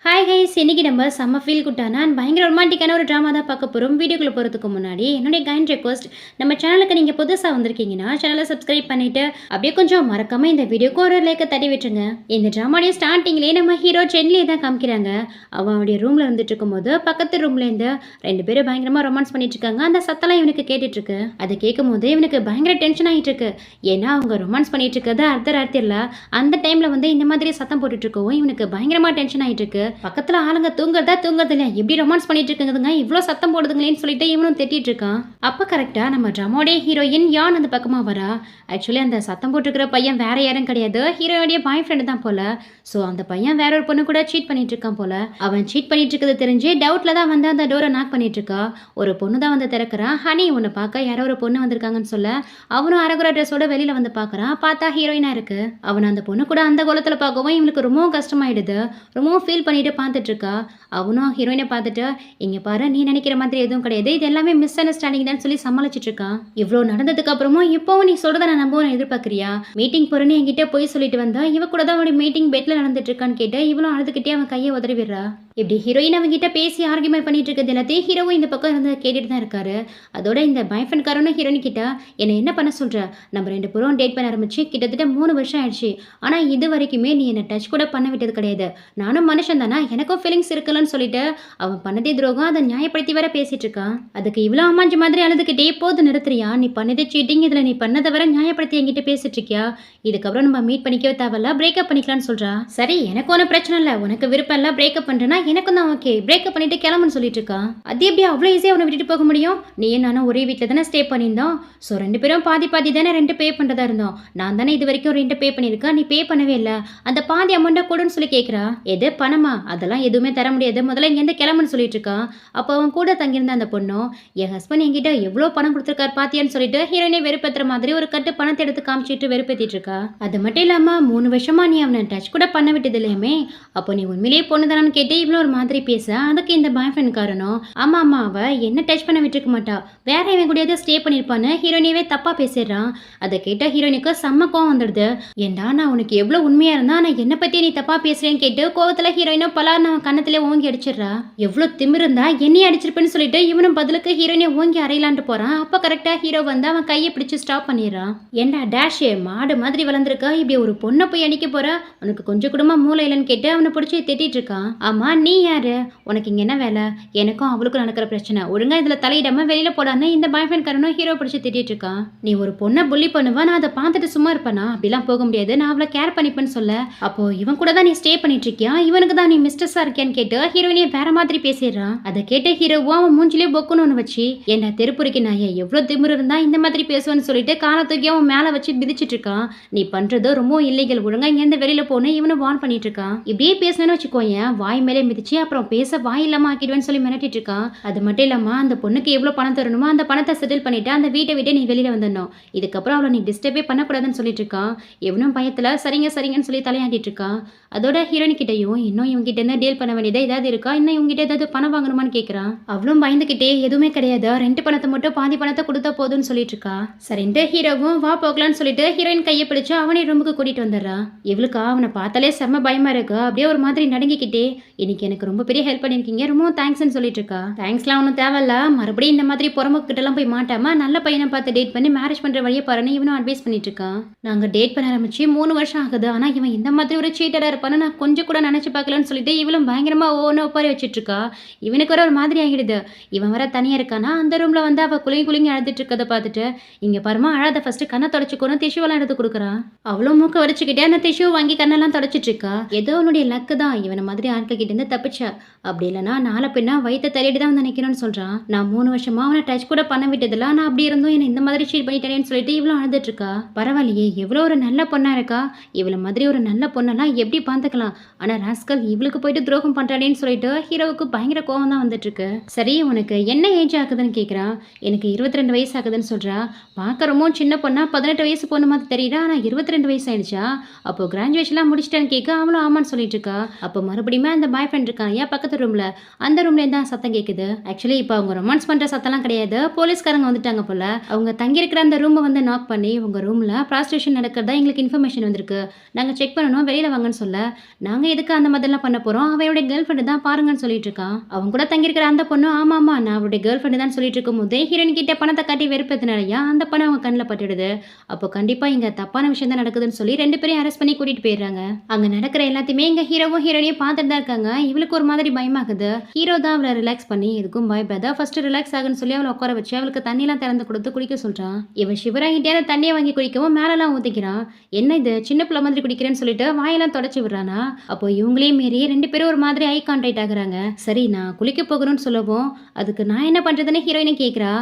Hi guys, இன்னைக்கு நம்ம செம்ம ஃபீல் குட்டான அண்ட் பயங்கர ரொமான்டிக்கான ஒரு ட்ராமா தான் பார்க்க போகிறோம். வீடியோக்குள்ளே போகிறதுக்கு முன்னாடி என்னுடைய கைண்ட் ரெக்வஸ்ட், நம்ம சேனலுக்கு நீங்கள் புதுசாக வந்திருக்கீங்கன்னா சேனலை சப்ஸ்கிரைப் பண்ணிவிட்டு அப்படியே கொஞ்சம் மறக்காமல் இந்த வீடியோக்கு ஒரு லைக்கை தட்டி விட்டுருங்க. இந்த ட்ராமாடைய ஸ்டார்டிங்லேயே நம்ம ஹீரோ சென்லியை தான் காமிக்கிறாங்க. அவனுடைய ரூமில் இருந்துட்டு இருக்கும்போது பக்கத்து ரூம்லேருந்து ரெண்டு பேரும் பயங்கரமாக ரொமான்ஸ் பண்ணிட்டு இருக்காங்க. அந்த சத்தம்லாம் இவனுக்கு கேட்டுட்ருக்கு. அதை கேட்கும் போது இவனுக்கு பயங்கர டென்ஷன் ஆகிட்டு இருக்கு. ஏன்னா அவங்க ரொமான்ஸ் பண்ணிட்டு இருக்கிறது அர்த்தராத்திரில் அந்த டைமில் வந்து இந்த மாதிரி சத்தம் போட்டுட்டு இருக்கவும் இவனுக்கு பயங்கரமாக டென்ஷன் ஆகிட்டு இருக்கு. பக்கத்துல ஆளுங்க தூங்குறதா இல்லையா, எப்படி ரொமான்ஸ் பண்ணிட்டு இருக்குதுங்க, இவ்வளோ சத்தம் போடுதுங்களேன்னு சொல்லிட்டு இவனும் திட்டிட்டு இருக்கான். அப்ப கரெக்டா நம்ம ட்ராமாவுடைய ஹீரோயின் யான் அந்த பக்கமா வரா. ஆக்சுவலி அந்த சத்தம் போட்டுருக்கிற பையன் வேற யாரும் கிடையாது, ஹீரோடைய பாய் ஃப்ரெண்டு தான் போல. ஸோ அந்த பையன் வேற ஒரு பொண்ணு கூட சீட் பண்ணிட்டு இருக்கான் போல. அவன் சீட் பண்ணிட்டு இருக்கிறது தெரிஞ்சு டவுட்ல தான் வந்து அந்த டோரை நாக் பண்ணிட்டு இருக்கா. ஒரு பொண்ணு தான் வந்து திறக்கிறான். ஹனி உன்னை பார்க்க யாரோ ஒரு பொண்ணு வந்திருக்காங்கன்னு சொல்ல அவனும் அரகுரா ட்ரெஸ்ஸோட வெளியில வந்து பார்க்கறான். பார்த்தா ஹீரோயினா இருக்கு. அவன் அந்த பொண்ணு கூட அந்த கோலத்துல பார்க்கவும் இவனுக்கு ரொம்பவும் கஷ்டமாயிடுது. ரொம்பவும் ஃபீல் பண்ணிட்டு பார்த்துட்டு இருக்கா. அவனும் ஹீரோயினை பார்த்துட்டு, இங்க பாரு, நீ நினைக்கிற மாதிரி எதுவும் கிடையாது, இது எல்லாமே மிஸ் அண்டர்ஸ்டாண்டிங் தான் சொல்லி சமாளிச்சிட்டு இருக்கான். இவ்வளோ நடந்ததுக்கு அப்புறமும் இப்போவும் நீ சொல்றத நான் நம்பவும் எதிர்பார்க்கறியா? மீட்டிங் போறேன்னு என்கிட்ட போய் சொல்லிட்டு வந்தா, இவ கூட தான் அவனுடைய மீட்டிங் பெட்ல நடந்துட்டு இருக்கான்னு கேட்டு இவளும் அழுதுகிட்டே அவன் கையை உதறி விடுறா. இப்படி ஹீரோயின் அவங்கிட்ட பேசி ஆர்கியூமெண்ட் பண்ணிட்டு இருக்கிறது எல்லாத்தையும் ஹீரோவும் இந்த பக்கம் இருந்து கேட்டுட்டு தான் இருக்காரு. அதோட இந்த பாய் ஃப்ரெண்ட்காரனும் ஹீரோயின் கிட்ட, என்னை என்ன பண்ண சொல்ற? நம்ம ரெண்டு பேரும் டேட் பண்ண ஆரம்பிச்சு கிட்டத்தட்ட 3 வருஷம் ஆயிடுச்சு. ஆனா இது வரைக்குமே நீ என்ன டச் கூட பண்ண விட்டது கிடையாது. நானும் மனுஷன் தானே, எனக்கும் ஃபீலிங்ஸ் இருக்குல்லன்னு சொல்லிட்டு அவன் பண்ணதே துரோகம், அதை நியாயப்படுத்தி வர பேசிட்டு இருக்கான். அதுக்கு இவ்வளோ அம்மாஞ்சி மாதிரி அழுதுகிட்டே, போது நிறுத்துறியா? நீ பண்ணதே சீட்டிங், இதுல நீ பண்ணதை வர நியாயப்படுத்தி என்கிட்ட பேசிட்டு இருக்கியா? இதுக்கப்புறம் நம்ம மீட் பண்ணிக்கவே தேவையில்ல, பிரேக்கப் பண்ணிக்கலாம்னு சொல்றா. சரி, எனக்கு ஒன்றும் பிரச்சனை இல்லை, உனக்கு விருப்பம் இல்லை, பிரேக்கப் பண்றேன்னா எனக்கும் தான் ஓகே, பிரேக்கப் பண்ணிட்டு கிளம்புன்னு சொல்லிட்டு இருக்கான். அது எப்படி அவ்வளோ ஈஸியாக அவனை விட்டுட்டு போக முடியும்? நீ நானும் ஒரே வீட்டில் தானே ஸ்டே பண்ணியிருந்தோம். ஸோ ரெண்டு பேரும் பாதி பாதி தானே ரெண்டு பே பண்ணுறதா இருந்தோம். நான் தானே இது வரைக்கும் ரெண்டு பே பண்ணியிருக்கேன், நீ பே பண்ணவே இல்லை. அந்த பாதி அமௌண்ட்டை கொடுன்னு சொல்லி கேட்குறா. எது பணமா? அதெல்லாம் எதுவுமே தர முடியாது, முதல்ல இங்கேருந்து கிளம்புன்னு சொல்லிட்டு இருக்கான். அப்போ அவன் கூட தங்கியிருந்த அந்த பொண்ணும், என் ஹஸ்பண்ட் என்கிட்ட எவ்வளோ பணம் கொடுத்துருக்காரு பாத்தியான்னு சொல்லிட்டு ஹீரோயினை வெறுப்பேற்றுற மாதிரி ஒரு கட்டு பணத்தை எடுத்து காமிச்சிட்டு வெறுப்பேற்றிட்டு இருக்கா. அது மட்டும் இல்லாமல் 3 வருஷமா நீ அவனை டச் கூட பண்ண விட்டது இல்லையுமே, அப்போ நீ உண்மையிலேயே பொண்ணு தானு கேட்டு இவ்வளோ ஒரு மாதிரி பேச, அதுக்கு இந்த பாய் ஃப்ரெண்ட் காரணம், ஆமா ஆமா அவ என்ன டச் பண்ண விட்டுருக்க மாட்டா, வேற இவன் கூடயாவது ஸ்டே பண்ணியிருப்பான்னு ஹீரோயினவே தப்பா பேசிடுறான். அதை கேட்ட ஹீரோயினுக்கு செம்ம கோவம் வந்துடுது. ஏண்டா நான் உனக்கு எவ்வளோ உண்மையா இருந்தா நான் என்ன பத்தி நீ தப்பா பேசுறேன்னு கேட்டு கோவத்துல ஹீரோயினும் பலார்னு அவன் கண்ணத்திலே ஓங்கி அடிச்சிடுறா. எவ்வளோ திமிரு இருந்தா என்னையே அடிச்சிருப்பேன்னு சொல்லிட்டு இவனும் பதிலுக்கு ஹீரோயினை ஓங்கி அறையலான்ட்டு போறான். அப்ப கரெக்டா ஹீரோ வந்து அவன் கையை பிடிச்சு ஸ்டாப் பண்ணிடுறான். ஏண்டா டேஷே, மாடு மாதிரி வளர்ந்துருக்கா, இப்படி ஒரு பொண்ணை போய் அடிக்க போற, உனக்கு கொஞ்சம் கூடமா மூளை இல்லைன்னு கேட்டு அவனை பிடிச்சி திட்டிட்டு இருக்கான். ஆமா நீ யாரு, உனக்கு இங்க என்ன வேலை? எனக்கும் அவளுக்கும் நடக்கிற பிரச்சனை, ஒழுங்கா இதுல தலையிடாம வெளியில போடான்னு இந்த பாய் ஃப்ரெண்ட் காரனும் ஹீரோ பிடிச்சி திட்டிட்டு இருக்கான். நீ ஒரு பொண்ணை புள்ளி பண்ணுவா, நான் அதை பார்த்துட்டு சும்மா இருப்பேனா? அப்படிலாம் போக முடியாது, நான் அவளை கேர் பண்ணிப்பேன்னு சொல்ல, அப்போ இவன் கூட தான் நீ ஸ்டே பண்ணிட்டு இருக்கியா, இவனுக்கு தான் நீ மிஸ்டர்ஸா இருக்கியான்னு கேட்டு ஹீரோயினியை வேற மாதிரி பேசிடுறான். அதை கேட்ட ஹீரோவும் அவன் மூஞ்சிலே பொக்குன்னு ஒன்று வச்சு, என்ன தெருப்புரிக்கு நான் எவ்வளவு திமிரு இருந்தா இந்த மாதிரி பேசுவேன்னு சொல்லிட்டு காலை தூக்கி அவன் மேல வச்சு மிதிச்சிட்டு இருக்கான். நீ பண்றது ரொம்ப இல்லீகல், ஒழுங்கா இங்கேருந்து வெளியில போன இவனை வார்ன் பண்ணிட்டு இருக்கான். இப்படியே பேசணும்னு வச்சுக்கோயேன், வாய் மேலே மிதிச்சு அப்புறம் பேச வாய் இல்லாம ஆக்கிடுவேன்னு சொல்லி மிரட்டிட்டு இருக்கான். அது மட்டும் இல்லாம அந்த பொண்ணுக்கு எவ்வளவு பணம் தரணுமோ அந்த பணத்தை செட்டில் பண்ணிட்டு அந்த வீட்டை விட்டு நீ வெளியில வந்துடணும், இதுக்கப்புறம் அவளை நீ டிஸ்டர்பே பண்ணக்கூடாதுன்னு சொல்லிட்டு இருக்கான். எவனும் பயத்துல சரிங்க சரிங்கன்னு சொல்லி தலையாட்டிட்டு இருக்கான். அதோட ஹீரோயின் கிட்டையும், இன்னும் இவங்க கிட்ட இருந்து டீல் பண்ண வேண்டியதா ஏதாவது இருக்கா, இன்னும் இவங்க கிட்ட ஏதாவது பணம் வாங்கணுமான்னு கேட்கறான். அவளும் பயந்துகிட்டே, எதுவுமே கிடையாது, ரெண்டு பணத்தை மட்டும் பாதி பணத்தை கொடுத்தா போதும்னு சொல்லிட்டு இருக்கா. சரின்ட்டு ஹீரோவும் வா போகலான்னு சொல்லிட்டு ஹீரோயின் கையை பிடிச்சு அவனை ரூமுக்கு கூட்டிட்டு வந்துடுறா. இவளுக்கா அவனை பார்த்தாலே செம்ம பயமா இருக்கு. அப்படியே ஒரு மாதிரி நடுங்கிக்கிட்டே, இன்னைக்கு எனக்கு ரொம்ப பெரிய ஹெல்ப் பண்ணிருக்கீங்க, ரொம்ப தேங்க்ஸ்ன்னு சொல்லிட்டு இருக்கா. தேங்க்ஸ்லாம் ஒன்றும் தேவையில்ல, மறுபடியும் இந்த மாதிரி புறமுக்கு கிட்ட எல்லாம் போய் மாட்டாம நல்ல பையனை பார்த்து டேட் பண்ணி மேரேஜ் பண்ற வழியை பாருன்னு இவனும் அட்வைஸ் பண்ணிட்டு இருக்கான். நாங்க டேட் பண்ண ஆரம்பிச்சு 3 வருஷம் ஆகுது, ஆனா இவன் இந்த மாதிரி ஒரு சீட்டடா இருப்பான்னு நான் கொஞ்சம் கூட நினைச்சு பார்க்கலன்னு சொல்லிட்டு இவளும் பயங்கரமா ஒவ்வொன்று ஒப்பாரி வச்சுட்டு இருக்கா. இவனுக்கு வர ஒரு மாதிரி ஆகிடுது. இவன் வர தனியா இருக்கானா, அந்த ரூம்ல வந்து அவ குலுங்கி அழுதுட்டு இருக்கதை பார்த்துட்டு, இங்க பாருமா அழாத, ஃபர்ஸ்ட் கண்ணை தொடச்சுக்கணும், டிஷ்யூவெல்லாம் எடுத்து கொடுக்குறான். அவளும் மூக்க வரைச்சுக்கிட்டே அந்த டிஷ்யூ வாங்கி கண்ணெல்லாம் தொடச்சிட்டு இருக்கா. ஏதோ உன்னுடைய லக்கு தான் இவனை மாதிரி ஆட்கள் கிட்ட இருந்து தப்பிச்சா, அப்படி இல்லைன்னா நாளை பின்னா வயிற்ற தள்ளிட்டு தான் வந்து நினைக்கணும்னு சொல்றான். நான் 3 வருஷமா அவனை டச் கூட பண்ண விட்டதில்ல, நான் அப்படி இருந்தும் என்ன இந்த மாதிரி ஷீட் பண்ணிட்டேன்னு சொல்லிட்டு இவ்வளவு அழுதுட்டு இருக்கா. பரவாயில்லையே, எவ்வளோ ஒரு நல்ல பொண்ணா இருக்கா, இவளை மாதிரி ஒரு நல்ல பொண்ணெல்லாம் எப்படி பார்த்துக்கலாம், ஆனா ராஸ்கல் இவளுக்கு போயிட்டு துரோகம் பண்றாடேன்னு சொல்லிட்டு ஹீரோவுக்கு பயங்கர கோவம் தான் வந்துட்டு இருக்கு. சரி உனக்கு என்ன ஏஜ் ஆகுதுன்னு கேட்குறான். எனக்கு 22 வயசு ஆகுதுன்னு சொல்றா. பார்க்க ரொம்ப சின்ன பொண்ணா 18 வயசு பொண்ணு மாதிரி தெரியுறா, ஆனா 22 வயசு ஆயிடுச்சா, அப்போ கிராஜுவேஷன்லாம் முடிச்சிட்டேன்னு கேட்க அவளும் ஆமான்னு சொல்லிட்டு இருக்கா. அப்போ மறுபடியுமே அந்த பாய் ஃப்ரெண்ட் இருக்கான் ஏன் பக்கத்து ரூம்ல, அந்த ரூம்ல தான் சத்தம் கேட்குது. ஆக்சுவலி இப்போ அவங்க ரொமான்ஸ் பண்ற சத்தம்லாம் கிடையாது, போலீஸ்காரங்க வந்துட்டாங்க போல. அவங்க தங்கி இருக்கிற அந்த ரூமை வந்து நாக் பண்ணி உங்க ரூம்ல ப்ராஸ்டியூஷன் நடக்கிறதா எங்களுக்கு இன்ஃபர்மேஷன் வந்திருக்கு, நாங்க செக் பண்ணணும், வெளியில வாங்கன்னு சொல்ல நாங்கள் எதுக்கு அந்த மாதிரிலாம் பண்ண போகிறோம், அவளுடைய கேர்ள் ஃப்ரெண்டு தான் பாருங்கன்னு சொல்லிட்டு இருக்கான். அவங்க கூட தங்கியிருக்கிற அந்த பொண்ணு ஆமாம்மா நான் அவருடைய கேர்ள் ஃப்ரெண்டு தான் சொல்லிட்டு இருக்கும் போதே ஹீரோயின் கிட்ட பணத்தை காட்டி வெறுப்பதுனாலயா அந்த பணம் அவங்க கண்ணில் பட்டுடுது. அப்போ கண்டிப்பாக இங்கே தப்பான விஷயம் தான் நடக்குதுன்னு சொல்லி 2 பேரையும் அரெஸ்ட் பண்ணி கூட்டிகிட்டு போயிடுறாங்க. அங்கே நடக்கிற எல்லாத்தையுமே இங்கே ஹீரோவும் ஹீரோனையும் பார்த்துட்டு தான் இருக்காங்க. இவளுக்கு ஒரு மாதிரி பயமாகுது. ஹீரோ தான் அவளை ரிலாக்ஸ் பண்ணி எதுக்கும் பயப்படாத ஃபர்ஸ்ட் ரிலாக்ஸ் ஆகுன்னு சொல்லி அவளை உட்கார வச்சு அவளுக்கு தண்ணியெல்லாம் திறந்து கொடுத்து குடிக்க சொல்கிறான். இவன் சிவராங்கிட்டே அந்த தண்ணியை வாங்கி குடிக்கவும் மேலெல்லாம் ஊற்றிக்கிறான். என்ன இது சின்ன பிள்ளை மாதிரி குடிக்கிறேன்னு சொல்லிட்டு வாயெல்லாம் தொடச்சி விடுறானா. அப்போ இவங்களையும் மீறி 2 பேரும் ஒரு மாதிரி ஐ கான்டாக்ட் ஆகுறாங்க. சரி நான் குளிக்க போகணும்னு சொல்லவும் அதுக்கு நான் என்ன பண்ணுறதுன்னு ஹீரோயினை கேட்குறா.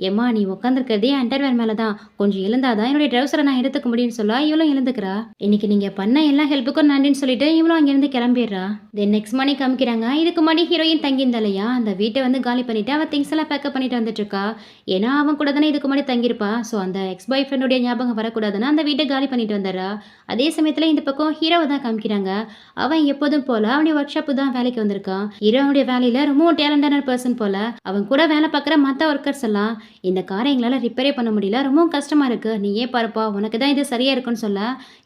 ஏம்மா நீ உட்காந்துருக்கிறதே அண்டர்வேர் மேலே தான், கொஞ்சம் எழுந்தாதான் என்னுடைய ட்ரௌசரை நான் எடுத்துக்க முடியும்னு சொல்ல இவளும் எழுந்துக்கிறா. இன்னைக்கு நீங்கள் பண்ண எல்லா ஹெல்ப்புக்கும் நன்றின்னு சொல்லிட்டு இவளும் அங்கேருந்து கிளம்பிடுறா. தென் நெக்ஸ்ட் மார்னிங் காமிக்கிறாங்க. இதுக்கு முன்னாடி ஹீரோயின் தங்கியிருந்தாலையா அந்த வீட்டை வந்து காலி பண்ணிட்டு அவள் திங்ஸ் எல்லாம் பேக்கப் பண்ணிட்டு வந்துட்டு இருக்கா. ஏன்னா அவன் கூட தானே இதுக்கு முன்னாடி தங்கியிருப்பா. ஸோ அந்த எக்ஸ் பாய் ஃப்ரெண்டுடைய ஞாபகம் வரக்கூடாதுன்னு அந்த வீட்டை காலி பண்ணிட்டு வந்துடுறா. அதே சமயத்தில் இந்த பக்கம் ஹீரோவை தான் காமிக்கிறாங்க. அவன் எப்போதும் போல அவனுடைய ஒர்க் ஷாப்பு தான் வேலைக்கு வந்திருக்கான். ஹீரோனுடைய வேலையில் ரொம்ப டேலண்டான பர்சன் போல. அவன் கூட வேலை பார்க்குற மற்ற ஒர்க்கர்ஸ் எல்லாம் இந்த காரை எங்களால் ரிப்பேரே பண்ண முடியல, ரொம்பவும் கஷ்டமாக இருக்குது, நீ ஏன் பாருப்பா உனக்கு தான் இது சரியாக இருக்குன்னு சொல்ல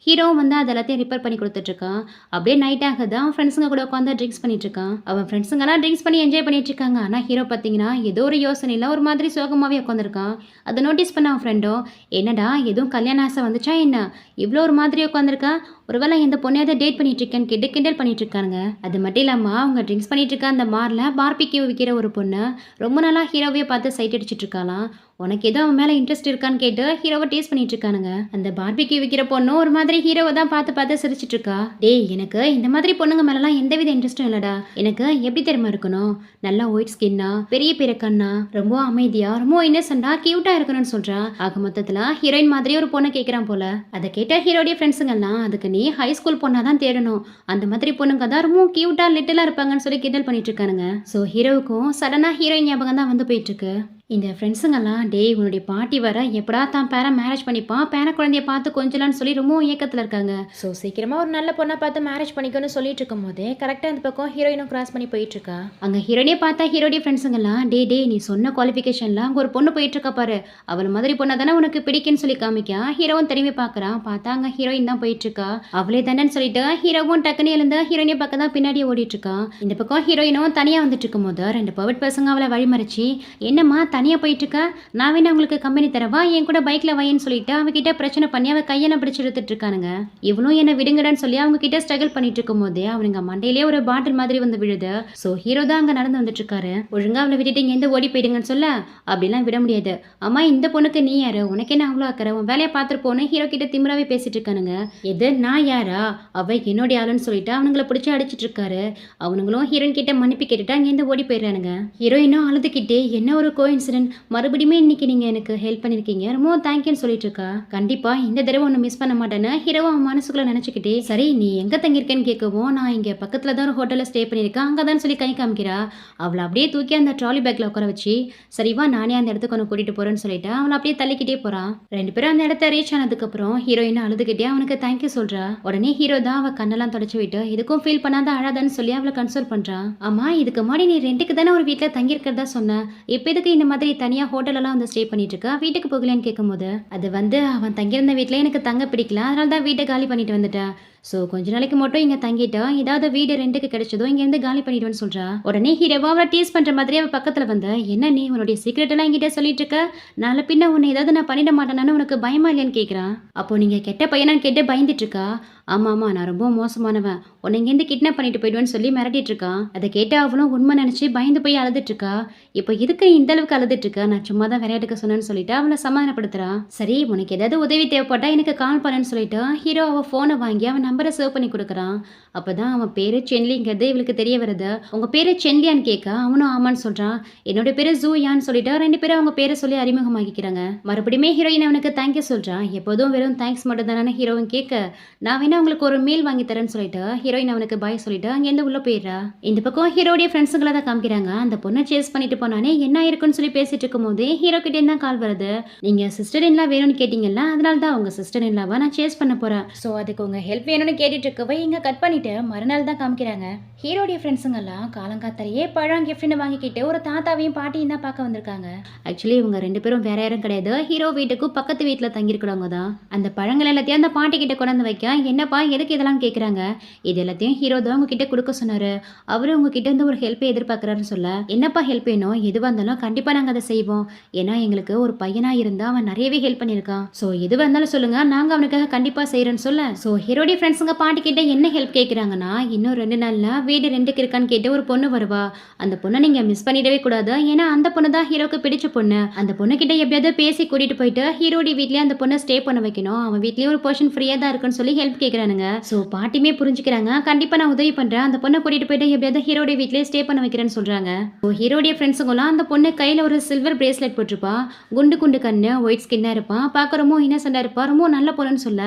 ஹீரோவும் வந்து அது எல்லாத்தையும் ரிப்பேர் பண்ணி கொடுத்துட்ருக்கான். அப்படியே நைட் ஆகுது. அவன் ஃப்ரெண்ட்ஸுங்க கூட உட்காந்து ட்ரிங்க்ஸ் பண்ணிட்டு இருக்கான். அவன் ஃப்ரெண்ட்ஸுங்கெல்லாம் ட்ரிங்க்ஸ் பண்ணி என்ஜாய் பண்ணிட்டு இருக்காங்க. ஆனால் ஹீரோ பார்த்தீங்கன்னா ஏதோ ஒரு யோசனையில் ஒரு மாதிரி சோகமாகவே உட்காந்துருக்கான். அதை நோட்டீஸ் பண்ண அவன் ஃப்ரெண்டும் என்னடா எதுவும் கல்யாண ஆசை வந்துச்சா என்ன, இவ்வளோ ஒரு மாதிரி உட்காந்துருக்கா, ஒருவேளை இந்த பொண்ணையாவது டேட் பண்ணிட்டு இருக்கேன்னு கேட்டு கிண்டல் பண்ணிட்டு இருக்காங்க. அது மட்டும் இல்லாமல் அவங்க ட்ரிங்க்ஸ் பண்ணிட்டு இருக்க அந்த மாரில் பார்பிக்யூ விற்கிற ஒரு பொண்ணு ரொம்ப நாளாக ஹீரோவே பார்த்து சைட் அடிச்சிட்டு இருக்காளாம். உனக்கு ஏதோ அவன் மேலே இன்ட்ரெஸ்ட் இருக்கான்னு கேட்டு ஹீரோவை டேஸ்ட் பண்ணிட்டு இருக்கானுங்க. அந்த பார்பிக்யூ விற்கிற பொண்ணு ஒரு மாதிரி ஹீரோவை தான் பார்த்து சிரிச்சிட்டு இருக்கா. டேய் எனக்கு இந்த மாதிரி பொண்ணுங்க மேலலாம் எந்தவித இன்ட்ரெஸ்ட்டும் இல்லடா, எனக்கு எப்படி தெரியுமா இருக்கணும், நல்லா ஒயிட் ஸ்கின்னா, பெரிய பெரிய கண்ணா, ரொம்ப அமைதியா, ரொம்ப இன்னசென்டா, கியூட்டா இருக்கணும்னு சொல்றா. ஆக மொத்தத்தில் ஹீரோயின் மாதிரி ஒரு பொண்ணை கேட்குறான் போல. அதை கேட்ட ஹீரோடைய ஃப்ரெண்ட்ஸுங்கெல்லாம் அதுக்கு நீ ஹை ஸ்கூல் பொண்ணா தான் தேடணும், அந்த மாதிரி பொண்ணுங்க தான் ரொம்ப கியூட்டா லிட்டிலா இருப்பாங்கன்னு சொல்லி கிண்டல் பண்ணிட்டு இருக்கானுங்க. ஸோ ஹீரோவுக்கும் சடனாக ஹீரோயின் ஞாபகம் தான் வந்து போயிட்டு இருக்கு. இந்த ஃப்ரெண்ட்ஸுங்கெல்லாம் டேய் உன்னுடைய பாட்டி வர எப்படா தான் பேரை மேரேஜ் பண்ணிப்பான், பேர குழந்தைய பார்த்து கொஞ்சலான்னு சொல்லி ரொம்ப இயக்கத்தில் இருக்காங்க. ஸோ சீக்கிரமாக ஒரு நல்ல பொண்ணை பார்த்து மேரேஜ் பண்ணிக்கணும்னு சொல்லிட்டு இருக்கும் போதே கரெக்டாக இந்த பக்கம் ஹீரோயினும் கிராஸ் பண்ணி போயிட்டு இருக்கா. அங்கே ஹீரோயினே பார்த்தா ஹீரோடைய ஃப்ரெண்ட்ஸுங்கெல்லாம் டே நீ சொன்ன குவாலிஃபிகேஷன்ல அங்கே ஒரு பொண்ணு போயிட்டு இருக்கா பாரு, அவள் மாதிரி பொண்ணை தானே உனக்கு பிடிக்குன்னு சொல்லி காமிக்கா. ஹீரோவும் திரும்பி பார்க்குறான். பார்த்தா அங்கே ஹீரோயின் தான் போயிட்டு இருக்கா. அவளே தானேன்னு சொல்லிட்டு ஹீரோவும் டக்குனு எழுந்து ஹீரோயினை பக்கம் தான் பின்னாடியே ஓடிட்டு இருக்கான். இந்த பக்கம் ஹீரோயினும் தனியாக வந்துட்டு இருக்கும் போது 2 பவர்ட் பசங்க அவளை வழிமறிச்சு என்னம்மா தனியாக போயிட்டு இருக்கா, நான் வேணா உங்களுக்கு கம்பெனி தரவா, என் கூட பைக்ல வைன்னு சொல்லிட்டு அவகிட்ட பிரச்சனை பண்ணி அவ கையெல்லாம் பிடிச்சு எடுத்துட்டு இருக்கானுங்க. இவனும் என்ன விடுங்கடான்னு சொல்லி அவங்க கிட்ட ஸ்ட்ரகிள் பண்ணிட்டு இருக்கும் போதே அவனுங்க மண்டையிலே ஒரு பாட்டில் மாதிரி வந்து விழுது. ஸோ ஹீரோ தான் அங்கே நடந்து வந்துட்டு இருக்காரு. ஒழுங்கா அவளை விட்டுட்டு இங்க எந்த ஓடி போயிடுங்கன்னு சொல்ல அப்படிலாம் விட முடியாது. அம்மா இந்த பொண்ணுக்கு நீ யாரு, உனக்கு என்ன அவ்வளோ அக்கறை, உன் வேலையை பார்த்துட்டு போன்னு ஹீரோ கிட்ட திமிராவே பேசிட்டு இருக்கானுங்க. எது நான் யாரா, அவ என்னுடைய ஆளுன்னு சொல்லிட்டு அவனுங்களை பிடிச்சி அடிச்சிட்டு இருக்காரு. அவனுங்களும் ஹீரோயின் கிட்ட மன்னிப்பு கேட்டுட்டு அங்கேருந்து ஓடி போயிடுறானுங்க. ஹீரோயினும் அழுதுகிட்டே என்ன ஒரு கோஇன்சிடென்ட், மறுபடியுமே இன்னைக்கு நீங்க எனக்கு ஹெல்ப் பண்ணிருக்கீங்க, ரொம்ப தேங்க்யூன்னு சொல்லிட்டு இருக்கா. கண்டிப்பா இந்த தடவை ஒன்று மிஸ் பண்ண மாட்டேன்னு ஹீரோவும் அவன் மனசுக்குள்ள நினைச்சுக்கிட்டே சரி நீ எங்க தங்கியிருக்கேன்னு கேட்கவும் நான் இங்க பக்கத்துல தான் ஒரு ஹோட்டல்ல ஸ்டே பண்ணியிருக்கேன் அங்கதான் சொல்லி கை காமிக்கிறா. அவளை அப்படியே தூக்கி அந்த ட்ராலி பேக்ல உட்கார வச்சு சரிவா நானே அந்த இடத்துக்கு ஒன்று கூட்டிட்டு போறேன்னு சொல்லிட்டு அவளை அப்படியே தள்ளிக்கிட்டே போறான். 2 பேரும் அந்த இடத்த ரீச் ஆனதுக்கு அப்புறம் ஹீரோயின் அழுதுகிட்டே அவனுக்கு தேங்க்யூ சொல்றா. உடனே ஹீரோ தான் அவ கண்ணெல்லாம் தொடச்சு விட்டு இதுக்கும் ஃபீல் பண்ணாத அழாதான்னு சொல்லி அவளை கன்சோல் பண்றான். ஆமா இதுக்கு முன்னாடி நீ ரெண்டுக்கு தானே ஒரு வீட்டுல தங்கி இருக்கிறதா சொன்ன, இப்ப எதுக்கு இந்த மாதிரி தனியா ஹோட்டல் எல்லாம் வந்து ஸ்டே பண்ணிட்டு இருக்கா, வீட்டுக்கு போகலன்னு கேட்கும்போது அது வந்து அவன் தங்கியிருந்த வீட்டில் எனக்கு தங்க பிடிக்கல, அதனால தான் வீட்டை காலி பண்ணிட்டு வந்துட்டேன். ஸோ கொஞ்ச நாளைக்கு மட்டும் இங்கே தங்கிட்டா ஏதாவது வீடு ரெண்டுக்கு கிடைச்சதோ இங்கேருந்து காலி பண்ணிடுவேன்னு சொல்கிறா. உடனே ஹீரோவா அவளை டீஸ் பண்ணுற மாதிரி அவள் பக்கத்தில் வந்து என்ன நீ உன்னுடைய சீக்ரெட் எல்லாம் என்கிட்ட சொல்லிட்டு இருக்க, நாளை பின்ன உன்னை ஏதாவது நான் பண்ணிட மாட்டேனான்னு உனக்கு பயமா இல்லையான்னு கேட்குறான். அப்போ நீங்கள் கெட்ட பையனான்னு கேட்டு பயந்துட்டு இருக்கா. ஆமாம் நான் ரொம்ப மோசமானவன், உன்னை இங்கேருந்து கிட்னாப் பண்ணிட்டு போயிடுவேன்னு சொல்லி மிரட்டிட்டு இருக்கான். அதை கேட்டு அவளும் உண்மை நினச்சி பயந்து போய் அழுதுட்டு இருக்கா. இப்போ எதுக்கு இந்த அளவுக்கு அழுதுட்டு இருக்கா, நான் சும்மா தான் விளையாட்டுக்கு சொன்னேன்னு சொல்லிட்டு அவளை சமாதானப்படுத்துறான். சரி உனக்கு ஏதாவது உதவி தேவைப்பட்டா எனக்கு கால் பண்ணேன்னு சொல்லிட்டு ஹீரோ அவள் ஃபோனை வாங்கி அவன் நம்பரை சேவ் பண்ணி கொடுக்குறான். அப்போதான் அவன் பேரு சென்லிங்கிறது இவளுக்கு தெரிய வருது. உங்க பேரு சென்லியான்னு கேட்க அவனும் ஆமான்னு சொல்றான். என்னோட பேரு ஜூயான்னு சொல்லிட்டு 2 பேரும் அவங்க பேரை சொல்லி அறிமுகமாக்கிக்கிறாங்க. மறுபடியுமே ஹீரோயின் அவனுக்கு தேங்க்யூ சொல்றான். எப்போதும் வெறும் தேங்க்ஸ் மட்டும் தானே ஹீரோயின் கேட்க நான் வேணா உங்களுக்கு ஒரு மீல் வாங்கி தரேன்னு சொல்லிட்டு ஹீரோயின் அவனுக்கு பாய் சொல்லிட்டு அங்கேருந்து உள்ள போயிடுறா. இந்த பக்கம் ஹீரோடைய ஃப்ரெண்ட்ஸுங்களை தான் காமிக்கிறாங்க. அந்த பொண்ணை சேஸ் பண்ணிட்டு போனானே என்ன இருக்குன்னு சொல்லி பேசிட்டு இருக்கும் போதே ஹீரோ கிட்டே தான் கால் வருது. நீங்க சிஸ்டர் இன்லா வேணும்னு கேட்டீங்கல்ல, அதனால தான் உங்க சிஸ்டர் இன்லாவை நான் சேஸ் பண்ண போறேன். ஸோ அதுக்கு உங்க ஹெல்ப் வேணும்னு கேட்டுட்டு இருக்கவே இங்க கட் பண்ணிட்டு மறுநாள் தான் காமிக்கிறாங்க. ஹீரோடைய ஃப்ரெண்ட்ஸுங்க எல்லாம் காலங்காத்தாலேயே பழம் கிஃப்ட்னு வாங்கிக்கிட்டு ஒரு தாத்தாவையும் பாட்டியும் தான் பார்க்க வந்திருக்காங்க. ஆக்சுவலி இவங்க 2 பேரும் வேற யாரும் கிடையாது. ஹீரோ வீட்டுக்கும் பக்கத்து வீட்டில் தங்கியிருக்கிறவங்க தான். அந்த பழங்கள் எல்லாத்தையும் அந்த பாட்டி கிட்ட கொண்டாந்து வைக்க, என்னப்பா எதுக்கு இதெல்லாம் கேட்குறாங்க? இது எல்லாத்தையும் ஹீரோ தான் உங்ககிட்ட கொடுக்க சொன்னாரு. அவரு உங்ககிட்ட இருந்து ஒரு ஹெல்ப்பை எதிர்பார்க்குறாருன்னு சொல்ல, என்னப்பா ஹெல்ப் வேணும்? எதுவாக இருந்தாலும் கண்டிப்பாக நாங்கள் அதை செய்வோம். ஏன்னா எங்களுக்கு ஒரு பையனா இருந்தா அவன் நிறையவே ஹெல்ப் பண்ணியிருக்கான். ஸோ எதுவாக இருந்தாலும் சொல்லுங்க, நாங்கள் அவனுக்காக கண்டிப்பாக செய்கிறேன்னு சொல்ல, ஸோ ஹீரோடைய ஃப்ரெண்ட்ஸுங்க பாட்டி கிட்ட என்ன ஹெல்ப் கேட்குறாங்கன்னா, இன்னும் 2 நாள்ல வீடு ரெண்டுக்கு இருக்கான்னு கேட்டு ஒரு பொண்ணு வருவா. அந்த பொண்ணை நீங்க மிஸ் பண்ணிடவே கூடாது. ஏன்னா அந்த பொண்ணு தான் ஹீரோக்கு பிடிச்ச பொண்ணு. அந்த பொண்ணு கிட்ட எப்படியாவது பேசி கூட்டிட்டு போயிட்டு ஹீரோடி வீட்லயே அந்த பொண்ணை ஸ்டே பண்ண வைக்கணும். அவன் வீட்லயே ஒரு போர்ஷன் ஃப்ரீயா தான் இருக்குன்னு சொல்லி ஹெல்ப் கேக்குறானுங்க. சோ பாட்டியுமே புரிஞ்சுக்கிறாங்க. கண்டிப்பா நான் உதவி பண்றேன். அந்த பொண்ணை கூட்டிட்டு போயிட்டு எப்படியாவது ஹீரோடி வீட்லயே ஸ்டே பண்ண வைக்கிறேன்னு சொல்றாங்க. ஸோ ஹீரோடைய ஃப்ரெண்ட்ஸுங்களாம் அந்த பொண்ணு கையில ஒரு சில்வர் பிரேஸ்லெட் போட்டிருப்பா. குண்டு குண்டு கண்ணு, ஒயிட் ஸ்கின்னா இருப்பான். பார்க்க ரொம்ப இன்னசென்டா இருப்பா. ரொம்ப நல்ல பொண்ணுன்னு சொல்ல,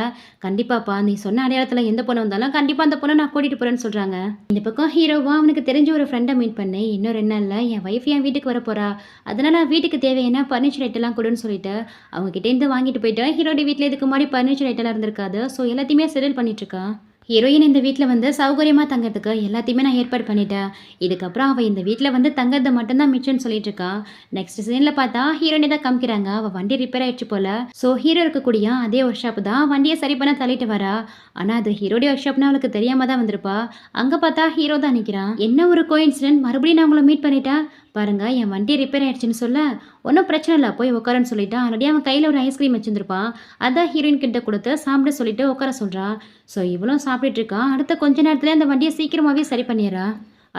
கண்டிப்பாப்பா நீ சொன்ன அடையாளத்துல எந்த பொண்ணு வந்தாலும் கண்டிப்பா அந்த பொண்ணை நான் கூட்டிட்டு போறேன்னு சொல்றாங்க. இந்த பக்கம் ஹீரோவா அவனுக்கு தெரிஞ்ச ஒரு ஃப்ரெண்டை மீட் பண்ணி, இன்னும் 2 நாள்ல என் வைஃப் என் வீட்டுக்கு வர போறா, அதனால வீட்டுக்கு தேவையான பர்னிச்சர் ஐட்டெல்லாம் கொடுன்னு சொல்லிட்டு அவங்க கிட்டேருந்து வாங்கிட்டு போயிட்டு ஹீரோடி வீட்டில் இதுக்கு முன்னாடி பர்னிச்சர் ஐட்டெல்லாம் இருந்திருக்காது. ஸோ எல்லாத்தையுமே செட்டில் பண்ணிட்டு இருக்கான். ஹீரோயின் இந்த வீட்டில் வந்து சௌகரியமாக தங்கிறதுக்கு எல்லாத்தையுமே நான் ஏற்பாடு பண்ணிட்டேன். இதுக்கப்புறம் அவள் இந்த வீட்டில் வந்து தங்கிறது மட்டும்தான் மிச்சம்னு சொல்லிட்டு இருக்கா. நெக்ஸ்ட் சீனில் பார்த்தா ஹீரோயினை தான் காமிக்கிறாங்க. அவள் வண்டி ரிப்பேர் ஆயிடுச்சு போல. ஸோ ஹீரோ இருக்கக்கூடிய அதே ஒர்க் ஷாப் தான் வண்டியை சரி பண்ண தள்ளிட்டு வரா. ஆனால் அது ஹீரோடைய ஒர்க் ஷாப்னு அவளுக்கு தெரியாம தான் வந்திருப்பா. அங்கே பார்த்தா ஹீரோ தான் நிற்கிறான். என்ன ஒரு கோயின்சிடென்ட், மறுபடியும் நான் உங்களை மீட் பண்ணிட்டேன் பாருங்க, என் வண்டி ரிப்பேர் ஆயிடுச்சுன்னு சொல்ல, ஒன்றும் பிரச்சனை இல்லை போய் உட்காரன்னு சொல்லிட்டான். ஆல்ரெடி அவன் கையில் ஒரு ஐஸ்கிரீம் வச்சுருந்துருப்பான். அதான் ஹீரோயின் கிட்ட கொடுத்து சாப்பிட சொல்லிட்டு உட்கார சொல்கிறான். ஸோ இவளும் சாப்பிட்டுட்டு இருக்கான். அடுத்த கொஞ்ச நேரத்துல அந்த வண்டியை சீக்கிரமாகவே சரி பண்ணிடுறா.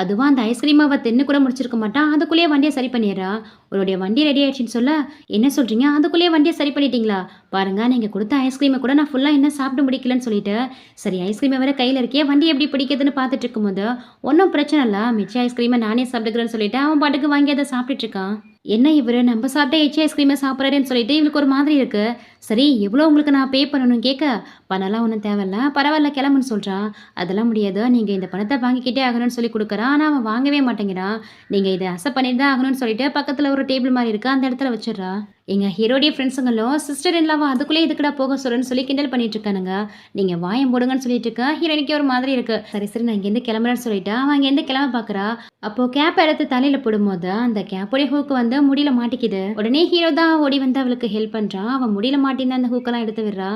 அதுவும் அந்த ஐஸ்கிரீமை அவள் தின்னு கூட முடிச்சிருக்க மாட்டான். அதுக்குள்ளேயே வண்டியை சரி பண்ணிடுறா. உங்களுடைய வண்டி ரெடி ஆயிடுச்சுன்னு சொல்ல, என்ன சொல்கிறீங்க, அதுக்குள்ளேயே வண்டியை சரி பண்ணிட்டீங்களா? பாருங்க, நீங்கள் கொடுத்த ஐஸ்கிரீமை கூட நான் ஃபுல்லாக என்ன சாப்பிட்டு முடிக்கலன்னு சொல்லிட்டு, சரி ஐஸ்கிரீமை வேற கையில் இருக்கே, வண்டி எப்படி பிடிக்குதுன்னு பார்த்துட்டு இருக்கும்போது, ஒன்றும் பிரச்சனை இல்லை, மிச்ச ஐஸ்கிரீமை நானே சாப்பிட்டுக்கிறேன்னு சொல்லிட்டு அவன் பாட்டுக்கு வாங்கி அதை சாப்பிட்டுட்டு இருக்கான். என்ன இவர் நம்ம சாப்பிட்ட எச்சி ஐஸ்கிரீமை சாப்பிட்றாருன்னு சொல்லிட்டு இவளுக்கு ஒரு மாதிரி இருக்கு. சரி எவ்வளோ உங்களுக்கு நான் பே பண்ணணும்னு கேட்க, பணம்லாம் ஒன்றும் தேவையில்ல, பரவாயில்ல கிளம்புன்னு சொல்கிறான். அதெல்லாம் முடியாது, நீங்கள் இந்த பணத்தை வாங்கிக்கிட்டே ஆகணும்னு சொல்லி கொடுக்குறான். ஆனால் அவன் வாங்கவே மாட்டேங்கிறான். நீங்கள் இதை அசை பண்ணிட்டு தான் ஆகணும்னு சொல்லிட்டு பக்கத்தில் ஒரு டேபிள் மாதிரி இருக்கு, அந்த இடத்துல வச்சிடறா. எங்கள் ஹீரோடைய ஃப்ரெண்ட்ஸுங்களும் சிஸ்டர் இல்லாமல் அதுக்குள்ளே இதுக்கடா போக சொல்கிறேன்னு சொல்லி கிண்டல் பண்ணிட்டு இருக்கானுங்க. நீங்கள் வாயம் போடுங்கன்னு சொல்லிட்டு இருக்கா. ஹீரோனிக்கே ஒரு மாதிரி இருக்கு. சரி சரி நான் இங்கேருந்து கிளம்புறேன்னு சொல்லிட்டு அவன் இங்கேருந்து கிளம்ப பார்க்குறா. அப்போ கேப் எடுத்து தலையில் போடும்போது அந்த கேப்போடைய ஹூக்கு வந்து முடியல மாட்டிக்குது. உடனே ஹீரோ தான் ஓடி வந்து அவளுக்கு ஹெல்ப் பண்ணுறான். அவன் முடியல மாட்டின்னு அந்த ஹூக்கெல்லாம் எடுத்து விடுறா.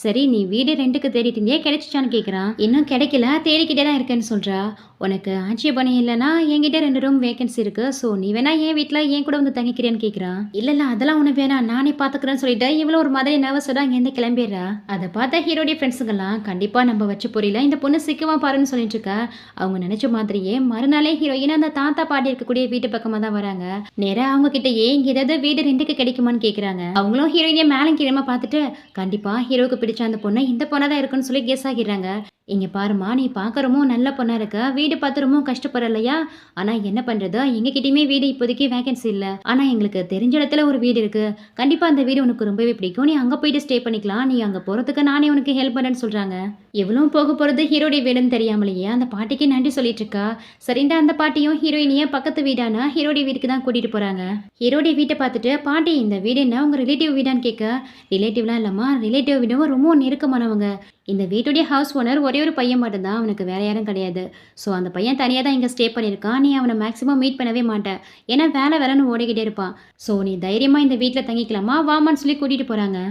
சரி நீ வீடு ரெண்டுக்கு தேடிட்டு இருந்தே கிடைச்சிச்சான்னு கேட்குறான். இன்னும் கிடைக்கல, தேடிக்கிட்டே தான் இருக்கேன்னு சொல்கிறா. உனக்கு ஆட்சேபணம் இல்லைன்னா என்கிட்ட 2 ரூம் வேகன்சி இருக்கு. ஸோ நீ வேணா என் வீட்டில் என் கூட வந்து தங்கிக்கிறேன்னு கேட்குறான். இல்லை அதெல்லாம் ஒன்று வேணாம், நானே பார்த்துக்கிறேன்னு சொல்லிட்டு இவ்வளோ ஒரு மாதிரி நர்வஸோட அங்கேருந்து கிளம்பிடுறா. அதை பார்த்த ஹீரோடைய ஃப்ரெண்ட்ஸுங்கெல்லாம் கண்டிப்பாக நம்ம வச்சு புரியல, இந்த பொண்ணு சிக்கமா பாருன்னு சொல்லிட்டு இருக்கா. அவங்க நினைச்ச மாதிரியே மறுநாளே ஹீரோயின் அந்த தாத்தா பாட்டி இருக்கக்கூடிய வீட்டு பக்கமாக தான் வராங்க. நேராக அவங்க கிட்டயே இங்கே ஏதாவது வீடு ரெண்டுக்கு கிடைக்குமான்னு கேட்குறாங்க. அவங்களும் ஹீரோயினியை மேலே கீழமா பார்த்துட்டு கண்டிப்பாக ஹீரோவுக்கு பிடிச்ச அந்த பொண்ணை இந்த பொண்ணை தான் இருக்குன்னு சொல்லி கெஸ் ஆகிடுறாங்க. இங்கே பாருமா, நீ பார்க்குறமோ நல்ல பொண்ணாக இருக்க, வீடு பார்த்து ரொம்ப கஷ்டப்படலையா? ஆனால் என்ன பண்ணுறது, எங்ககிட்டயுமே வீடு இப்போதைக்கு வேகன்சி இல்லை. ஆனால் எங்களுக்கு தெரிஞ்ச இடத்துல ஒரு வீடு இருக்குது, கண்டிப்பாக அந்த வீடு உனக்கு ரொம்பவே பிடிக்கும், நீ அங்கே போயிட்டு ஸ்டே பண்ணிக்கலாம், நீ அங்கே போகிறதுக்கு நானே உனக்கு ஹெல்ப் பண்ணுறேன்னு சொல்கிறாங்க. எவ்வளோ போக போகிறது ஹீரோடைய வீடுன்னு தெரியாமலையே அந்த பாட்டிக்கு நன்றி சொல்லிட்டு இருக்கா. சரிண்டா அந்த பாட்டியும் ஹீரோயினியை பக்கத்து வீடான ஹீரோடைய வீட்டுக்கு தான் கூட்டிகிட்டு போகிறாங்க. ஹீரோடைய வீட்டை பார்த்துட்டு, பாட்டி இந்த வீடு என்ன உங்கள் ரிலேட்டிவ் வீடான்னு கேட்க, ரிலேட்டிவ்லாம் இல்லைம்மா, ரிலேட்டிவ் வீடும் ரொம்ப நெருக்கமானவங்க. இந்த வீட்டுடைய ஹவுஸ் ஓனர் ஒரே ஒரு பையன் மட்டும்தான், அவனுக்கு வேற யாரும் கிடையாது. ஸோ அந்த பையன் தனியாக தான் இங்கே ஸ்டே பண்ணியிருக்கான். நீ அவனை மேக்ஸிமம் மீட் பண்ணவே மாட்டேன், ஏன்னா வேலைன்னு ஓடிக்கிட்டே இருப்பான். ஸோ நீ தைரியமாக இந்த வீட்டில் தங்கிக்கலாமா வாமான்னு சொல்லி கூட்டிகிட்டு போகிறாங்க.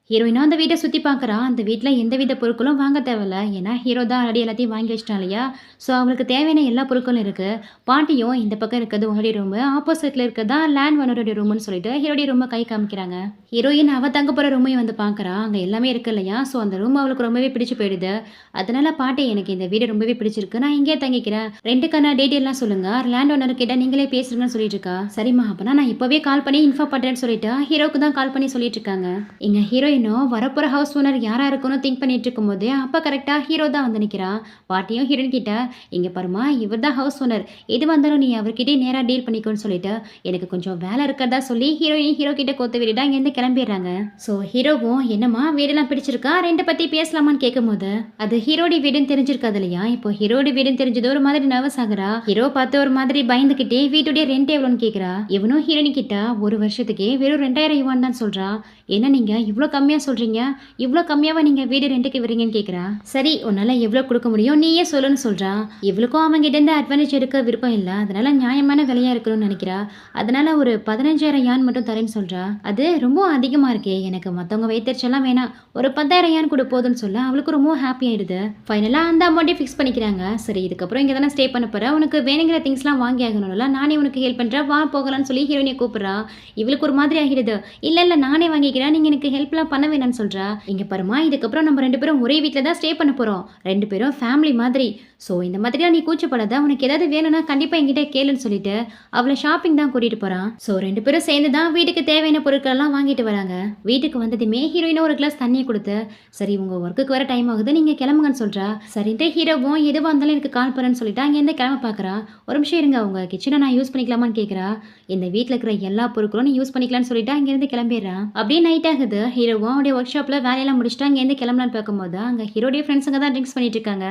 ஹீரோயினா அந்த வீட்டை சுற்றி பார்க்குறா. அந்த வீட்டில் எந்த வித பொருட்களும் வாங்க தேவையில்ல, ஏன்னா ஹீரோ தான் ஆல்ரெடி எல்லாத்தையும் வாங்கி வச்சிட்டான் இல்லையா. ஸோ அவளுக்கு தேவையான எல்லா பொருட்களும் இருக்குது. பாட்டியும் இந்த பக்கம் இருக்கிறது உங்களுடைய ரூமு, ஆப்போசிட்டில் இருக்கிறதா லேண்ட் ஓனருடைய ரூம்னு சொல்லிட்டு ஹீரோடைய ரூமை கை காமிக்கிறாங்க. ஹீரோயின் அவள் தங்க போகிற ரூமையும் வந்து பார்க்குறா. அங்கே எல்லாமே இருக்கு இல்லையா. ஸோ அந்த ரூம் அவளுக்கு ரொம்பவே பிடிச்சி போயிடுது. அதனால பாட்டி எனக்கு இந்த வீடு ரொம்பவே பிடிச்சிருக்கு, நான் இங்கே தங்கிக்கிறேன், ரெண்டுக்கான டீட்டெயிலாம் சொல்லுங்கள், லேண்ட் ஓனர் கிட்ட நீங்களே பேசுறீங்கன்னு சொல்லிட்டு இருக்கா. சரிம்மா அப்போனா நான் இப்போவே கால் பண்ணி இன்ஃபார்ம் பண்ணுறேன்னு சொல்லிட்டு ஹீரோக்கு தான் கால் பண்ணி சொல்லிட்டு இருக்காங்க. இங்கே ஹீரோயின் வரப்போற ஹவுஸ் ஓனர் யாரா இருக்குன்னு திங்க் பண்ணிட்டு இருக்கும் போதே அப்ப கரெக்டா ஹீரோ தான் வந்து நிக்கிறான். பாட்டியும் ஹீரோயின் கிட்ட, இங்க பாருமா இவர் தான் ஹவுஸ் ஓனர், எது வந்தாலும் நீ அவர்கிட்டே நேரா டீல் பண்ணிக்கோன்னு சொல்லிட்டு எனக்கு கொஞ்சம் வேலை இருக்கிறதா சொல்லி ஹீரோயின் ஹீரோ கிட்ட கோத்து விட்டுட்டா இங்கேருந்து கிளம்பிடுறாங்க. ஸோ ஹீரோவும் என்னம்மா வீடெல்லாம் பிடிச்சிருக்கா, ரெண்டு பத்தி பேசலாமான்னு கேட்கும் போது அது ஹீரோடி வீடுன்னு தெரிஞ்சிருக்காது இல்லையா. இப்போ ஹீரோடி வீடுன்னு தெரிஞ்சது ஒரு மாதிரி நர்வஸ் ஆகுறா. ஹீரோ பார்த்து ஒரு மாதிரி பயந்துகிட்டே வீட்டுடைய ரெண்ட் எவ்வளோன்னு கேட்குறா. இவனும் ஹீரோயின் கிட்ட ஒரு வருஷத்துக்கே வெறும் 2000 யுவான் தான் சொல்றா. ஏன்னா நீங்க இவ்வளோ கம்மியா கம்மியாக சொல்கிறீங்க, இவ்வளோ கம்மியாவா நீங்கள் வீடு ரெண்டுக்கு விடுறீங்கன்னு கேட்குறா. சரி உன்னால் எவ்வளோ கொடுக்க முடியும் நீயே சொல்லுன்னு சொல்கிறா. இவளுக்கும் அவங்ககிட்ட அட்வான்டேஜ் எடுக்க விருப்பம் இல்லை, அதனால நியாயமான விலையாக இருக்கணும்னு நினைக்கிறா. அதனால ஒரு 15,000 யான் மட்டும் தரேன்னு சொல்கிறா. அது ரொம்ப அதிகமாக இருக்கே, எனக்கு மற்றவங்க வைத்தறிச்செல்லாம் வேணாம், ஒரு 10,000 யான் கூட போதுன்னு சொல்ல அவளுக்கு ரொம்ப ஹாப்பி ஆயிடுது. ஃபைனலாக அந்த அமௌண்ட்டே ஃபிக்ஸ் பண்ணிக்கிறாங்க. சரி இதுக்கப்புறம் இங்கே தானே ஸ்டே பண்ண போகிற, உனக்கு வேணுங்கிற திங்ஸ்லாம் வாங்கி ஆகணும்ல, நானே உனக்கு ஹெல்ப் பண்ணுறேன் வா போகலான்னு சொல்லி ஹீரோயினை கூப்பிட்றா. இவளுக்கு ஒரு மாதிரி ஆகிடுது. இல்லை நானே வாங்கிக்கிறேன், நீங்கள் எனக்கு ஹெல்ப்லாம் பண்ண வேணாம்னு சொல்கிறா. இங்கே பாருமா, இதுக்கப்புறம் நம்ம 2 பேரும் ஒரே வீட்டில் தான் ஸ்டே பண்ண போகிறோம், 2 பேரும் ஃபேமிலி மாதிரி. ஸோ இந்த மாதிரிலாம் நீ கூச்சப்படாத, உனக்கு ஏதாவது வேணும்னா கண்டிப்பாக என்கிட்ட கேளுன்னு சொல்லிட்டு அவளை ஷாப்பிங் தான் கூட்டிகிட்டு போகிறான். ஸோ 2 பேரும் சேர்ந்து தான் வீட்டுக்கு தேவையான பொருட்கள்லாம் வாங்கிட்டு வராங்க. வீட்டுக்கு வந்ததுமே ஹீரோயினை ஒரு கிளாஸ் தண்ணியை கொடுத்து, சரி உங்கள் ஒர்க்குக்கு வர டைம் ஆகுது நீங்கள் கிளம்புங்கன்னு சொல்கிறா. சரின்ட்டு ஹீரோவும் எதுவாக இருந்தாலும் எனக்கு கால் பண்ணுறேன்னு சொல்லிட்டு அங்கேருந்து கிளம்ப பார்க்குறா. ஒரு நிமிஷம் இருங்க, உங்கள் கிச்சனை நான் யூஸ் பண்ணிக்கலாமான்னு கேட்குறா. இந்த வீட்டில் இருக்கிற எல்லா பொருட்களும் நீ யூஸ் பண்ணிக்கலாம்னு சொல்லிட்டு அங்கேருந்து கிளம்பிடுறான். அப்படியே நைட் ஆகுது. ஹீரோவும் அவருடைய ஒர்க் ஷாப்பில் வேலையெல்லாம் முடிச்சுட்டு அங்கேருந்து கிளம்பலான்னு பார்க்கும்போது அங்கே ஹீரோடைய ஃப்ரெண்ட்ஸுங்க தான் ட்ரிங்க்ஸ் பண்ணிட்டு இருக்காங்க.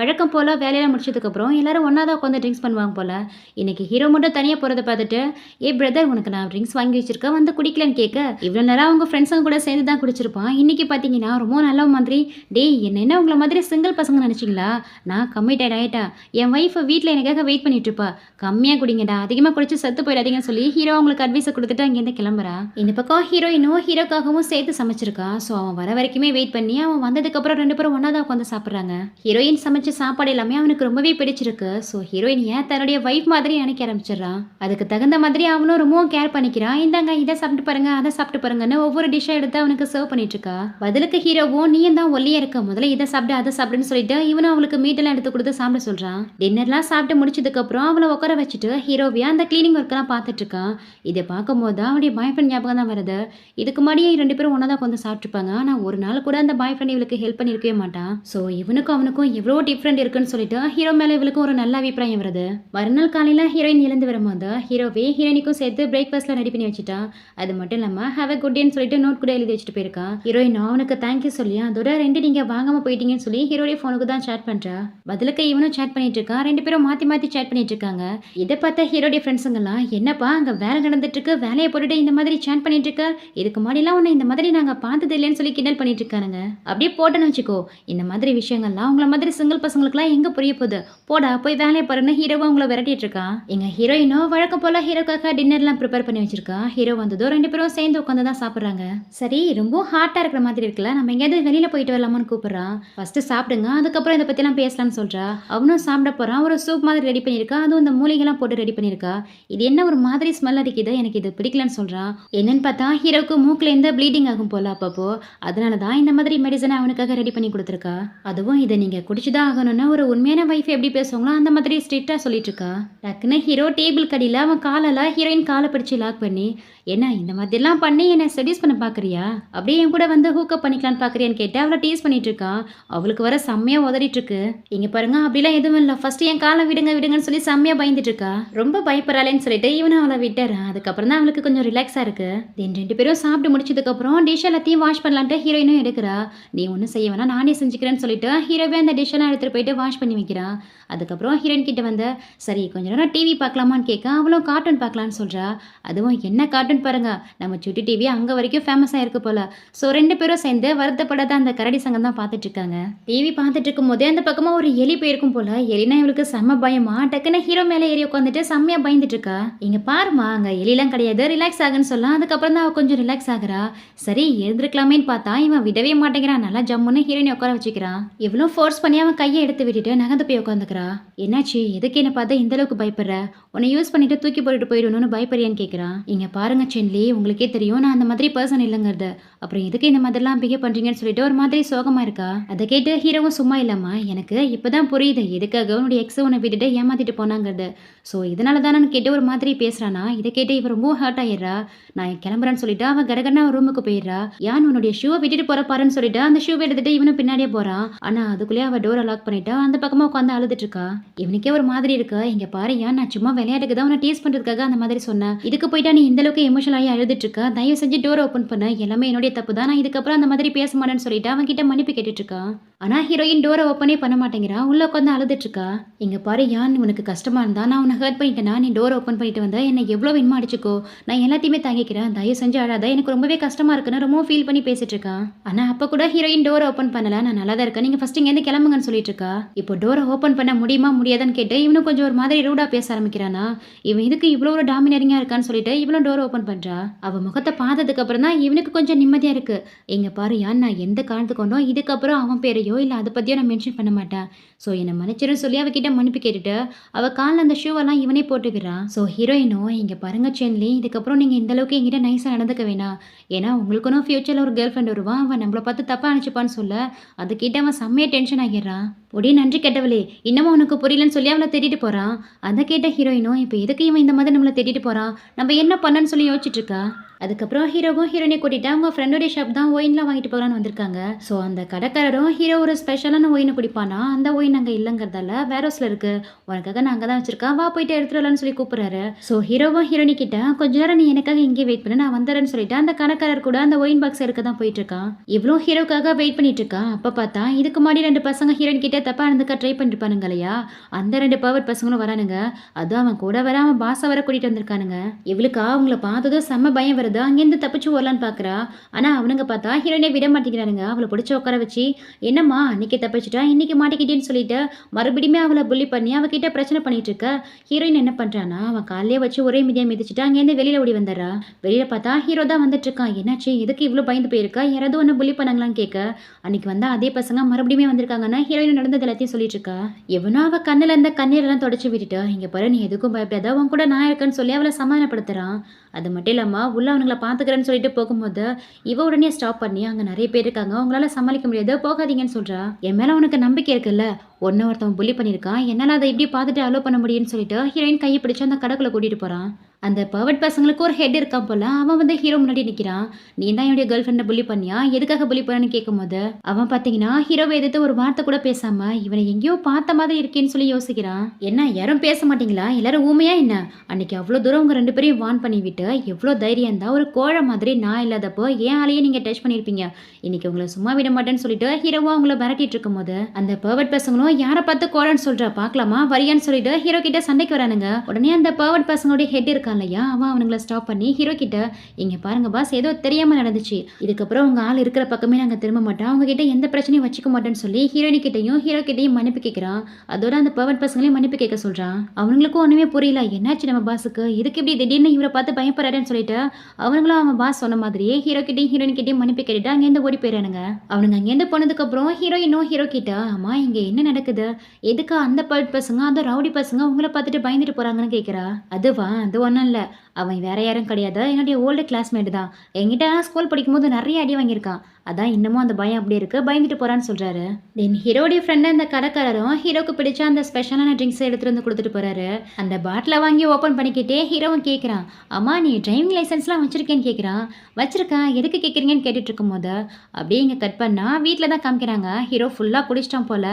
வழக்கம் போல் வேலையெல்லாம் முடிச்சதுக்கப்புறம் எல்லாரும் ஒன்றா தான் உட்காந்து ட்ரிங்க்ஸ் பண்ணுவாங்க போல். இன்னைக்கு ஹீரோ மட்டும் தனியாக போகிறத பார்த்துட்டு, ஏ பிரதர் உனக்கு நான் ட்ரிங்க்ஸ் வாங்கி வச்சிருக்கேன் வந்து குடிக்கலன்னு கேட்க, இவ்வளோ நேரம் அவங்க ஃப்ரெண்ட்ஸுங்க கூட சேர்ந்து தான் குடிச்சிருப்பான். இன்னைக்கு பார்த்தீங்கன்னா ரொம்ப நல்ல மாதிரி, டேய் என்ன உங்களை மாதிரி சிங்கிள் பசங்க நினச்சிங்களா, நான் கம்மிட்டட் ஆகிட்டா, என் ஒய்ஃபை வீட்டில் எனக்காக வெயிட் பண்ணிட்டு இருப்பா, கம்மியாக குடிங்கடா, அதிகமாக குடிச்சு செத்து போயிடாதீங்கன்னு சொல்லி ஹீரோ அவங்களுக்கு அட்வைஸை கொடுத்துட்டு அங்கேருந்து கிளம்புறா. இந்த பக்கம் ஹீரோயினும் ஹீரோக்காகவும் சேர்த்து சமைச்சிருக்கா. ஸோ அவன் வர வரைக்குமே வெயிட் பண்ணி அவன் வந்ததுக்கப்புறம் 2 பேரும் ஒன்றா தான் உட்காந்து சாப்பிட்றாங்க. ஹீரோயின் சமைச்ச சாப்பாடு எல்லாமே அவனுக்கு ரொம்பவே பிடிச்சிருக்கு. ஸோ ஹீரோயின் ஏன் தன்னுடைய ஒய்ஃப் மாதிரி நினைக்க ஆரம்பிச்சிடறான். அதுக்கு தகுந்த மாதிரி அவனும் ரொம்பவும் கேர் பண்ணிக்கிறான். இந்தாங்க இதை சாப்பிட்டு பாருங்க அதை சாப்பிட்டு பாருங்கன்னு ஒவ்வொரு டிஷ்ஷை எடுத்து அவனுக்கு சர்வ் பண்ணிட்டு இருக்கா. பதிலுக்கு ஹீரோவும் நீ தான் ஒல்லியா இருக்க, முதல்ல இதை சாப்பிட்டு அதை சாப்பிடுன்னு சொல்லிட்டு இவனும் அவளுக்கு மீட்டெல்லாம் எடுத்து கொடுத்து சாப்பிட சொல்றான். டின்னர்லாம் சாப்பிட்டு முடிச்சதுக்கு அப்புறம் அவளை உட்கார வச்சுட்டு ஹீரோவியா அந்த கிளீனிங் ஒர்க்கெல்லாம் பார்த்துட்டு இருக்கான். இதை பார்க்கும்போது தான் அவனுடைய பாய் ஃப்ரெண்ட் ஞாபகம் தான் வருது. இதுக்கு முன்னாடியே 2 பேரும் ஒன்றா தான் கொஞ்சம் சாப்பிட்டுருப்பாங்க. ஆனால் ஒரு நாள் கூட அந்த பாய் ஃப்ரெண்ட் இவளுக்கு ஹெல்ப் பண்ணியிருக்கவே மாட்டான். ஸோ இவனுக்கும் அவனுக்கும் எவ்வளோ டிஃப்ரெண்ட் இருக்குன்னு சொல்லிட்டு ஹீரோ மேலே இவளுக்கும் ஒரு நல்ல அபிப்பிராயம் வருது. மறுநாள் காலையில் ஹீரோயின் எழுந்து வரும்போது ஹீரோவே ஹீரோயினுக்கும் சேர்த்து பிரேக்ஃபாஸ்ட்லாம் ரெடி பண்ணி வச்சுட்டான். அது மட்டும் இல்லாமல் ஹேவ் அ குட் டேன்னு சொல்லிட்டு நோட் கூட எழுதி வச்சுட்டு போயிருக்கா. ஹீரோயின் அவனுக்கு தேங்க்யூ சொல்லி அதோட 2 நீங்கள் வாங்காமல் போயிட்டீங்கன்னு சொல்லி ஹீரோடைய ஃபோனுக்கு தான் சேட் பண்ணுறா. பதிலுக்கு இவனும் சேட் பண்ணிட்டு இருக்கான். 2 பேரும் மாற்றி சேட் பண்ணிட்டு இருக்காங்க. இதை பார்த்த ஹீரோடைய ஃப்ரெண்ட்ஸுங்கெல்லாம், என்னப்பா அங்கே வேலை நடந்துட்டு இருக்கு, வேலையை போட்டுட்டு இந்த மாதிரி சேட் பண்ணிட்டு இருக்க, இதுக்கு முன்னாடிலாம் உன்னை இந்த மாதிரி நாங்கள் பார்த்தது இல்லைன்னு சொல்லி கிண்டல் பண்ணிட்டு இருக்கானுங்க. அப்படியே போட்டேன்னு வச்சுக்கோ, இந்த மாதிரி விஷயங்கள்லாம் உங்களை மாதிரி சிங்கிள் பசங்களுக்குலாம் எங்கே புரிய போகுது, போடா போய் வேலையை பாருன்னு ஹீரோவை உங்களை விரட்டிட்டு இருக்கான். எங்க ஹீரோயினோ வழக்கம் போல ஹீரோக்காக டின்னர்லாம் ப்ரிப்பேர் பண்ணி வச்சிருக்கா. ஹீரோ வந்ததோ 2 பேரும் சேர்ந்து உட்காந்து தான் சாப்பிட்றாங்க. சரி ரொம்ப ஹாட்டாக இருக்கிற மாதிரி இருக்குல்ல, நம்ம எங்கேயாவது வெளியில் போயிட்டு வரலாமான்னு கூப்பிட்றான். ஃபர்ஸ்ட் சாப்பிடுங்க அதுக்கப்புறம் இதை பற்றிலாம் பேசலாம்னு சொல்கிறா. அவனும் சாப்பிட போகிறான். ஒரு சூப் மாதிரி ரெடி பண்ணியிருக்கா, அதுவும் இந்த மூலிகைலாம் போட்டு ரெடி பண்ணியிருக்கா. இது என்ன ஒரு மாதிரி ஸ்மெல் அடிக்குது, எனக்கு இது பிடிக்கலன்னு சொல்கிறான். என்னன்னு பார்த்தா ஹீரோக்கு மூக்கில் இருந்து ப்ளீடிங் ஆகும் போல அப்பப்போ, அதனால தான் இந்த மாதிரி மெடிசனை அவனுக்காக ரெடி பண்ணி கொடுத்துருக்கா. அதுவும் இதை நீங்கள் குடிச்சுதான் ஆகணும்னு ஒரு உண்மையான வைஃப் எப்படி பேசுவாங்களோ அந்த மாதிரி ஸ்ட்ரிக்டாக சொல்லிட்டு இருக்கா. டக்குன்னு ஹீரோ டேபிள் கடியில் அவன் காலால் ஹீரோயின் காலை பிடிச்சி லாக் பண்ணி, என்ன இந்த மாதிரிலாம் பண்ணி என்னை செடியூஸ் பண்ண பார்க்குறியா, அப்படியே என் கூட வந்து ஹூக்கப் பண்ணிக்கலான்னு பார்க்குறியான்னு கேட்டு அவளை டீஸ் பண்ணிட்டு இருக்கான். அவளுக்கு வர செம்மையாக உதறிட்டு இருக்கு. இங்கே பாருங்க அப்படிலாம் எதுவும் இல்லை, ஃபர்ஸ்ட் என் காலை விடுங்கன்னு சொல்லி செம்மையாக பயந்துட்டு இருக்கா. ரொம்ப பயப்படாளேன்னு சொல்லிட்டு இவனை அவளை விட்டுறான். அதுக்கப்புறம் தான் அவளுக்கு கொஞ்சம் ரிலாக்ஸாக இருக்கு. தென் 2 பேரும் சாப்பிட்டு முடிச்சதுக்கப்புறம் டிஷ் எல்லாத்தையும் வாஷ் பண்ணலான்ட்டு ஹீரோயினும் எடுக்கிறா. நீ ஒன்றும் செய்ய வேணா நானே செஞ்சுக்கிறேன்னு சொல்லிட்டு ஹீரோவே அந்த டிஷ்ஷெல்லாம் எடுத்துகிட்டு போயிட்டு வாஷ் பண்ணி வைக்கிறான். அதுக்கப்புறம் ஹீரோயின் கிட்ட வந்து, சரி கொஞ்ச நேரம் டிவி பார்க்கலாமான்னு கேட்க அவளும் கார்ட்டூன் பார்க்கலான்னு சொல்கிறா. அதுவும் என்ன கார்ட்டூன் பாருங்க, நம்ம சுட்டி டிவி அங்கே வரைக்கும் ஃபேமஸாக இருக்கு போல. ஸோ 2 பேரும் சேர்ந்து வருத்தப்படாத அந்த கரடி சங்கம் தான் பார்த்துட்டு இருக்காங்க. டிவி பார்த்துட்டு இருக்கும் போதே அந்த பக்கமாக ஒரு எலி போயிருக்கும் போல. எலினா இவளுக்கு செம்ம பயமா டக்குன்னு ஹீரோ மேலே ஏறி உட்காந்துட்டு செம்மையாக பயந்துட்டு இருக்கா. இங்கே பாருமா அங்கே எலிலாம் கிடையாது, ரிலாக்ஸ் ஆகுன்னு சொல்லலாம். அதுக்கப்புறம் தான் அவள் கொஞ்சம் ரிலாக்ஸ் ஆகுறா. சரி எழுந்திருக்கலாமேன்னு பார்த்தா இவன் விடவே மாட்டேங்கிறான். நல்லா ஜம்முன்னு ஹீரோயினை உட்கார வச்சுக்கிறான். இவ்வளோ ஃபோர்ஸ் பண்ணி அவன் கையை எடுத்து விட்டுட்டு நகர்ந்து போய் உட்காந்துக்கிறா. என்னாச்சு, எதுக்கு என்ன பார்த்தா இந்த அளவுக்கு பயப்படுற, உன்னை யூஸ் பண்ணிட்டு தூக்கி போட்டுட்டு போயிடணும்னு பயப்படுறியான்னு கேட்குறான். இங்கே பாருங்க சென்லி, உங்களுக்கே தெரியும் நான் அந்த மாதிரி பர்சன் இல்லைங்கிறது, அப்புறம் எதுக்கு இந்த மாதிரிலாம் பிஹேவ் பண்ணுறீங்கன்னு சொல்லிட்டு ஒரு மாதிரி சோகமாக இருக்கா. அதை கேட்டு ஹீரோவும் சும்மா இல்லாமா, எனக்கு இப்போதான் புரியுது எதுக்காக உன்னுடைய எக்ஸை உன்னை விட்டுட்டு ஏமாத்திட்டு போனாங்கிறது. ஸோ இதனால தான் நான் கேட்டு ஒரு மாதிரி பேசுகிறானா. இதை கேட்டு இவன் ரொம்ப ஹர்ட் ஆயிடுறா. நான் கிளம்புறேன்னு சொல்லிட்டு அவன் கடகடனா அவன் ரூமுக்கு போயிடுறா. யான் உன்னுடைய ஷூவை விட்டுட்டு போற பாருன்னு சொல்லிட்டு அந்த ஷூவை எடுத்துட்டு இவனும் பின்னாடியே போறான். ஆனால் அதுக்குள்ளேயே அவள் டோரை லாக் பண்ணிட்டா. அந்த பக்கமாக உட்காந்து அழுதுட்டு இருக்கா. இவனுக்கே ஒரு மாதிரி இருக்கு. இங்கே பாரு யான், நான் சும்மா விளையாட்டுக்கு தான் உன்னை டீஸ் பண்ணுறதுக்காக அந்த மாதிரி சொன்னேன். இதுக்கு போயிட்டா நீ இந்த அளவுக்கு எமோஷனல் ஆகி அழுதுட்டு இருக்கா. தயவு செஞ்சு டோரை ஓப்பன் பண்ண, எல்லாமே என்னுடைய தப்பு தான், நான் இதுக்கப்புறம் அந்த மாதிரி பேச மாட்டேன்னு சொல்லிட்டு அவன் கிட்ட மன்னிப்பு கேட்டுட்டு இருக்கான். ஆனால் ஹீரோயின் டோரை ஓப்பனே பண்ண மாட்டேங்கிறா. உள்ள உட்காந்து அழுதுட்டு இருக்கா. இங்கே பாரு யான், உனக்கு கஷ்டமா இருந்தா நான் உன்னை உன்னை ஹர்ட் பண்ணிட்டேனா நீ டோர் ஓப்பன் பண்ணிட்டு வந்த என்னை எவ்வளோ வேணுமா அடிச்சுக்கோ, நான் எல்லாத்தையுமே தாங்கிக்கிறேன், தயவு செஞ்சு அழாத, எனக்கு ரொம்பவே கஷ்டமா இருக்குன்னு ரொம்ப ஃபீல் பண்ணி பேசிட்டு இருக்கான். ஆனால் அப்போ கூட ஹீரோயின் டோரை ஓப்பன் பண்ணல, நான் நல்லா தான் இருக்கேன், நீங்கள் ஃபஸ்ட்டு இங்கேருந்து கிளம்புங்கன்னு சொல்லிட்டு இருக்கா. இப்போ டோரை ஓப்பன் பண்ண முடியுமா முடியாதான்னு கேட்டு இவனும் கொஞ்சம் ஒரு மாதிரி ரூடாக பேச ஆரம்பிக்கிறானா. இவன் இதுக்கு இவ்வளோ ஒரு டாமினரிங்காக இருக்கான்னு சொல்லிட்டு இவளும் டோரை ஓப்பன் பண்ணுறா. அவன் முகத்தை பார்த்ததுக்கு அப்புறம் தான் இவனுக்கு கொஞ்சம் நிம்மதியாக இருக்கு. இங்கே பாரு யான், நான் எந்த காரணத்துக்கு கொண்டோம் இதுக்கப்புறம் அவன் பேரையோ இல்லை அதை பற்றியோ நான் மென்ஷன் பண்ண மாட்டேன். ஸோ என்னை மன்னிச்சிருன்னு சொல்லி அவகிட்ட மன்னிப்பு கேட்டுட்டு அவள் காலில் அந்த ஷூவெல்லாம் இவனே போட்டுக்கிறான். ஸோ ஹீரோயினும் இங்கே பாருங்க சேன்லி, இதுக்கப்புறம் நீங்கள் இந்த அளவுக்கு என்கிட்ட நைஸாக நடந்துக்க வேணாம், ஏன்னா உங்களுக்குன்னு ஃபியூச்சரில் ஒரு கேர்ள் ஃப்ரெண்ட் வருவான், அவன் நம்மளை பார்த்து தப்பாக அனுப்பிச்சுப்பான்னு சொல்ல அதை கேட்டு அவன் செம்மையாக டென்ஷன் ஆகிடுறான். ஒடே நன்றி கெட்டவளே, இன்னமும் உனக்கு புரியலன்னு சொல்லி அவளை தேடிட்டு போகிறான். அதை கேட்ட ஹீரோயினும் இப்போ எதுக்கு இவன் இந்த மாதிரி நம்மளை தேடிட்டு போகிறான், நம்ம என்ன பண்ணன்னு சொல்லி யோசிச்சுட்டு இருக்கா. அதுக்கப்புறம் ஹீரோவும் ஹீரோயினை கூட்டிட்டு அவங்க ஃப்ரெண்டோடைய ஷாப் தான் ஒயின்லாம் வாங்கிட்டு போகலான்னு வந்திருக்காங்க. ஸோ அந்த கடைக்காரரும் ஹீரோ ஒரு ஸ்பெஷலான ஒயினை குடிப்பானா, அந்த ஒயின் அங்கே இல்லைங்கிறதால வேற ஹவுஸில் இருக்கு, உனக்காக நான் அங்கே தான் வச்சிருக்கேன், வா போயிட்டு எடுத்துட்டு வரலான்னு சொல்லி கூப்பிடுறாரு. ஸோ ஹீரோவும் ஹீரோயினி கிட்ட கொஞ்ச நேரம் நீ எனக்காக இங்கே வெயிட் பண்ண, நான் வந்துடுறேன்னு சொல்லிட்டு அந்த கடைக்காரர் கூட அந்த ஒயின் பாக்ஸ் எடுக்க தான் போயிட்டு இருக்கான். இவ்வளோ ஹீரோக்காக வெயிட் பண்ணிட்டு இருக்கான். அப்போ பார்த்தா இதுக்கு முன்னாடி 2 பசங்க ஹீரோயின் கிட்ட தப்பா இருந்துக்க ட்ரை பண்ணிருப்பானுங்க இல்லையா, அந்த 2 பவர் பசங்களும் வரானுங்க. அதுவும் அவன் கூட வர அவன் பாச வர கூட்டிட்டு வந்திருக்கானுங்க. இவளுக்கா அவங்கள பார்த்ததும் செம்ம பயம் வருது, அங்கேருந்து தப்பிச்சு வரலான்னு பார்க்குறா. ஆனால் அவனுங்க பார்த்தா ஹீரோயினை விட மாட்டேங்கிறானுங்க. அவளை பிடிச்சி உட்கார வச்சு என்னம்மா அன்னைக்கு தப்பிச்சிட்டா இன்னைக்கு மாட்டிக்கிட்டேன்னு சொல்லிட்டு மறுபடியுமே அவளை புள்ளி பண்ணி அவகிட்ட பிரச்சனை பண்ணிட்டு இருக்க. ஹீரோயின் என்ன பண்ணுறான்னா அவன் காலையே வச்சு ஒரே மிதியாக மிதிச்சுட்டு அங்கேருந்து வெளியில் ஓடி வந்துடுறா. வெளியில் பார்த்தா ஹீரோ தான் வந்துட்டு இருக்கான். என்னாச்சு, எதுக்கு இவ்வளோ பயந்து போயிருக்கா, யாராவது ஒன்று புள்ளி பண்ணாங்களான்னு கேட்க அன்னைக்கு வந்தா அதே பசங்க மறுபடியுமே வந்திருக்காங்கன்னா ஹீரோயின் நடந்தது எல்லாத்தையும் சொல்லிட்டு இருக்கா. எவனோ அவள் கண்ணில் இருந்த கண்ணீரெல்லாம் தொடச்சி விட்டுட்டு இங்கே பாரு நீ எதுக்கும் பயப்படாத, அவன் கூட நான் இருக்கேன்னு சொல்லி அவளை சமாதானப்படுத்துறான். அது மட்டும் இல்லாமல் உள்ள அவனுங்களை பார்த்துக்கிறேன்னு சொல்லிட்டு போகும்போது இவ உடனே ஸ்டாப் பண்ணி அங்கே நிறைய பேர் இருக்காங்க, உங்களால் சமாளிக்க முடியாது, போகாதீங்கன்னு சொல்கிறா. என் மேலே உனக்கு நம்பிக்கை இருக்குல்ல, ஒருத்தவன் புள்ளி பண்ணியிருக்கான், என்னால் அதை இப்படி பார்த்துட்டு அலோ பண்ண முடியும்னு சொல்லிட்டு ஹீரோயின் கையை பிடிச்சி அந்த கடைக்குள்ளே கூட்டிகிட்டு போகிறான். அந்த பவர்ட் பசங்களுக்கு ஒரு ஹெட் இருக்கான் போல, அவன் வந்து ஹீரோ முன்னாடி நிற்கிறான். நீ தான் என்னுடைய கேர்ள் ஃப்ரெண்டை புள்ளி பண்ணியா, எதுக்காக புள்ளி பண்ணான்னு கேட்கும்போது அவன் பார்த்தீங்கன்னா ஹீரோவை எதிர்த்து ஒரு வார்த்தை கூட பேசாம இவனை எங்கேயோ பார்த்த மாதிரி இருக்கேன்னு சொல்லி யோசிக்கிறான். என்ன யாரும் பேச மாட்டீங்களா, எல்லாரும் ஊமையா என்ன, அன்னைக்கு அவ்வளோ தூரம் உங்க 2 பேரையும் வான் பண்ணி விட்டு எவ்வளோ தைரியம் இருந்தா ஒரு கோழை மாதிரி நான் இல்லாதப்போ ஏன் ஆளையே நீங்க டச் பண்ணியிருப்பீங்க, இன்னைக்கு உங்களை சும்மா விட மாட்டேன்னு சொல்லிட்டு ஹீரோவா அவங்கள மிரட்டிட்டு இருக்கும் போது அந்த பவர்ட் பசங்களும் யாரை பார்த்து கோழன்னு சொல்றா பார்க்கலாமா வரியான்னு சொல்லிட்டு ஹீரோ கிட்ட சண்டைக்கு வரானுங்க. உடனே அந்த பவர்ட் பசங்களுடைய ஹெட் இருக்கா இல்லையா, அவன் அவனுங்களை ஸ்டாப் பண்ணி ஹீரோ கிட்ட இங்க பாருங்க பாஸ், ஏதோ தெரியாம நடந்துச்சு, இதுக்கப்புறம் உங்க ஆள் இருக்கிற பக்கமே நாங்க திரும்ப மாட்டோம், அவங்க கிட்ட எந்த பிரச்சனையும் வச்சுக்க மாட்டேன்னு சொல்லி ஹீரோயினி கிட்டையும் ஹீரோ கிட்டையும் மன்னிப்பு கேட்கிறான். அதோட அந்த பவர்ட் பசங்களையும் மன்னிப்பு கேட்க சொல்றான். அவங்களுக்கும் ஒண்ணுமே புரியல, என்னாச்சு நம்ம பாஸுக்கு, இதுக்கு இப்படி திடீர்னு இவரை பார்த்து பயப்படுறாருன்னு சொல்லிட்டு அவங்களும் அவன் பாஸ் சொன்ன மாதிரியே ஹீரோ கிட்டையும் ஹீரோயின் கிட்டையும் மன்னிப்பு கேட்டுட்டு அங்கேருந்து ஓடி போயிறானுங்க. அவனுங்க அங்கேருந்து போனதுக்கு அப்புறம் ஹீரோயினும் ஹீரோ கிட்ட அம்மா இங்க என்ன நடக்குது, எதுக்கு அந்த பவர்ட் பசங்க அந்த ரவுடி பசங்க உங்களை பார்த்துட்டு பயந்துட்டு போறாங்கன்னு கேட்கிறா. அதுவா, அது ஒன்றும் இல்லை, அவன் வேற யாரும் கிடையாது, என்னுடைய ஓல்டு கிளாஸ்மேட் தான், என்கிட்ட ஸ்கூல் படிக்கும்போது நிறைய அடி வாங்கியிருக்கான், அதான் இன்னமும் அந்த பயம் அப்படியே இருக்கு, பயந்துட்டு போறான்னு சொல்றாரு. தென் ஹீரோடைய ஃப்ரெண்ட் அந்த கடைக்காரரும் ஹீரோக்கு பிடிச்ச அந்த ஸ்பெஷலான ட்ரிங்க்ஸ் எடுத்துட்டு வந்து கொடுத்துட்டு போறாரு. அந்த பாட்டிலை வாங்கி ஓப்பன் பண்ணிக்கிட்டே ஹீரோவும் கேட்குறான், அம்மா நீ டிரைவிங் லைசன்ஸ்லாம் வச்சிருக்கேன்னு கேட்குறான். வச்சிருக்கேன், எதுக்கு கேட்குறீங்கன்னு கேட்டுட்டு இருக்கும் போது அப்படியே இங்கே கட் பண்ணா வீட்டில் தான் காமிக்கிறாங்க. ஹீரோ ஃபுல்லாக குடிச்சிட்டான் போல,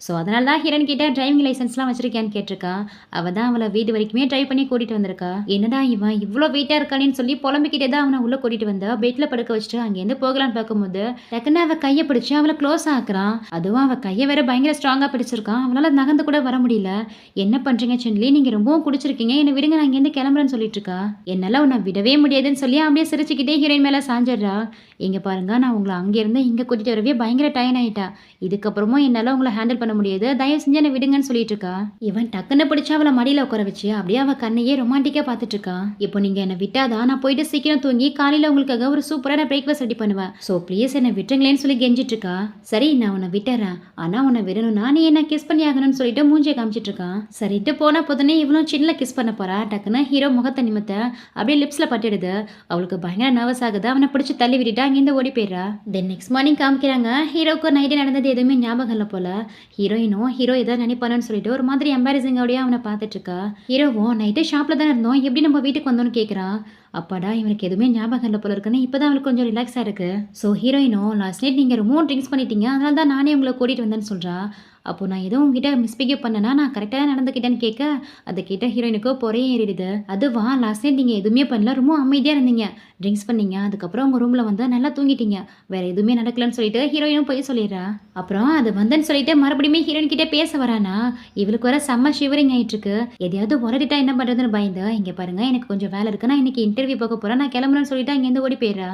ஸோ அதனால தான் ஹீரோன் கிட்ட டிரைவிங் லைசன்ஸ்லாம் வச்சிருக்கேன்னு கேட்டிருக்கான். அவள் தான் அவளை வீடு வரைக்குமே ட்ரைவ் பண்ணி கூட்டிட்டு வந்திருக்கா. என்னடா இவன் இவ்வளோ வெயிட்டாக இருக்கானேன்னு சொல்லி புலம்பிக்கிட்டே தான் அவனை உள்ளே கூட்டிட்டு வந்தா. பெட்டில் படுக்க வச்சுட்டு அங்கேருந்து போகலான்னு பார்க்கும்போது டக்குன்னு அவ கையை பிடிச்சி அவளை க்ளோஸ் ஆக்குறான். அதுவும் அவள் கையை வேற பயங்கர ஸ்ட்ராங்காக பிடிச்சிருக்கான். அவளால் நகர்ந்து கூட வர முடியல. என்ன பண்ணுறீங்க சென்லி, நீங்கள் ரொம்பவும் குடிச்சிருக்கீங்க, என்னை விடுங்க, நான் இங்கேருந்து கிளம்புறேன்னு சொல்லிட்டு இருக்கா. என்னால் உன்னை விடவே முடியாதுன்னு சொல்லி அப்படியே சிரிச்சுக்கிட்டே ஹீரோயின் மேலே சாஞ்சிடுறா. இங்கே பாருங்க, நான் உங்களை அங்கேருந்து இங்கே கூட்டிகிட்டு வரவே பயங்கர டயர்ட் ஆகிட்டேன், இதுக்கப்புறமும் என்னால் உங்களை ஹேண்டில் பண்ண முடியாது, தயவு செஞ்சு என்னை விடுங்கன்னு சொல்லிட்டு இருக்கா. இவன் டக்குன்னு பிடிச்சா அவளை மடியில் உட்கார வச்சு அப்படியே அவள் கண்ணையே ரொமான்டிக்காக பார்த்துட்டு இருக்கா. இப்போ நீங்கள் என்னை விட்டாதான் நான் போயிட்டு சீக்கிரம் தூங்கி காலையில் உங்களுக்காக ஒரு சூப்பரான பிரேக்ஃபாஸ்ட் ரெடி பண்ணுவேன், ஸோ ப்ளீஸ் என்னை விட்டுங்களேன்னு சொல்லி கெஞ்சிட்டு இருக்கா. சரி நான் உன்னை விட்டுறேன், ஆனால் உன்னை விடணும்னா நீ என்ன கிஸ் பண்ணி ஆகணும்னு சொல்லிட்டு மூஞ்சியை காமிச்சிட்டு இருக்கான். சரிட்டு போன போதுனே இவ்வளோ சின்ன கிஸ் பண்ண போறா. டக்குன்னு ஹீரோ முகத்தை நிமித்த அப்படியே லிப்ஸில் பட்டுடுது. அவளுக்கு பயங்கர நர்வஸ் ஆகுது. அவனை பிடிச்சி தள்ளி விட்டுட்டா அங்கேருந்து ஓடி போயிடுறா. தென் நெக்ஸ்ட் மார்னிங் காமிக்கிறாங்க. ஹீரோக்கு நைட்டு நடந்தது எதுவுமே ஞாபகம் இல்லை போல. ஹீரோயினும் ஹீரோ எதாவது நினைப்பானு சொல்லிட்டு ஒரு மாதிரி எம்பாரசிங்கோடய அவனை பார்த்துட்டு இருக்கா. ஹீரோவும் நைட்டு ஷாப்பில் தானே இருந்தோம், எப்படி நம்ம வீட்டுக்கு வந்தோன்னு கேட்குறான். அப்பாடா இவனுக்கு எதுவுமே ஞாபகம் இல்லை போல இருக்குன்னு இப்போ தான் அவளுக்கு கொஞ்சம் ரிலாக்ஸாக இருக்குது. ஸோ ஹீரோயினும் லாஸ்ட் நைட் நீங்கள் ரொம்பவும் ட்ரிங்க்ஸ் பண்ணிட்டீங்க, அதனால தான் நானே உங்களை கூட்டிகிட்டு வந்தேன்னு சொல்கிறா. அப்போ நான் எதுவும் உங்ககிட்ட மிஸ்பிஹேவ் பண்ணனா நான் கரெக்டாக நடந்துக்கிட்டேன்னு கேட்க அதை கேட்ட ஹீரோயினுக்கு பொறையே ஏறிடுது. அதுவா லாஸ்ட் நைட் நீங்கள் எதுவுமே பண்ணல, ரொம்ப அமைதியாக இருந்தீங்க, ட்ரிங்க்ஸ் பண்ணீங்க, அதுக்கப்புறம் உங்கள் ரூமில் வந்து நல்லா தூங்கிட்டீங்க, வேற எதுவுமே நடக்கலன்னு சொல்லிட்டு ஹீரோயினும் போய் சொல்லிடுறா. அப்புறம் அது வந்தேன்னு சொல்லிட்டு மறுபடியும் ஹீரோயின் கிட்டே பேச வரானா இவளுக்கு வர செம்ம ஷிவரிங் ஆயிட்டு இருக்கு. எதையாவது உரட்டிட்டா என்ன பண்றதுன்னு பயந்து இங்க பாருங்க எனக்கு கொஞ்சம் வேலை இருக்கு, நான் இன்னைக்கு இன்டர்வியூ போக போறேன், நான் கிளம்புறேன்னு சொல்லிட்டு இங்கேருந்து ஓடி போயிடுறா.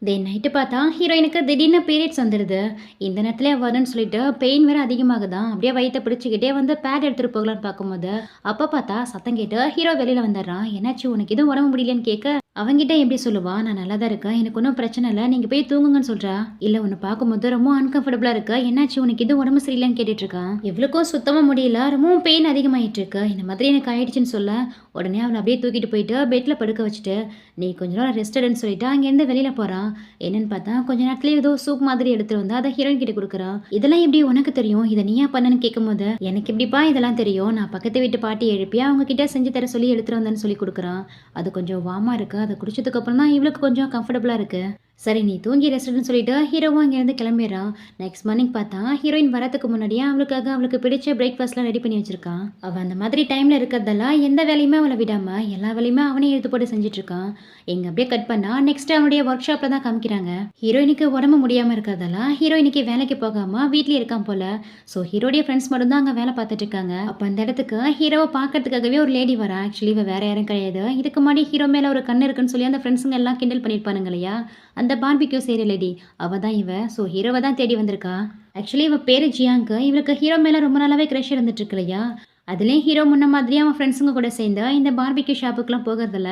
நைட்டு பார்த்தா ஹீரோயினுக்கு திடீர்னு பீரியட்ஸ் வந்துடுது. இந்த நேரத்துல வரும்னு சொல்லிட்டு பெயின் வேற அதிகமாகுதான். அப்படியே வயித்தை பிடிச்சிக்கிட்டே வந்து பேட் எடுத்துட்டு போகலான்னு பார்க்கும்போது அப்போ பார்த்தா சத்தம் கேட்டு ஹீரோ வெளியில வந்துடுறான். என்னாச்சு உனக்கு எதுவும் உடம்பு முடியலன்னு கேட்க அவங்கிட்ட எப்படி சொல்லுவா, நான் நல்லா தான் இருக்கேன், எனக்கு ஒன்றும் பிரச்சனை இல்லை, நீங்கள் போய் தூங்குங்கன்னு சொல்கிறா. இல்லை உன்னை பார்க்கும்போது ரொம்ப அன்கம்ஃபர்டபுளாக இருக்கா, என்னாச்சு உனக்கு இது உடம்பு சரியில்லைன்னு கேட்டுட்டு இருக்கான். எவ்வளோக்கும் சுத்தமாக முடியல, ரொம்பவும் பெயின் அதிகமாகிட்டு இருக்கு, இந்த மாதிரி எனக்கு ஆயிடுச்சுன்னு சொல்ல உடனே அவளை அப்படியே தூக்கிட்டு போயிட்டு பெட்டில் படுக்க வச்சுட்டு நீ கொஞ்ச நேரம் ரெஸ்ட் எடுன்னு சொல்லிட்டு அங்கேருந்து வெளியில் போகிறான். என்னன்னு பார்த்தா கொஞ்ச நேரத்துலேயே ஏதோ சூப் மாதிரி எடுத்துட்டு வந்து அதை ஹீரோயின் கிட்ட கொடுக்குறான். இதெல்லாம் எப்படி உனக்கு தெரியும், இதை நீயா பண்ணன்னு கேட்கும்போது எனக்கு எப்படிப்பா இதெல்லாம் தெரியும், நான் பக்கத்து வீட்டு பாட்டி எழுப்பி அவங்க கிட்ட செஞ்சு தர சொல்லி எடுத்துட்டு வந்தேன்னு சொல்லி கொடுக்குறான். அது கொஞ்சம் வாமா இருக்கு, அதை குடிச்சதுக்கு அப்புறம் தான் இவளுக்கு கொஞ்சம் கம்ஃபர்டபுளாக இருக்கு. சரி நீ தூங்கி ரெஸ்ட்னு சொல்லிட்டு ஹீரோவும் அங்கேருந்து கிளம்பிடுறான். நெக்ஸ்ட் மார்னிங் பார்த்தா ஹீரோயின் வரதுக்கு முன்னாடியே அவளுக்கு பிடிச்ச பிரேக்ஃபாஸ்ட்லாம் ரெடி பண்ணி வச்சிருக்கான். அவன் அந்த மாதிரி டைமில் இருக்கிறதெல்லாம் எந்த வேலையுமே அவளை விடாம எல்லா வேலையுமே அவனே எடுத்து போட்டு செஞ்சுட்டு இருக்கான். எங்க அப்படியே கட் பண்ணா நெக்ஸ்ட் அவனுடைய ஒர்க் ஷாப்ல தான் காமிக்கிறாங்க. ஹீரோயினுக்கு உடம்பு முடியாம இருக்கிறதெல்லாம் ஹீரோயினுக்கு வேலைக்கு போகாம வீட்லயே இருக்கான் போல. ஸோ ஹீரோடைய ஃப்ரெண்ட்ஸ் மட்டும் தான் அங்கே வேலை பார்த்துட்டு இருக்காங்க. அப்போ அந்த இடத்துக்கு ஹீரோவை பார்க்கறதுக்காகவே ஒரு லேடி வரா. ஆக்சுவலி இவ வேற யாரும் கிடையாது, இதுக்கு முன்னாடி ஹீரோ மேல ஒரு கண்ணு இருக்குன்னு சொல்லி அந்த ஃப்ரெண்ட்ஸுங்க எல்லாம் கிண்டல் பண்ணியிருப்பானுங்க இல்லையா, அந்த பார்பிக்யூ செய்கிற லேடி அவ தான் இவ. ஸோ ஹீரோவை தான் தேடி வந்திருக்கா. ஆக்சுவலி இவ பேரு ஜியாங்கு. இவளுக்கு ஹீரோ மேலே ரொம்ப நாளாவே க்ரஷ் இருந்துட்டு இருக்கு இல்லையா. அதுலேயும் ஹீரோ முன்ன மாதிரியே அவன் ஃப்ரெண்ட்ஸுங்க கூட சேர்ந்து இந்த பார்பிக்யூ ஷாப்புக்குலாம் போகிறதில்ல.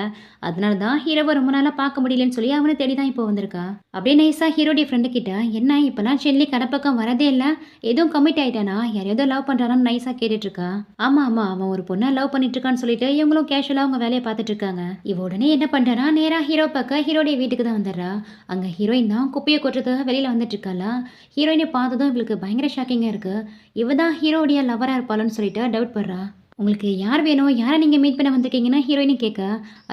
அதனால தான் ஹீரோவை ரொம்ப நாளாக பார்க்க முடியலன்னு சொல்லி அவனை தேடி தான் இப்போ வந்திருக்கா. அப்படியே நைஸாக ஹீரோடைய ஃப்ரெண்டு கிட்ட என்ன இப்போலாம் சென்லி கடப்பக்கம் வரதே இல்லை, எதுவும் கமிட் ஆகிட்டானா, யாரையாவது லவ் பண்ணுறானான்னு நைஸாக கேட்டுட்ருக்கா. ஆமாம் ஆமாம் அவன் ஒரு பொண்ணை லவ் பண்ணிட்டு இருக்கான்னு சொல்லிட்டு இவங்களும் கேஷுவலாக அவங்க வேலையை பார்த்துட்டு இருக்காங்க. இவ உடனே என்ன பண்ணுறானா நேராக ஹீரோ பார்க்க ஹீரோடைய வீட்டுக்கு தான் வந்துடுறா. அங்கே ஹீரோயின் தான் குப்பையை கொட்டுறதுக்காக வெளியில் வந்துட்டு இருக்காளா. ஹீரோயினை பார்த்ததும் இவளுக்கு பயங்கர ஷாக்கிங்காக இருக்குது. இவ தான் ஹீரோடைய லவராக இருப்பாளுன்னு சொல்லிட்டு டவுட் பண்றா. உங்களுக்கு யார் வேணும், யாரை நீங்கள் மீட் பண்ண வந்திருக்கீங்கன்னா ஹீரோயினு கேட்க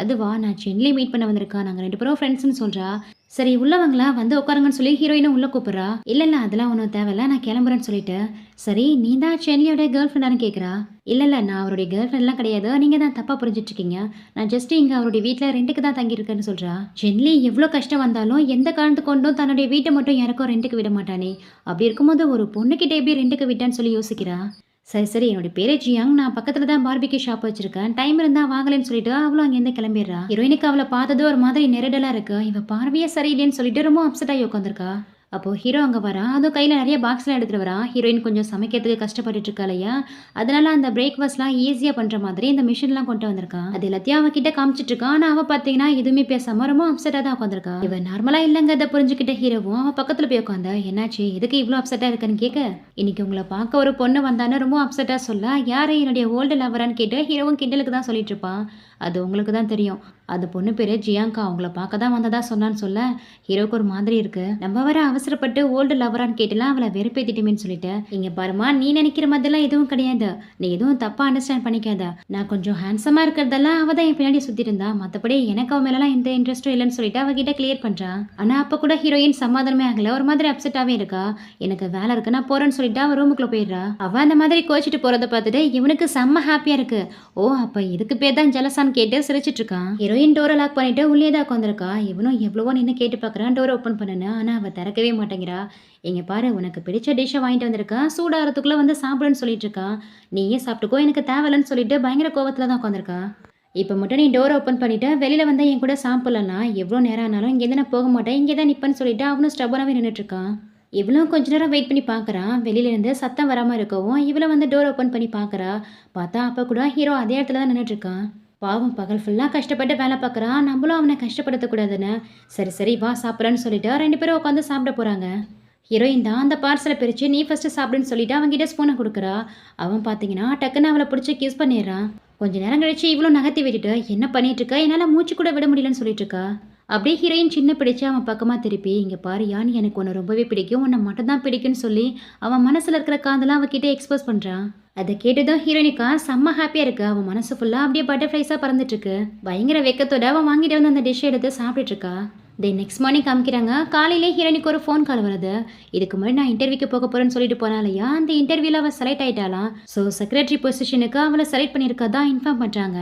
அதுவா நான் சென்னையிலே மீட் பண்ண வந்திருக்கா, நாங்கள் 2 பேரும் ஃப்ரெண்ட்ஸ்னு சொல்கிறா. சரி உள்ளவங்களா வந்து உட்காருங்கன்னு சொல்லி ஹீரோயினும் உள்ளே கூப்பிட்றா. இல்லை அதெல்லாம் ஒன்றும் தேவையில்ல, நான் கிளம்புறேன்னு சொல்லிட்டு. சரி நீ தான் சென்லியோட கேர்ள் ஃப்ரெண்டானு கேட்குறா. இல்லை நான் அவருடைய கேர்ள் ஃப்ரெண்ட்லாம் கிடையாது, நீங்கள் தான் தப்பாக புரிஞ்சிட்ருக்கீங்க, நான் ஜஸ்ட் இங்கே அவருடைய வீட்டில் ரெண்டுக்கு தான் தங்கியிருக்கேன்னு சொல்கிறா. சென்லி எவ்வளோ கஷ்டம் வந்தாலும் எந்த காரணத்து கொண்டும் தன்னுடைய வீட்டை மட்டும் யாருக்கும் ரெண்டுக்கு விட மாட்டானே, அப்படி இருக்கும்போது ஒரு பொண்ணுக்கிட்ட எப்படி ரெண்டுக்கு விட்டான்னு சொல்லி யோசிக்கிறா. சரி என்னோட பேரு ஜியாங், நான் பக்கத்தில் தான் பார்பிக்யூ ஷாப் வச்சிருக்கேன், டைம் இருந்தால் வாங்கலன்னு சொல்லிட்டு அவளும் அங்கேருந்து கிளம்பிடுறா. ஹீரோயினுக்கு அவளை பார்த்தது ஒரு மாதிரி நெருடலாக இருக்கு. இவ பார்வையே சரியில்லைன்னு சொல்லிட்டு ரொம்ப அப்செட் ஆகி உட்காந்துருக்கா. அப்போது ஹீரோ அங்கே வரான். அதுவும் கையில் நிறைய பாக்ஸ்லாம் எடுத்துகிட்டு வரான். ஹீரோயின் கொஞ்சம் சமைக்கிறதுக்கு கஷ்டப்பட்டுட்டு இருக்கா இல்லையா, அதனால அந்த பிரேக்ஃபாஸ்ட்லாம் ஈஸியாக பண்ணுற மாதிரி இந்த மிஷின்லாம் கொண்டு வந்திருக்கான். அது எல்லாத்தையும் அவகிட்ட காமிச்சிட்டு இருக்கான். ஆனால் அவள் பார்த்தீங்கன்னா எதுவுமே பேசாமல் ரொம்ப அப்செட்டாக தான் உட்காந்துருக்கா. இவன் நார்மலாக இல்லைங்க அதை புரிஞ்சுக்கிட்ட ஹீரோவும் அவன் பக்கத்தில் போய் உட்காந்தா. என்னாச்சு எதுக்கு இவ்வளோ அப்செட்டாக இருக்குன்னு கேட்க இன்னைக்கு உங்களை பார்க்க ஒரு பொண்ணு வந்தான்னு ரொம்ப அப்செட்டாக சொல்ல யாரை என்னுடைய ஓல்டு லவரான்னு கேட்டு ஹீரோவும் கிண்டலுக்கு தான் சொல்லிட்டு இருப்பான். அது உங்களுக்கு தான் தெரியும், அந்த பொண்ணு பேர் ஜியாங்கா, அவங்கள பார்க்க தான் வந்ததா சொன்னான்னு சொல்ல ஹீரோக்கு ஒரு மாதிரி இருக்கு. நம்ம வர அவசரப்பட்டு ஓல்டு லவரான்னு கேட்டுலாம் அவளை வெறுப்பேத்திட்டுமேன்னு சொல்லிட்டு இங்கே பாருமா நீ நினைக்கிற மாதிரிலாம் எதுவும் கிடையாது, நீ எதுவும் தப்பாக அண்டர்ஸ்டாண்ட் பண்ணிக்காத, நான் கொஞ்சம் ஹேண்ட்ஸமாக இருக்கிறதெல்லாம் அவள் தான் என் பின்னாடி சுற்றிட்டு இருந்தா, மற்றபடி எனக்கு அவன் மேலாம் எந்த இன்ட்ரெஸ்ட்டும் இல்லைன்னு சொல்லிட்டு அவகிட்ட கிளியர் பண்ணுறான். ஆனால் அப்போ கூட ஹீரோயின் சமாதானமே ஆகலை, ஒரு மாதிரி அப்செட்டாகவே இருக்கா. எனக்கு வேலை இருக்கு நான் போகிறேன்னு சொல்லிட்டு அவள் ரூமுக்குள்ளே போயிடுறா. அவள் அந்த மாதிரி கோச்சிட்டு போகிறத பார்த்துட்டு இவனுக்கு செம்ம ஹாப்பியாக இருக்கு. ஓ அப்போ இதுக்கு பேர் தான் ஜலசான் கேட்டு சிரிச்சிட்டு இருக்கான். ஹீரோயின் டோரை லாக் பண்ணிட்டு உள்ளே தான் உட்காந்துருக்கா. இவனும் எவ்வளவோ நின்று கேட்டு பார்க்குறான் டோரை ஓப்பன் பண்ணனு, ஆனால் அவள் திறக்கவே மாட்டேங்கிறா. எங்க பாரு உனக்கு பிடிச்ச டிஷ்ஷை வாங்கிட்டு வந்திருக்கா, சூடாகிறதுக்குள்ளே வந்து சாப்பிடுன்னு சொல்லிட்டு இருக்கா, நீயே சாப்பிட்டுக்கோ எனக்கு தேவையில்லைன்னு சொல்லிட்டு பயங்கர கோவத்தில் தான் உட்காந்துருக்கா. இப்போ மட்டும் நீ டோரை ஓப்பன் பண்ணிவிட்டு வெளியில் வந்து என் கூட சாப்பிட்லன்னா எவ்வளோ நேரம் ஆனாலும் இங்கேருந்து நான் போக மாட்டேன், இங்கே தான் நிற்பேன்னு சொல்லிட்டு அவனும் ஸ்டப்பனாகவே நின்றுட்டுருக்கான். இவளும் கொஞ்ச நேரம் வெயிட் பண்ணி பார்க்குறான். வெளியிலேருந்து சத்தம் வராமல் இருக்கவும் இவளை வந்து டோர் ஓப்பன் பண்ணி பார்க்குறா. பார்த்தா அப்போ கூட ஹீரோ அதே இடத்துல தான் நின்றுட்டுருக்கான். பாவம் பகல் ஃபுல்லாக கஷ்டப்பட்டு வேலை பார்க்குறான், நம்மளும் அவனை கஷ்டப்படுத்தக்கூடாதுன்னு சரி வா சாப்பிட்றேன்னு சொல்லிட்டு 2 பேரும் உட்காந்து சாப்பிட போகிறாங்க. ஹீரோயின் தான் அந்த பார்சலை பிரித்து நீ ஃபஸ்ட்டு சாப்பிடுன்னு சொல்லிட்டு அவங்ககிட்ட ஸ்பூனை கொடுக்குறா. அவன் பார்த்தீங்கன்னா டக்குன்னு அவளை பிடிச்சி கிஸ் பண்ணிடுறான். கொஞ்ச நேரம் கழிச்சு இவ்வளோ நகர்த்தி விட்டுட்டு என்ன பண்ணிட்டு இருக்கா, என்னால் மூச்சு கூட விட முடியலன்னு சொல்லிட்டு இருக்கா. அப்படியே ஹீரோயின் சின்ன பிடிச்சி அவன் பக்கமாக திருப்பி இங்கே பாரு யான் எனக்கு உன்னை ரொம்பவே பிடிக்கும், உன்னை மட்டும் தான் பிடிக்கும்னு சொல்லி அவன் மனசில் இருக்கிற காதெல்லாம் அவகிட்ட எக்ஸ்போஸ் பண்ணுறான். அதை கேட்டுதான் ஹீரோயினுக்கா செம்ம ஹாப்பியாக இருக்கு. அவன் மனசு ஃபுல்லாக அப்படியே பட்டர்ஃப்ளைஸாக பறந்துட்டு இருக்கு. பயங்கர வெக்கத்தோட அவன் வாங்கிட்டு வந்து அந்த டிஷ் எடுத்து சாப்பிட்டுட்டு இருக்கா. தென் நெக்ஸ்ட் மார்னிங் காமிக்கிறாங்க. காலையிலே ஹீரோயினுக்கு ஒரு ஃபோன் கால் வருது. இதுக்கு முன்னாடி நான் இன்டர்வியூக்கு போக போறேன்னு சொல்லிட்டு போனா இல்லையா, அந்த இன்டர்வியூல அவ செலக்ட் ஆயிட்டாளாம். ஸோ செக்ரட்டரி பொசிஷனுக்கு அவளை செலக்ட் பண்ணியிருக்கதா இன்ஃபார்ம் பண்றாங்க.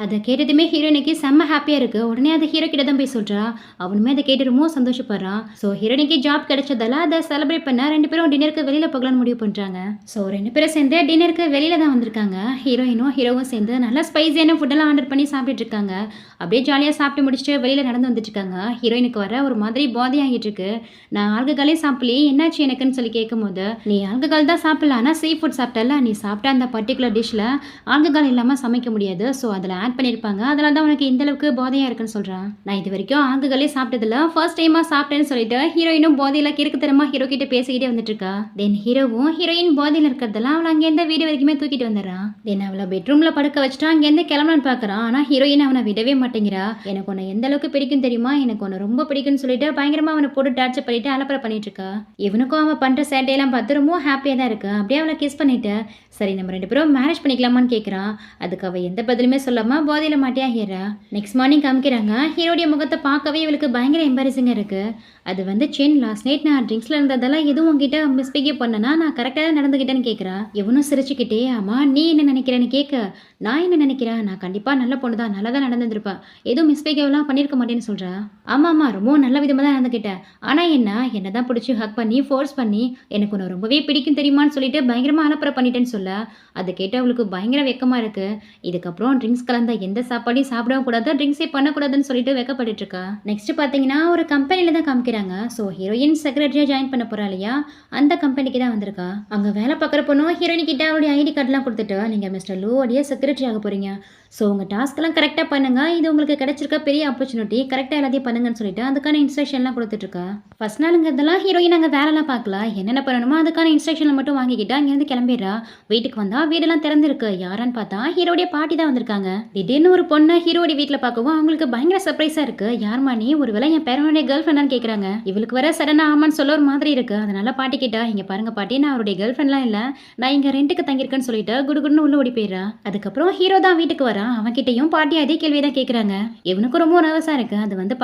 அதை கேட்டதுமே ஹீரோயினுக்கு செம்ம ஹாப்பியாக இருக்குது. உடனே அதை ஹீரோ கிட்ட தான் போய் சொல்கிறா. அவனுமே அதை கேட்டு ரொம்ப சந்தோஷப்படுறான். ஸோ ஹீரோயினுக்கு ஜாப் கிடைச்சதால அதை செலிப்ரேட் பண்ண 2 பேரும் டின்னருக்கு வெளியில் போகலான்னு முடிவு பண்ணுறாங்க. ஸோ 2 பேரும் சேர்ந்து டின்னருக்கு வெளியில் தான் வந்திருக்காங்க. ஹீரோவும் சேர்ந்து நல்லா ஸ்பைஸியான ஃபுட்டெல்லாம் ஆர்டர் பண்ணி சாப்பிட்டுட்டு இருக்காங்க. அப்படியே ஜாலியாக சாப்பிட்டு முடிச்சுட்டு வெளியில் நடந்து வந்துட்டு இருக்காங்க. ஹீரோயினுக்கு வர ஒரு மாதிரி பாதி ஆகிட்டு இருக்கு. நான் ஆல்கஹாலே சாப்பிடலையே, என்னாச்சு எனக்குன்னு சொல்லி கேட்கும்போது, நீ ஆல்கஹால் தான் சாப்பிடல, ஆனால் சீ ஃபுட் சாப்பிட்டல, நீ சாப்பிட்ட அந்த பர்டிகுலர் டிஷ்ஷில் ஆல்கஹால் இல்லாமல் சமைக்க முடியாது. ஸோ அதில் ஆட் பண்ணியிருப்பாங்க, அதனால தான் உனக்கு இந்த அளவுக்கு போதையாக இருக்குன்னு சொல்கிறான். நான் இது வரைக்கும் ஆல்கஹாலே சாப்பிட்டதில்ல, ஃபர்ஸ்ட் டைமாக சாப்பிட்டேன்னு சொல்லிட்டு ஹீரோயினும் போதையில் கிறுக்குத்தனமா ஹீரோ கிட்ட பேசிக்கிட்டே வந்துட்டு இருக்கா. தென் ஹீரோவும் ஹீரோயின் போதையில் இருக்கிறதெல்லாம் அவளை அங்கேருந்து வீடு வரைக்குமே தூக்கிட்டு வந்துடுறான். தென் அவளை பெட்ரூமில் படுக்க வச்சுட்டு அங்கேருந்து கிளம்பலான்னு பார்க்குறான். ஆனால் ஹீரோயின் அவனை விடவே மாட்டேங்கிறா. எனக்கு உன்னை எந்த அளவுக்கு பிடிக்கும் தெரியுமா, எனக்கு உன்னை ரொம்ப பிடிக்கும்னு சொல்லிட்டு பயங்கரமாக அவனை போட்டு டார்ச்சர் பண்ணிட்டு அலப்பறை பண்ணிட்டு இருக்கா. இவனுக்கும் அவன் பண்ணுற சேட்டையெல்லாம் பார்த்து ரொம்ப ஹாப்பியாக தான் இருக்கு. அப்படியே அவளை கிஸ் பண்ணிட்டு, சரி நம்ம 2 பேரும் மேரேஜ் பண்ணிக்கலாமான்னு கேட்குறான். அதுக்கு அவள் எந்த பதிலுமே சொல்லாமல் போதையில் மாட்டியா ஹீரா. நெக்ஸ்ட் மார்னிங் காமிக்கிறாங்க. ஹீரோடைய முகத்தை பார்க்கவே இவளுக்கு பயங்கர எம்பாரசிங்காக இருக்குது. அது வந்து சென் லாஸ்ட் நைட் நான் ட்ரிங்க்ஸில் இருந்ததெல்லாம் எதுவும் உங்ககிட்ட மிஸ்பிஹேவ் பண்ணனா, நான் கரெக்டாக தான் நடந்துக்கிட்டேன்னு கேட்குறா. இவனும் சிரிச்சுக்கிட்டே, ஆமாம் நீ என்ன நினைக்கிறேன்னு கேட்க, நான் என்ன நினைக்கிறேன், நான் கண்டிப்பாக நல்ல பொண்ணு தான், நல்லா தான் நடந்துருப்பா, எதுவும் மிஸ்பிஹேவ்லாம் பண்ணியிருக்க மாட்டேன்னு சொல்கிறா. ஆமாம் ரொம்ப நல்ல விதமாக தான் நடந்துக்கிட்டேன். ஆனால் என்ன தான் பிடிச்சி ஹக் பண்ணி ஃபோர்ஸ் பண்ணி எனக்கு உன்னை ரொம்பவே பிடிக்கும் தெரியுமான்னு சொல்லிட்டு பயங்கரமாக அலப்பறை பண்ணிட்டேன்னு சொல்ல, அதை கேட்டு அவளுக்கு பயங்கர வெக்கமாக இருக்குது. இதுக்கப்புறம் ட்ரிங்க்ஸ் கலந்த எந்த சாப்பாடையும் சாப்பிடவும் கூடாது, ட்ரிங்க்ஸே பண்ணக்கூடாதுன்னு சொல்லிட்டு வெக்கப்பட்டு இருக்கா. நெக்ஸ்ட் பார்த்தீங்கன்னா ஒரு கம்பெனியில் தான் காமிக்கிறாங்க. ஸோ ஹீரோயின் செக்ரட்டரியாக ஜாயின் பண்ண போகிறா இல்லையா, அந்த கம்பெனிக்கு தான் வந்திருக்கா. அங்கே வேலை பார்க்குற பொண்ணும் ஹீரோயின் கிட்ட அவளுடைய ஐடி கார்டெலாம் கொடுத்துட்டு, நீங்கள் மிஸ்டர் லூவோடைய செக்ரட்டரி ஆக போகிறீங்க, ஸோ உங்கள் டாஸ்க்கெல்லாம் கரெக்டாக பண்ணுங்கள், இது உங்களுக்கு கிடைச்சிருக்க பெரிய ஆப்பர்ச்சுனிட்டி, கரெக்டாக எல்லாத்தையும் பண்ணுங்கன்னு சொல்லிட்டு அதுக்கான இன்ஸ்ட்ரக்ஷன்லாம் கொடுத்துட்ருக்கா. ஃபர்ஸ்ட் நாளுங்கிறதெல்லாம் ஹீரோயின் அங்கே வேலைலாம் பார்க்கல, என்னென்ன பண்ணணுமோ அதுக்கான இன்ஸ்ட்ரக்ஷனை மட்டும் வாங்கிக்கிட்டு அங்கேருந்து கிளம்பிடுறா. வீட்டுக்கு வந்தால் வீடெல்லாம் திறந்துருக்கு. யாரான்னு பார்த்தா ஹீரோடைய பாட்டி தான் வந்திருக்காங்க. திடீர்னு ஒரு பொண்ணை ஹீரோடைய வீட்டில் பார்க்கவும் அவங்களுக்கு பயங்கர சர்ப்ரைஸாக இருக்குது. யார்மா நீ, ஒருவேளை என் பேரனுடைய கேர்ள் ஃப்ரெண்டான்னு கேட்குறாங்க. இவளுக்கு வர சடனாக ஆமான்னு சொல்ல ஒரு மாதிரி இருக்குது. அதனால பாட்டி கிட்ட, இங்கே பாருங்க பாட்டி, நான் அவருடைய கேர்ள் ஃப்ரெண்ட்லாம் இல்லை, நான் இங்கே ரெண்டுக்கு தங்கியிருக்கேன்னு சொல்லிட்டு குடுகுடுன்னு உள்ள ஓடி போயிடுறா. அதுக்கப்புறம் ஹீரோ தான் வீட்டுக்கு வர அவன்கிட்டையும் பாட்டி அதே கேள்வி தான் கேட்குறாங்க. இவனுக்கு ரொம்ப நர்வஸாக இருக்கு. அது வந்து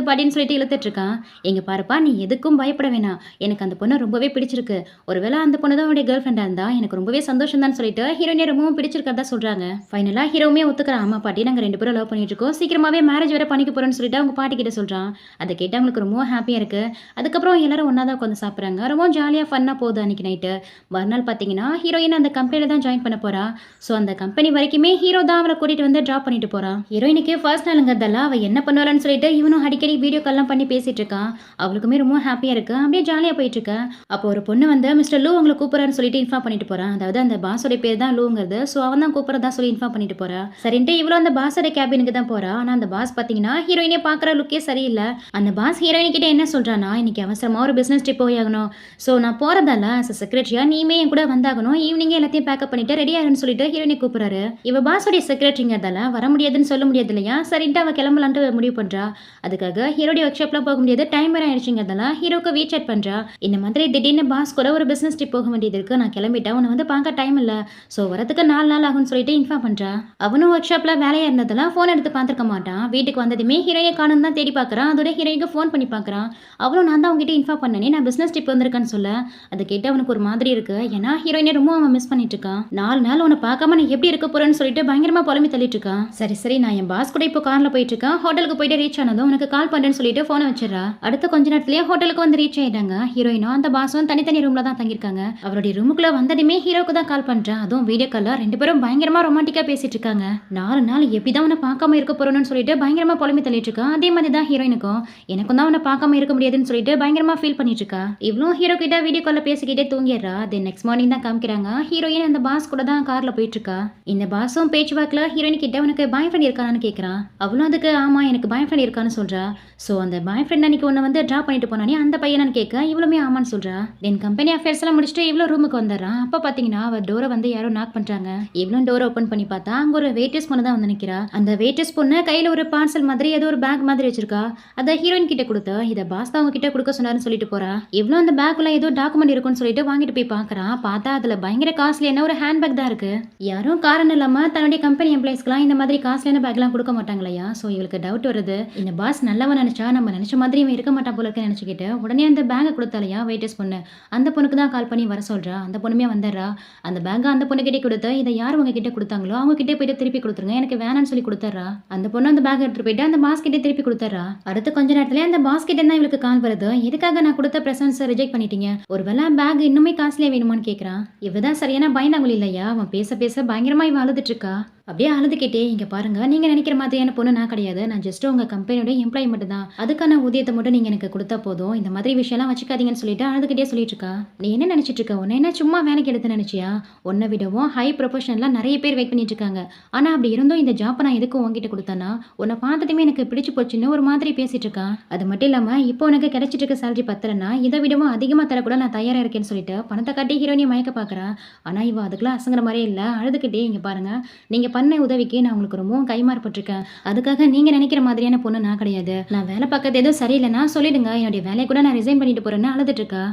பாட்டின்னு சொல்லிட்டு இழுத்துட்டு இருக்கான். எங்க பாருப்பா, நீ எதுக்கும் பயப்பட வேணாம், எனக்கு அந்த பொண்ணை ரொம்பவே பிடிச்சிருக்கு, ஒருவேளை அந்த பொண்ணு தான் அவனுடைய கேர்ள் ஃப்ரெண்டாக இருந்தா எனக்கு ரொம்பவே சந்தோஷம் தான் சொல்லிட்டு ஹீரோயினை ரொம்பவும் பிடிச்சிருக்கதா சொல்றாங்க. ஃபைனலாக ஹீரோவுமே ஒத்துக்கிறான். ஆமா பாட்டி, நாங்கள் 2 பேரும் லவ் பண்ணிட்டு இருக்கோம், சீக்கிரமாவே மேரேஜ் வேற பண்ணிக்க போறோம்னு சொல்லிட்டு அவங்க பாட்டி கிட்ட சொல்றான். அதை கேட்டு அவங்களுக்கு ரொம்ப ஹாப்பியாக இருக்கு. அதுக்கப்புறம் எல்லாரும் ஒன்றா தான் உட்காந்து சாப்பிட்றாங்க. ரொம்ப ஜாலியாக ஃபன்னாக போகுது அன்னைக்கு நைட்டு. மறுநாள் பார்த்தீங்கன்னா ஹீரோயின் அந்த கம்பெனியில் தான் ஜாயின் பண்ண போறா. ஸோ அந்த கம்பெனி வரைக்குமே ஹீரோ தான் அவளை கூட்டிட்டு வந்து ட்ராப் பண்ணிட்டு போறான். ஹீரோயினுக்கு ஃபர்ஸ்ட் நாளுங்கிறதால அவள் என்ன பண்ணுவாள்னு சொல்லிட்டு இவனும் அடிக்கடி வீடியோ கால்லாம் பண்ணி பேசிட்டு இருக்கான். அவளுக்குமே ரொம்ப ஹாப்பியாக இருக்கு. அப்படியே ஜாலியாக போயிட்டு இருக்கா. அப்போ ஒரு பொண்ணு வந்து மிஸ்டர் லூ உங்களை கூப்பிட்றான்னு சொல்லிட்டு இன்ஃபார்ம் பண்ணிட்டு போறான். அதாவது அந்த பாஸோட பேர் தான் லூங்கிறது. ஸோ அவன் தான் கூப்பிட்றதா சொல்லி இன்ஃபார்ம் பண்ணிட்டு போறா. சரின்ட்டு இவ்வளோ அந்த பாஸோட கேபினுக்கு தான் போறா. ஆனால் அந்த பாஸ் பார்த்தீங்கன்னா ஹீரோயினே பார்க்குற லுக்கே சரியில்லை. அந்த பாஸ் ஹீரோயின் கிட்ட என்ன சொல்றானா, இன்னைக்கு அவசரமா ஒரு பிசினஸ் ட்ரிப் போய் ஆகணும், ஸோ நான் போறதால செக்ரட்டரியா நீமே என் கூட வந்தாகணும், ஈவினிங்கே எல்லாத்தையும் பேக்கப் பண்ணிட்டு ரெடி ஆகுன்னு சொல்லிட்டு ஹீரோயினை கூப்பிடுறாரு. இவ பாஸோடைய செக்ரட்டரிங்கிறதால வர முடியாதுன்னு சொல்ல முடியாது இல்லையா, சரின்ட்டு அவ கிளம்பலான்ட்டு முடிவு பண்றா. அதுக்காக ஹீரோடைய ஒர்க் ஷாப்லாம் போக முடியாது, டைம் வேற ஆயிடுச்சுங்கிறதால ஹீரோக்கு வீட் பண்றா. இந்த மாதிரி திடீர்னு பாஸ் கூட ஒரு பிசினஸ் ட்ரிப் போக வேண்டியது இருக்கு, நான் கிளம்பிட்டேன், உன்னை வந்து பார்க்க டைம் இல்லை, ஸோ வரதுக்கு 4 நாள் ஆகும்னு சொல்லிட்டு இன்ஃபார்ம் பண்றா. அவனும் ஒர்க் ஷாப்ல வேலையா இருந்ததெல்லாம் ஃபோன் எடுத்து பார்த்துருக்க மாட்டான். வீட்டுக்கு வந்ததுமே ஹீரோயை காணும் தான் தேடி பார்க்கறான். அதோட ஹீரோயினுக்கு ஃபோன் பண்ணி பார்க்கறான். அவளும் நான் தான் அவங்ககிட்ட இன்ஃபார்ம் பண்ணனே, நான் பிசினஸ் ட்ரிப் வந்திருக்கேன்னு சொல்ல, அதை கேட்டு அவனுக்கு ஒரு மாதிரி இருக்கு. ஏன்னா ஹீரோயினை ரொம்ப அவன் மிஸ் பண்ணிட்டு இருக்கான். 4 நாள் உன்னை பார்க்காம நான் எப்படி இருக்க போறேன்னு சொல்லிட்டு பயங்கரமா புலம்பி தள்ளிட்டு இருக்கான். சரி நான் என் பாஸ் கூட இப்போ கார்ல போயிட்டு இருக்கேன், ஹோட்டலுக்கு போயிட்டு ரீச் ஆனதும் உனக்கு கால் பண்றேன்னு சொல்லிட்டு போனை வச்சிடறா. அடுத்த கொஞ்ச நேரத்திலேயே ஹோட்டலுக்கு வந்து ரீச் ஆயிட்டாங்க. ஹீரோயினும் அந்த பாஸும் தனித்தனி ரூம்ல தான் தங்கியிருக்காங்க. அவருடைய ரூமுக்குள்ள வந்ததுமே ஹீரோக்கு தான் கால் பண்றான். அதுவும் வீடியோ கால்ல 2 பேரும் பயங்கரமா ரொமான்டிக்கா பேசிட்டு இருக்காங்க. 4 நாள் எப்படிதான் உன்னை பார்க்காம இருக்க போறோம்னு சொல்லிட்டு பயங்கரமா புலம்பி தள்ளிட்டு இருக்கான். அதே மாதிரி தான் ஹீரோயினுக்கும், எனக்கும் தான் உன்னை பார்க்காம இருக்க முடியாதுன்னு சொல்லிட்டு பயங்கரமா ஃபீல் பண்ணிட்டு இருக்கா. இவ்வளோ ஹீரோ கிட்ட வீடியோ கால்ல பேசிக்கிட்டே தூங்கிடுறா. தென் நெக்ஸ்ட் மார்னிங் தான் காமிக்கிறாங்க. ஹீரோயின் அந்த பாஸ் கூட தான் கார்ல போயிட்டு இருக்கா. இந்த பாஸும் பேச்சுவாக்கில் ஹீரோயின் கிட்ட உனக்கு பாய் ஃப்ரெண்ட் இருக்கான்னு கேட்குறான். அவளும் அதுக்கு ஆமா எனக்கு பாய் ஃப்ரெண்ட் இருக்கான்னு சொல்றா. ஸோ அந்த பாய் ஃப்ரெண்ட் அன்னைக்கு உன்னை வந்து ட்ராப் பண்ணிட்டு போனானே அந்த பையனான்னு கேட்க இவ்வளவுமே ஆமான்னு சொல்றா. தென் கம்பெனி அஃபேர்ஸ் எல்லாம் முடிச்சுட்டு இவ்வளோ ரூமுக்கு வந்துடுறான். அப்ப பாத்தீங்கன்னா அவ டோரை வந்து யாரோ நாக் பண்றாங்க. இவ்வளவு டோரை ஓப்பன் பண்ணி பார்த்தா அங்க ஒரு வெயிட்டர்ஸ் பொண்ணு தான் வந்து நிக்கிறா. அந்த வெயிட்டர்ஸ் பொண்ணு கையில ஒரு பார்சல் மாதிரி ஏதோ ஒரு பேக் மாதிரி வச்சிருக்கா. அதை ஹீரோயின் கிட்ட கொடுத்தா இதை பாஸ் தான் அவங்க கிட்ட கொடுக்க சொன்னாருன்னு சொல்லிட்டு போறா. இவ்வளவு அந்த பேக்ல ஏதோ டாக்குமெண்ட் இருக்குன்னு சொல்லிட்டு வாங்கிட்டு போய் பாக்குறான். பார்த்தா அதுல பயங்கர காஸ்ட்லியான ஒரு ஹேண்ட் பேக் தான் இருக்கு. யாரும் காரணம் இல்லாம தன்னுடைய கம்பெனி எம்ப்ளாயிஸ்க்குலாம் இந்த மாதிரி காஸ்ட்லியான பேக்லாம் கொடுக்க மாட்டாங்களையா. ஸோ இவளுக்கு டவுட் வருது. இந்த பாஸ் நல்லவன் நினைச்சா நம்ம நினைச்ச மாதிரி இவன் இருக்க மாட்டான் போல இருக்குன்னு நினைச்சுக்கிட்டு உடனே அந்த பேக்கை கொடுத்தாலையா வெயிட்டர்ஸ் பொண்ணு. அந்த பொண்ணுக்கு தான் கால் பண்ணி வர சொல்றா. அந்த பொண்ணுமே வந்துடுறா. அந்த பேக்கை அந்த பொண்ணுகிட்டே கொடுத்து இதை யார் உங்க கிட்ட கொடுத்தாங்களோ அவங்க கிட்டே போயிட்டு திருப்பி கொடுத்துருங்க, எனக்கு வேணான்னு சொல்லி கொடுத்துட்றா. அந்த பொண்ணு அந்த பேக் எடுத்துட்டு போயிட்டு அந்த பாஸ் கிட்டே திருப்பி கொடுத்துட்றா. அடுத்து கொஞ்ச நேரத்துல அந்த பாஸ் கிட்ட தான் இவளுக்கு கால் வருது. எதுக்காக நான் கொடுத்த பிரசன்ஸை ரிஜெக்ட் பண்ணிட்டீங்க, ஒருவேளை பேக் இன்னுமே காஸ்ட்லியா வேணுமான்னு கேட்கறான். இவதான் சரியான பயந்தாங்குழி இல்லையா. அவன் பேச பேச பயங்கரமா இவன் அழுதுட்டு இருக்கா. அப்படியே அழுதுகிட்டே இங்க பாருங்க, நீங்க நினைக்கிற மாதிரியான பொண்ணு நான் கிடையாது. நான் ஜஸ்ட் உங்க கம்பெனியோட எம்ப்ளாயி மட்டும் தான். அதுக்கான ஊதியத்தை மட்டும் நீங்க எனக்கு கொடுத்தா போதும். இந்த மாதிரி விஷயம்லாம் வச்சுக்காதீங்கன்னு சொல்லிட்டு அழுதுகிட்டே சொல்லிட்டு இருக்கா. நீ என்ன நினைச்சிட்டு இருக்க, உன்னை என்ன சும்மா வேலைக்கு எடுத்து நினைச்சியா? உன்னை விடவும் ஹை ப்ரொஃபஷனலா நிறைய பேர் வெயிட் பண்ணிட்டு இருக்காங்க. ஆனா அப்படி இருந்தும் இந்த ஜாப்பை நான் எதுக்கும் உங்ககிட்ட கொடுத்தேன்னா உன்னை பார்த்துட்டுமே எனக்கு பிடிச்சு போச்சுன்னு ஒரு மாதிரி பேசிட்டு இருக்கா. அது மட்டும் இல்லாம இப்போ உனக்கு கிடைச்சிட்டு இருக்க சேலரி பத்தலன்னா இதை விடவும் அதிகமா தரக்கூட நான் தயாரா இருக்கேன்னு சொல்லிட்டு பணத்தை காட்டி ஹீரோனியை மயக்க பாக்குறா. ஆனா இவ அதுக்கெல்லாம் அசங்குற மாதிரியே இல்ல. அழுதுகிட்டே இங்க பாருங்க, நீங்க பண்ண உதவிக்கு நான் உங்களுக்கு ரொம்பவும் கைமாறப்பட்டிருக்கேன். அதுக்காக நீங்க நினைக்கிற மாதிரியான பொண்ணு நான் கிடையாது. நான் வேலை பார்க்கறது எதுவும் சரியில்லைன்னா சொல்லிடுங்க, என்னுடைய வேலையை கூட நான் ரிசைன் பண்ணிட்டு போறேன்னு அழுதுட்டு இருக்கா.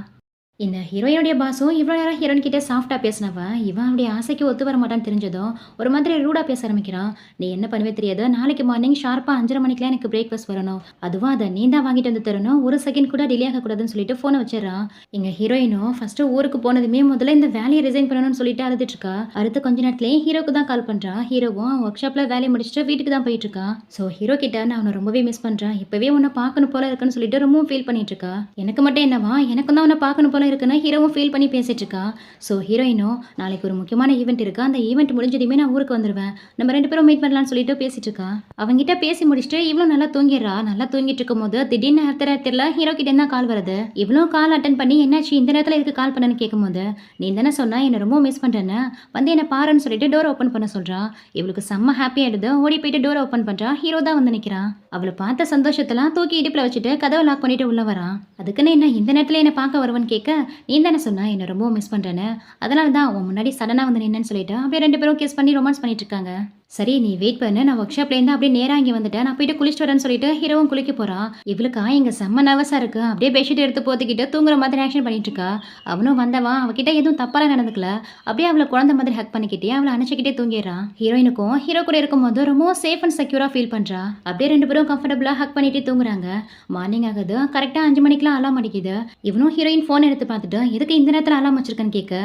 இந்த ஹீரோயினுடைய பாஸும் இவ்வளோ நேரம் ஹீரோயின் கிட்டே சாஃப்டாக பேசினவன் இவன் அவனுடைய ஆசைக்கு ஒத்து வர மாட்டான்னு தெரிஞ்சதும் ஒரு மாதிரி ரூடாக பேச ஆரம்பிக்கிறான். நீ என்ன பண்ணுவே தெரியாது, நாளைக்கு மார்னிங் ஷார்ப்பாக 5:30 மணிக்கெலாம் எனக்கு பிரேக்ஃபாஸ்ட் வரணும். அதுவும் அதை நீ தான் வாங்கிட்டு வந்து தரணும், ஒரு செகண்ட் கூட டிலே ஆகக்கூடாதுன்னு சொல்லிட்டு ஃபோனை வச்சிடறான். எங்கள் ஹீரோயினும் ஃபர்ஸ்ட் ஊருக்கு போனதுமே முதல்ல இந்த வேலையை ரிசைன் பண்ணணும்னு சொல்லிட்டு அழுதுட்டு இருக்கா. அடுத்த கொஞ்ச நேரத்துலேயே ஹீரோக்கு தான் கால் பண்ணுறா. ஹீரோவும் ஒர்க் ஷாப்பில் வேலையை முடிச்சுட்டு வீட்டுக்கு தான் போயிட்டு இருக்கா. ஸோ ஹீரோ கிட்ட நான் அவனை ரொம்பவே மிஸ் பண்ணுறேன், இப்போவே உன்னை பார்க்கணும் போல இருக்குன்னு சொல்லிட்டு ரொம்பவும் ஃபீல் பண்ணிட்டு இருக்கா. எனக்கு மட்டும் என்னவா, எனக்கும் தான் உன்னை பார்க்கணும் போல இருக்குன்னு ஹீரோவும் ஃபீல் பண்ணி பேசிட்டு இருக்கா. ஸோ ஹீரோயினும் நாளைக்கு ஒரு முக்கியமான ஈவெண்ட் இருக்கு, அந்த ஈவெண்ட் முடிஞ்சதுமே நான் ஊருக்கு வந்துடுவேன், நம்ம 2 பேரும் மீட் பண்ணலாம்னு சொல்லிட்டு பேசிட்டு இருக்கா. அவங்கிட்ட பேசி முடிச்சுட்டு இவ்வளோ நல்லா தூங்கிடுறா. நல்லா தூங்கிட்டு இருக்கும் போது திடீர்னு நேரத்தில் ஹீரோ கிட்ட என்ன கால் வருது. இவ்வளோ கால் அட்டன் பண்ணி என்னாச்சு இந்த நேரத்தில் இதுக்கு கால் பண்ணன்னு கேட்கும்போது நீ தானே சொன்னா என்ன ரொம்ப மிஸ் பண்றேன்னு, வந்து என்ன பாருன்னு சொல்லிட்டு டோர் ஓப்பன் பண்ண சொல்றா. இவளுக்கு செம்ம ஹாப்பி ஆயிடுது. ஓடி போயிட்டு டோர் ஓப்பன் பண்றா. ஹீரோ தான் வந்து நிற்கிறான். அவளை பார்த்த சந்தோஷத்தெல்லாம் தூக்கி இடுப்புல வச்சுட்டு கதவை லாக் பண்ணிட்டு உள்ள வரான். அதுக்குன்னு என்ன இந்த நேரத்தில் என்ன பார்க்க வருவன்னு கேட்க நீ தானே சொன்னா என்ன ரொம்ப மிஸ் பண்றேன்னு, அதனால தான் உன் முன்னாடி சடனா வந்து நின்னேன்னு சொல்லிட்டு அப்படியே 2 பேரும் கிஸ் பண்ணி ரொமான்ஸ் பண்ணிட்டு இருக்காங்க. சரி நீ வெயிட் பண்ணு, நான் ஒர்க் ஷாப்லேருந்து அப்படியே நேராக இங்கே வந்துட்டேன், நான் போயிட்டு குளிச்சுட்டு வரேன்னு சொல்லிட்டு ஹீரோவும் குளிக்க போகிறான். இவளுக்கா இங்கே செம்ம நர்வஸாக இருக்குது. அப்படியே பெட்ஷீட் எடுத்து போத்திக்கிட்டு தூங்குற மாதிரி ஆக்ஷன் பண்ணிட்டு இருக்கா. அவனும் வந்தவன் அவகிட்ட எதுவும் தப்பாலாம் நடந்துக்கல. அப்படியே அவளை குழந்தை மாதிரி ஹக் பண்ணிக்கிட்டே அவளை அணைச்சிக்கிட்டே தூங்கிடுறான். ஹீரோயினுக்கும் ஹீரோ கூட இருக்கும்போது ரொம்ப சேஃப் அண்ட் செக்யூராக ஃபீல் பண்ணுறா. அப்படியே 2 பேரும் கம்ஃபர்டபுளாக ஹக் பண்ணிட்டு தூங்குறாங்க. மார்னிங் ஆகுது. கரெக்டாக 5 மணிக்கெலாம் அலாம் அடிக்குது. இவனும் ஹீரோயின் ஃபோன் எடுத்து பார்த்துட்டு எதுக்கு இந்த நேரத்தில் அலாம் வச்சிருக்கேன்னு கேட்க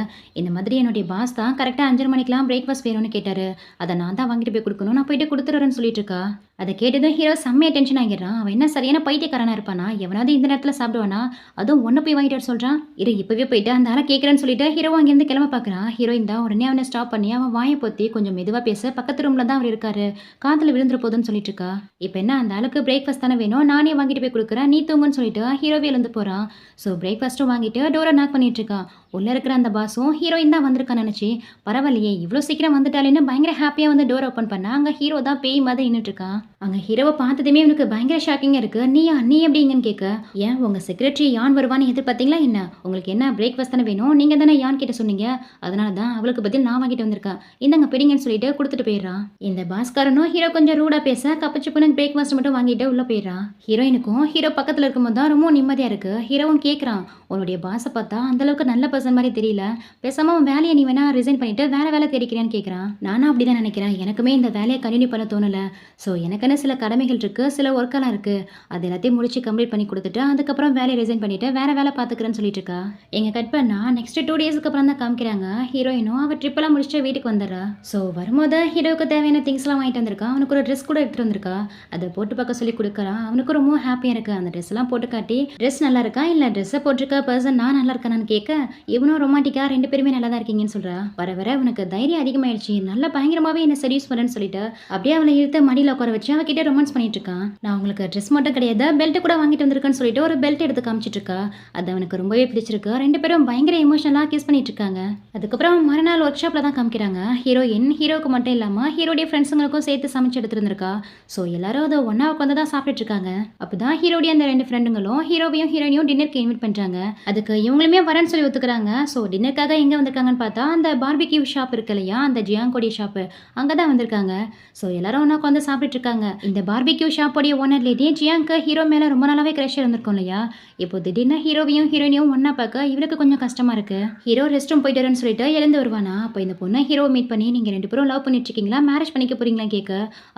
இந்த மாதிரி என்னுடைய பாஸ் தான் கரெக்டாக 5:30 மணிக்கெலாம் பிரேக்ஃபாஸ்ட் வேணும்னு கேட்டார், அதை நான் தான் வாங்கிட்டு போய் கொடுக்கணும், நான் போயிட்டு கொடுத்துறேன்னு சொல்லிட்டு இருக்கா. அதை கேட்டதும் ஹீரோ செம்மையா டென்ஷன் ஆகிடுறான். அவன் என்ன சரியான பைத்தியக்காரனா இருப்பானா, எவனாவது இந்த நேரத்தில் சாப்பிடுவானா, அதுவும் ஒன்று போய் வாங்கிட்டு சொல்கிறான். இரு இப்போவே போயிட்டு அந்த ஆளை கேட்குறேன்னு சொல்லிட்டு ஹீரோவும் அங்கேருந்து கிளம்ப பார்க்குறான். ஹீரோயின் தான் உடனே அவனை ஸ்டாப் பண்ணி அவன் வாயை பொத்தி கொஞ்சம் மெதுவாக பேச பக்கத்து ரூமில் தான் அவர் இருக்காரு, காதில் விழுந்துரு போதுன்னு சொல்லிட்டு இருக்கா. இப்போ என்ன அந்த ஆளுக்கு பிரேக்ஃபாஸ்ட் தானே வேணும், நானே வாங்கிட்டு போய் கொடுக்குறேன், நீ தூங்குன்னு சொல்லிட்டு ஹீரோவே எழுந்து போகிறான். ஸோ பிரேக்ஃபாஸ்ட்டும் வாங்கிட்டு டோரை நாக் பண்ணிட்டு இருக்கான். உள்ளே இருக்கிற அந்த பாஸும் ஹீரோயின் தான் வந்திருக்கான்னு நினச்சி பரவாயில்லையே இவ்வளோ சீக்கிரம் வந்துட்டாலேன்னு பயங்கர ஹாப்பியாக வந்து டோர் ஓப்பன் பண்ணா. அங்கே ஹீரோ தான் பேய் மாதிரி நின்றுட்டு இருக்கான். அங்கே ஹீரோவை பார்த்ததுமே இவனுக்கு பயங்கர ஷாக்கிங்காக இருக்கு. நீ எப்படிங்கன்னு கேட்க ஏன் உங்கள் செக்ரட்டரி யான் வருவான்னு எதிர்பார்த்தீங்களா என்ன, உங்களுக்கு என்ன பிரேக்ஃபாஸ்ட் தானே வேணும், நீங்கள் தானே யான் கிட்ட சொன்னீங்க, அதனால தான் அவளுக்கு பதில் நான் வாங்கிட்டு வந்திருக்கேன், இந்தங்க பிடிங்கன்னு சொல்லிட்டு கொடுத்துட்டு போயிடுறான். இந்த பாஸ்காரனும் ஹீரோ கொஞ்சம் ரூடாக பேச கப்பச்சுப்புன்னு பிரேக்ஃபாஸ்ட் மட்டும் வாங்கிட்டு உள்ளே போயிடுறான். ஹீரோயினுக்கும் ஹீரோ பக்கத்தில் இருக்கும்போது தான் ரொம்ப நிம்மதியாக இருக்கு. ஹீரோவும் கேட்குறான், உன்னுடைய பாஸை பார்த்தா அந்தளவுக்கு நல்ல பர்சன் மாதிரி தெரியல, பேசாமல் உன் வேலையை நீ வேணா ரிசைன் பண்ணிட்டு வேற வேலை தேடிக்கிறேன்னு கேட்குறான். நானும் அப்படி தான் நினைக்கிறேன், எனக்குமே இந்த வேலையை கண்டினியூ பண்ண தோணலை. ஸோ எனக்குன்னு சில கடமைகள் இருக்குது, சில ஒர்க்கெல்லாம் இருக்குது, அது எல்லாத்தையும் முடிச்சு கம்ப்ளீட் பண்ணி கொடுத்துட்டு அதுக்கப்புறம் வேலையை ரிசைன் பண்ணிட்டு வேற வேலை பார்த்துக்கிறேன்னு சொல்லிட்டு இருக்கா. எங்கள் கட் பண்ணா நெக்ஸ்ட் 2 டேஸ்க்கு அப்புறம் தான் காமிக்கிறாங்க. ஹீரோயினும் அவள் ட்ரிப்பெல்லாம் முடிச்சுட்டு வீட்டுக்கு வந்துடுறா. ஸோ வரும்போது ஹீரோவுக்கு தேவையான திங்ஸ்லாம் வாங்கிட்டு வந்திருக்கா. அவனுக்கு ஒரு ட்ரெஸ் கூட எடுத்துகிட்டு வந்திருக்கா. அதை போட்டு பார்க்க சொல்லி கொடுக்குறான். அவனுக்கு ரொம்ப ஹாப்பியாக இருக்குது. அந்த ட்ரெஸ் எல்லாம் போட்டு காட்டி ட்ரெஸ் நல்லா இருக்கா இல்லை ட்ரெஸ்ஸை போட்டிருக்க பர்சன் நான் நல்லா இருக்கானு கேட்க இவனும் ரொமாட்டிக்காக 2 பேருமே நல்லா தான் இருக்கீங்கன்னு சொல்கிறா. வர வர உனக்கு தைரியம் அதிகமாயிடுச்சு, நல்லா பயங்கரமாகவே என்ன செடியூஸ் பண்ணேன்னு சொல்லிட்டு அப்படியே அவளை இழுத்து மடியில் உட்கார வச்சு அவகிட்ட ரொமான்ஸ் பண்ணிட்டு இருக்கான். நான் உங்களுக்கு ட்ரெஸ் மட்டும் கிடையாது, பெல்ட் கூட வாங்கிட்டு வந்திருக்கேன்னு சொல்லிட்டு ஒரு பெல்ட் எடுத்து காமிச்சிட்டு இருக்கா. அது அவனுக்கு ரொம்பவே பிடிச்சிருக்கு. 2 பேரும் பயங்கர எமோஷனலா கிஸ் பண்ணிட்டு இருக்காங்க. அதுக்கப்புறம் மறுநாள் ஒர்க் ஷாப்ல தான் காமிக்கிறாங்க. ஹீரோவுக்கு மட்டும் இல்லாம ஹீரோடைய ஃப்ரெண்ட்ஸுங்களுக்கும் சேர்த்து சமைச்சு எடுத்துட்டு இருந்திருக்கா. ஸோ எல்லாரும் அதை ஒண்ணா உட்காந்து தான் சாப்பிட்டுட்டு இருக்காங்க. அப்பதான் ஹீரோடைய அந்த 2 ஃப்ரெண்டுங்களும் ஹீரோவையும் ஹீரோயினையும் டின்னருக்கு இன்வைட் பண்றாங்க. அதுக்கு இவங்களுமே வரேன்னு சொல்லி ஒத்துக்கிறாங்க. ஸோ டின்னருக்காக எங்க வந்திருக்காங்கன்னு பார்த்தா அந்த பார்பிக்யூ ஷாப் இருக்கு இல்லையா, அந்த ஜியாங்கோடைய ஷாப்பு அங்கதான் வந்திருக்காங்க. ஸோ எல்லாரும் ஒன்றா உட்காந்து சாப்பிட்டுட்டு இருக்காங்க. இந்த பார்பிக்யூ ஷாப்போடைய ஓனர் லேடி ஜியாங்க்கு ஹீரோ மேலே ரொம்ப நாளாவே க்ரஷ் இருந்திருக்கும் இல்லையா. இப்போ திடீர்னு ஹீரோவையும் ஹீரோயினையும் ஒன்றா பார்க்க இவளுக்கு கொஞ்சம் கஷ்டமா இருக்கு. ஹீரோ ரெஸ்ட் ரூம் போயிட்டு வரேன்னு சொல்லிட்டு எழுந்து வருவானா. அப்போ இந்த பொண்ணை ஹீரோ மீட் பண்ணி நீங்கள் 2 பேரும் லவ் பண்ணிட்டு இருக்கீங்களா, மேரேஜ் பண்ணிக்க போறீங்களா கேட்க